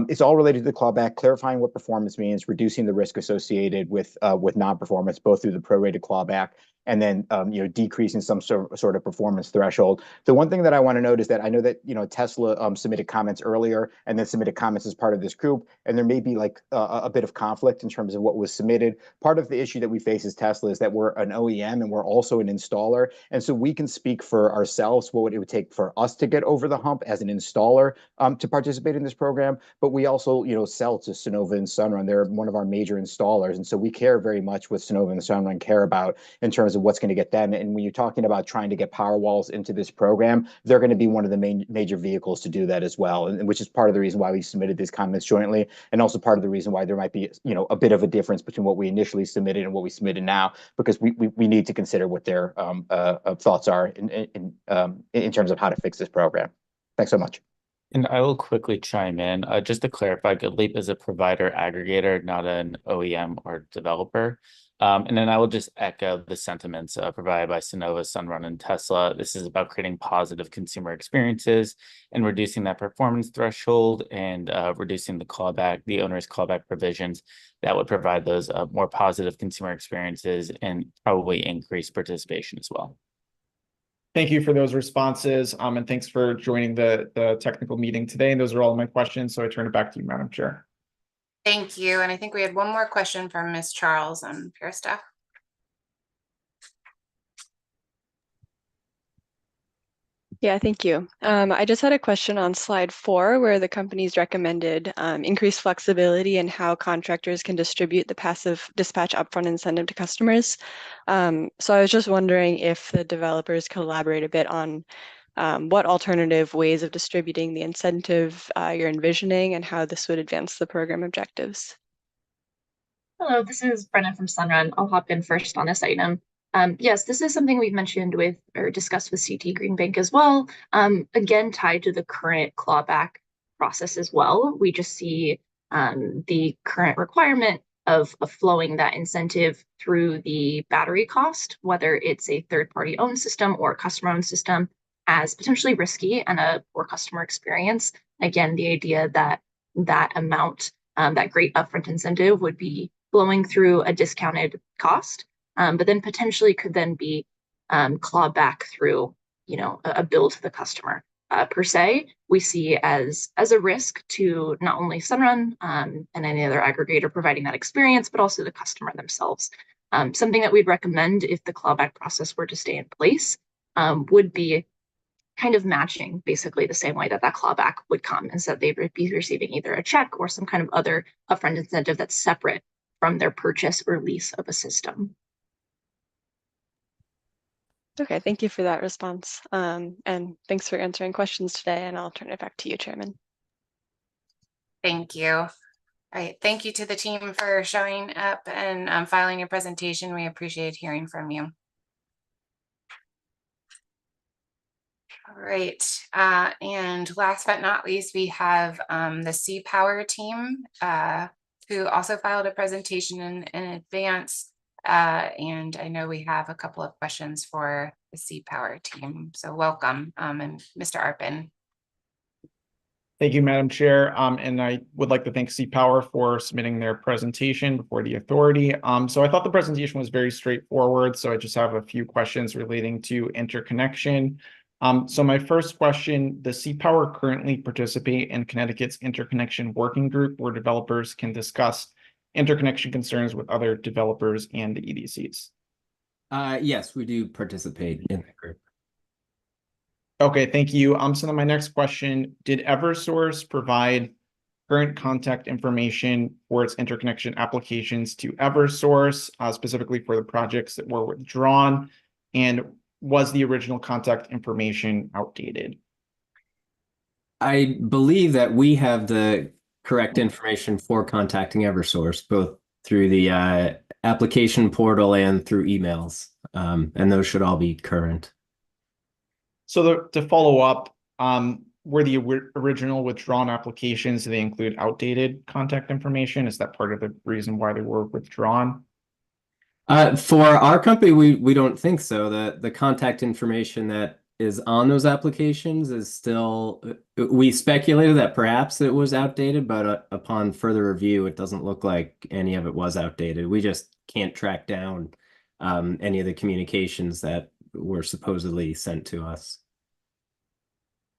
it's all related to the clawback, clarifying what performance means, reducing the risk associated with non-performance, both through the prorated clawback and then decreasing some sort of performance threshold. The one thing that I want to note is that I know that Tesla submitted comments earlier and then submitted comments as part of this group, and there may be a bit of conflict in terms of what was submitted. Part of the issue that we face as Tesla is that we're an OEM and we're also an installer, and so we can speak for ourselves what it would take for us to get over the hump as an installer to participate in this program. But we also sell to Sunnova and Sunrun. They're one of our major installers, and so we care very much what Sunnova and Sunrun care about in terms of what's going to get them. And when you're talking about trying to get Powerwalls into this program, they're going to be one of the major vehicles to do that as well, and which is part of the reason why we submitted these comments jointly, and also part of the reason why there might be a bit of a difference between what we initially submitted and what we submitted now, because we need to consider what their thoughts are in terms of how to fix this program. Thanks so much. And I will quickly chime in. Just to clarify, GoodLeap is a provider aggregator, not an OEM or developer. And then I will just echo the sentiments provided by Sunnova, Sunrun, and Tesla. This is about creating positive consumer experiences and reducing that performance threshold and reducing the owner's clawback provisions that would provide those more positive consumer experiences and probably increase participation as well. Thank you for those responses, and thanks for joining the technical meeting today. And those are all my questions, so I turn it back to you, Madam Chair. Thank you. And I think we had one more question from Ms. Charles on Pure Staff. Yeah, thank you. I just had a question on slide 4, where the company's recommended increased flexibility in how contractors can distribute the passive dispatch upfront incentive to customers. So I was just wondering if the developers could elaborate a bit on what alternative ways of distributing the incentive you're envisioning and how this would advance the program objectives. Hello, this is Brenna from Sunrun. I'll hop in first on this item. Yes, this is something we've mentioned with or discussed with CT Green Bank as well. Again, tied to the current clawback process as well. We just see the current requirement of flowing that incentive through the battery cost, whether it's a third-party owned system or a customer-owned system, as potentially risky and a poor customer experience. Again, the idea that that amount, that great upfront incentive would be flowing through a discounted cost, but then potentially could then be clawed back through, a bill to the customer. Per se, we see as a risk to not only Sunrun and any other aggregator providing that experience, but also the customer themselves. Something that we'd recommend if the clawback process were to stay in place would be kind of matching basically the same way that clawback would come, and so they would be receiving either a check or some kind of other upfront incentive that's separate from their purchase or lease of a system. Okay, thank you for that response. And thanks for answering questions today, and I'll turn it back to you, Chairman. Thank you. All right, thank you to the team for showing up and filing your presentation. We appreciate hearing from you. All right, and last but not least, we have the C-Power team who also filed a presentation in advance. And I know we have a couple of questions for the C-Power team. So welcome, and Mr. Arpin. Thank you, Madam Chair. And I would like to thank C-Power for submitting their presentation before the authority. So I thought the presentation was very straightforward. So I just have a few questions relating to interconnection. So my first question, does C-Power currently participate in Connecticut's interconnection working group where developers can discuss interconnection concerns with other developers and the EDCs? Yes, we do participate in that group. Okay, thank you. So then my next question, did Eversource provide current contact information for its interconnection applications to Eversource, specifically for the projects that were withdrawn? And was the original contact information outdated? I believe that we have the correct information for contacting Eversource, both through the application portal and through emails. And those should all be current. So to follow up, were the original withdrawn applications, do they include outdated contact information? Is that part of the reason why they were withdrawn? For our company, we don't think so. The contact information that is on those applications is still, we speculated that perhaps it was outdated, but upon further review, it doesn't look like any of it was outdated. We just can't track down any of the communications that were supposedly sent to us.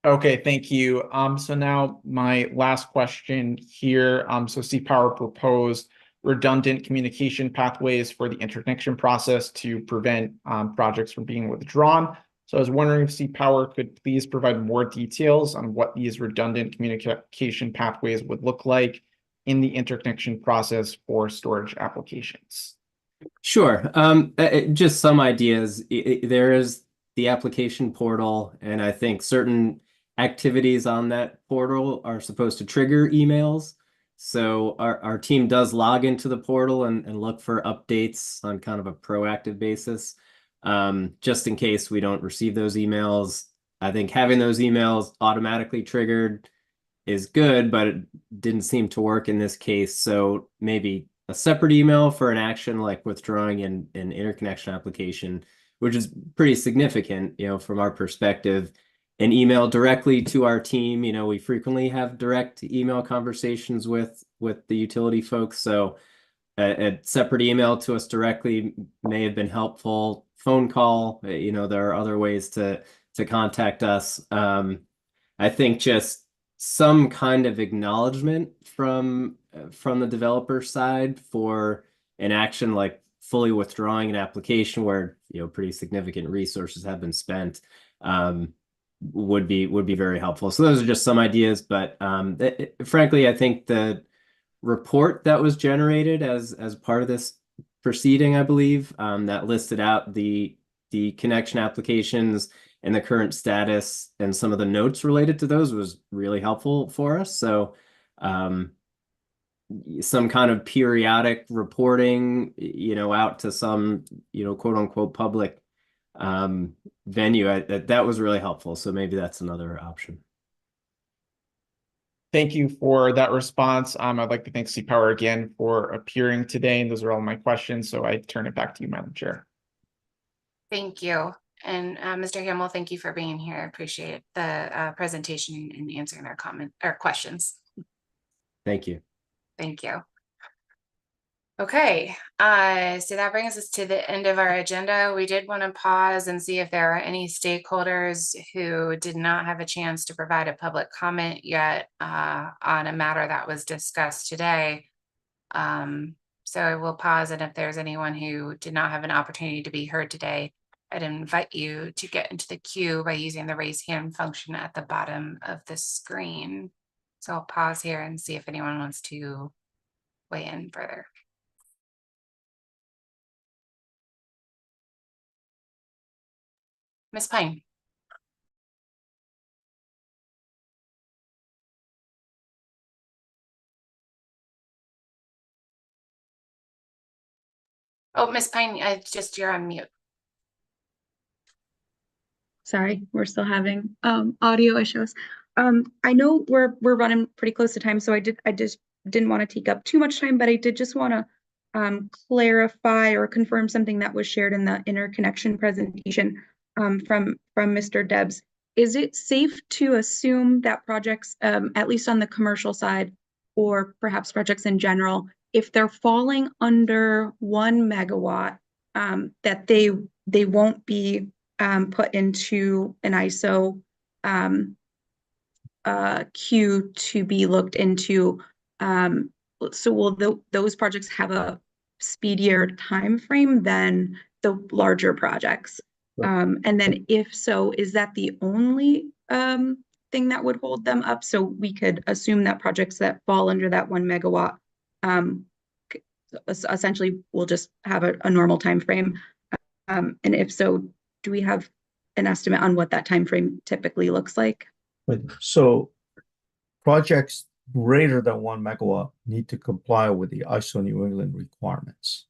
Okay, thank you. So now my last question here. So C-Power proposed redundant communication pathways for the interconnection process to prevent projects from being withdrawn. So I was wondering if C-Power could please provide more details on what these redundant communication pathways would look like in the interconnection process for storage applications. Sure. Just some ideas. There is the application portal, and I think certain activities on that portal are supposed to trigger emails. So our team does log into the portal and look for updates on kind of a proactive basis. Just in case we don't receive those emails. I think having those emails automatically triggered is good, but it didn't seem to work in this case. So maybe a separate email for an action like withdrawing an interconnection application, which is pretty significant, from our perspective. An email directly to our team. We frequently have direct email conversations with the utility folks. So a separate email to us directly may have been helpful. Phone call, there are other ways to contact us. I think just some kind of acknowledgement from the developer side for an action like fully withdrawing an application where pretty significant resources have been spent would be very helpful. So those are just some ideas, but frankly, I think the report that was generated as part of this proceeding, I believe, that listed out the connection applications and the current status and some of the notes related to those was really helpful for us. So some kind of periodic reporting, out to some, quote unquote public venue, that was really helpful. So maybe that's another option. Thank you for that response. I'd like to thank C-Power again for appearing today, and those are all my questions. So I turn it back to you, Madam Chair. Thank you. And Mr. Hamill, thank you for being here. I appreciate the presentation and answering our questions. Thank you. Thank you. Okay, so that brings us to the end of our agenda. We did want to pause and see if there are any stakeholders who did not have a chance to provide a public comment yet on a matter that was discussed today. So I will pause, and if there's anyone who did not have an opportunity to be heard today, I'd invite you to get into the queue by using the raise hand function at the bottom of the screen. So I'll pause here and see if anyone wants to weigh in further. Ms. Pine. Oh, Ms. Pine, you're on mute. Sorry, we're still having audio issues. I know we're running pretty close to time, so I just didn't want to take up too much time, but I did just want to clarify or confirm something that was shared in the interconnection presentation from Mr. Debs. Is it safe to assume that projects, at least on the commercial side, or perhaps projects in general, if they're falling under 1 megawatt, that they won't be put into an ISO queue to be looked into? So will those projects have a speedier time frame than the larger projects? And then if so, is that the only thing that would hold them up? So we could assume that projects that fall under that 1 megawatt essentially will just have a normal time frame. And if so, do we have an estimate on what that time frame typically looks like? So projects greater than 1 megawatt need to comply with the ISO New England requirements.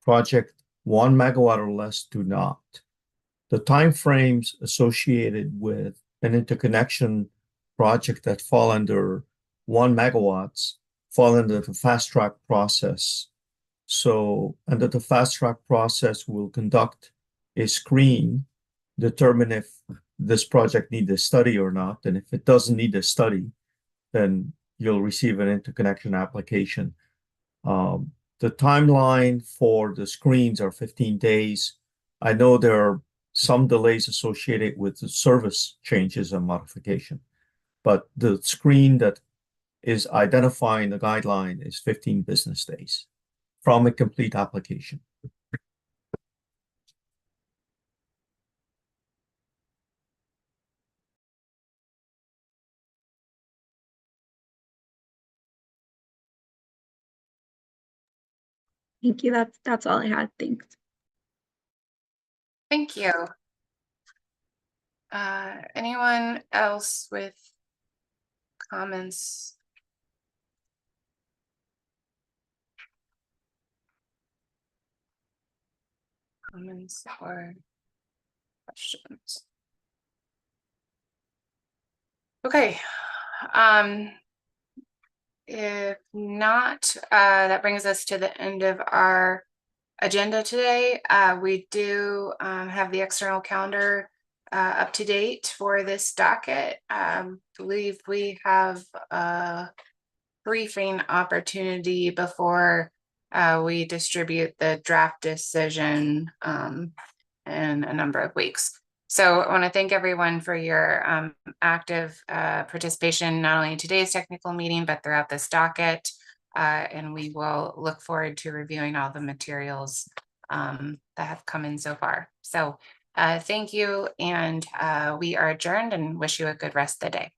Project 1 megawatt or less do not. The timeframes associated with an interconnection project that fall under 1 megawatts fall under the fast track process. So under the fast track process, we'll conduct a screen, determine if this project needs a study or not. And if it doesn't need a study, then you'll receive an interconnection application. The timeline for the screens are 15 days. I know there are some delays associated with the service changes and modification, but the screen that is identifying the guideline is 15 business days from a complete application. Thank you. That's all I had. Thanks. Thank you. Anyone else with comments? Comments or questions? Okay. If not, that brings us to the end of our agenda today. We do have the external calendar up to date for this docket. Believe we have a briefing opportunity before we distribute the draft decision in a number of weeks. So I want to thank everyone for your active participation, not only in today's technical meeting, but throughout this docket. And we will look forward to reviewing all the materials that have come in so far. So thank you, and we are adjourned and wish you a good rest of the day.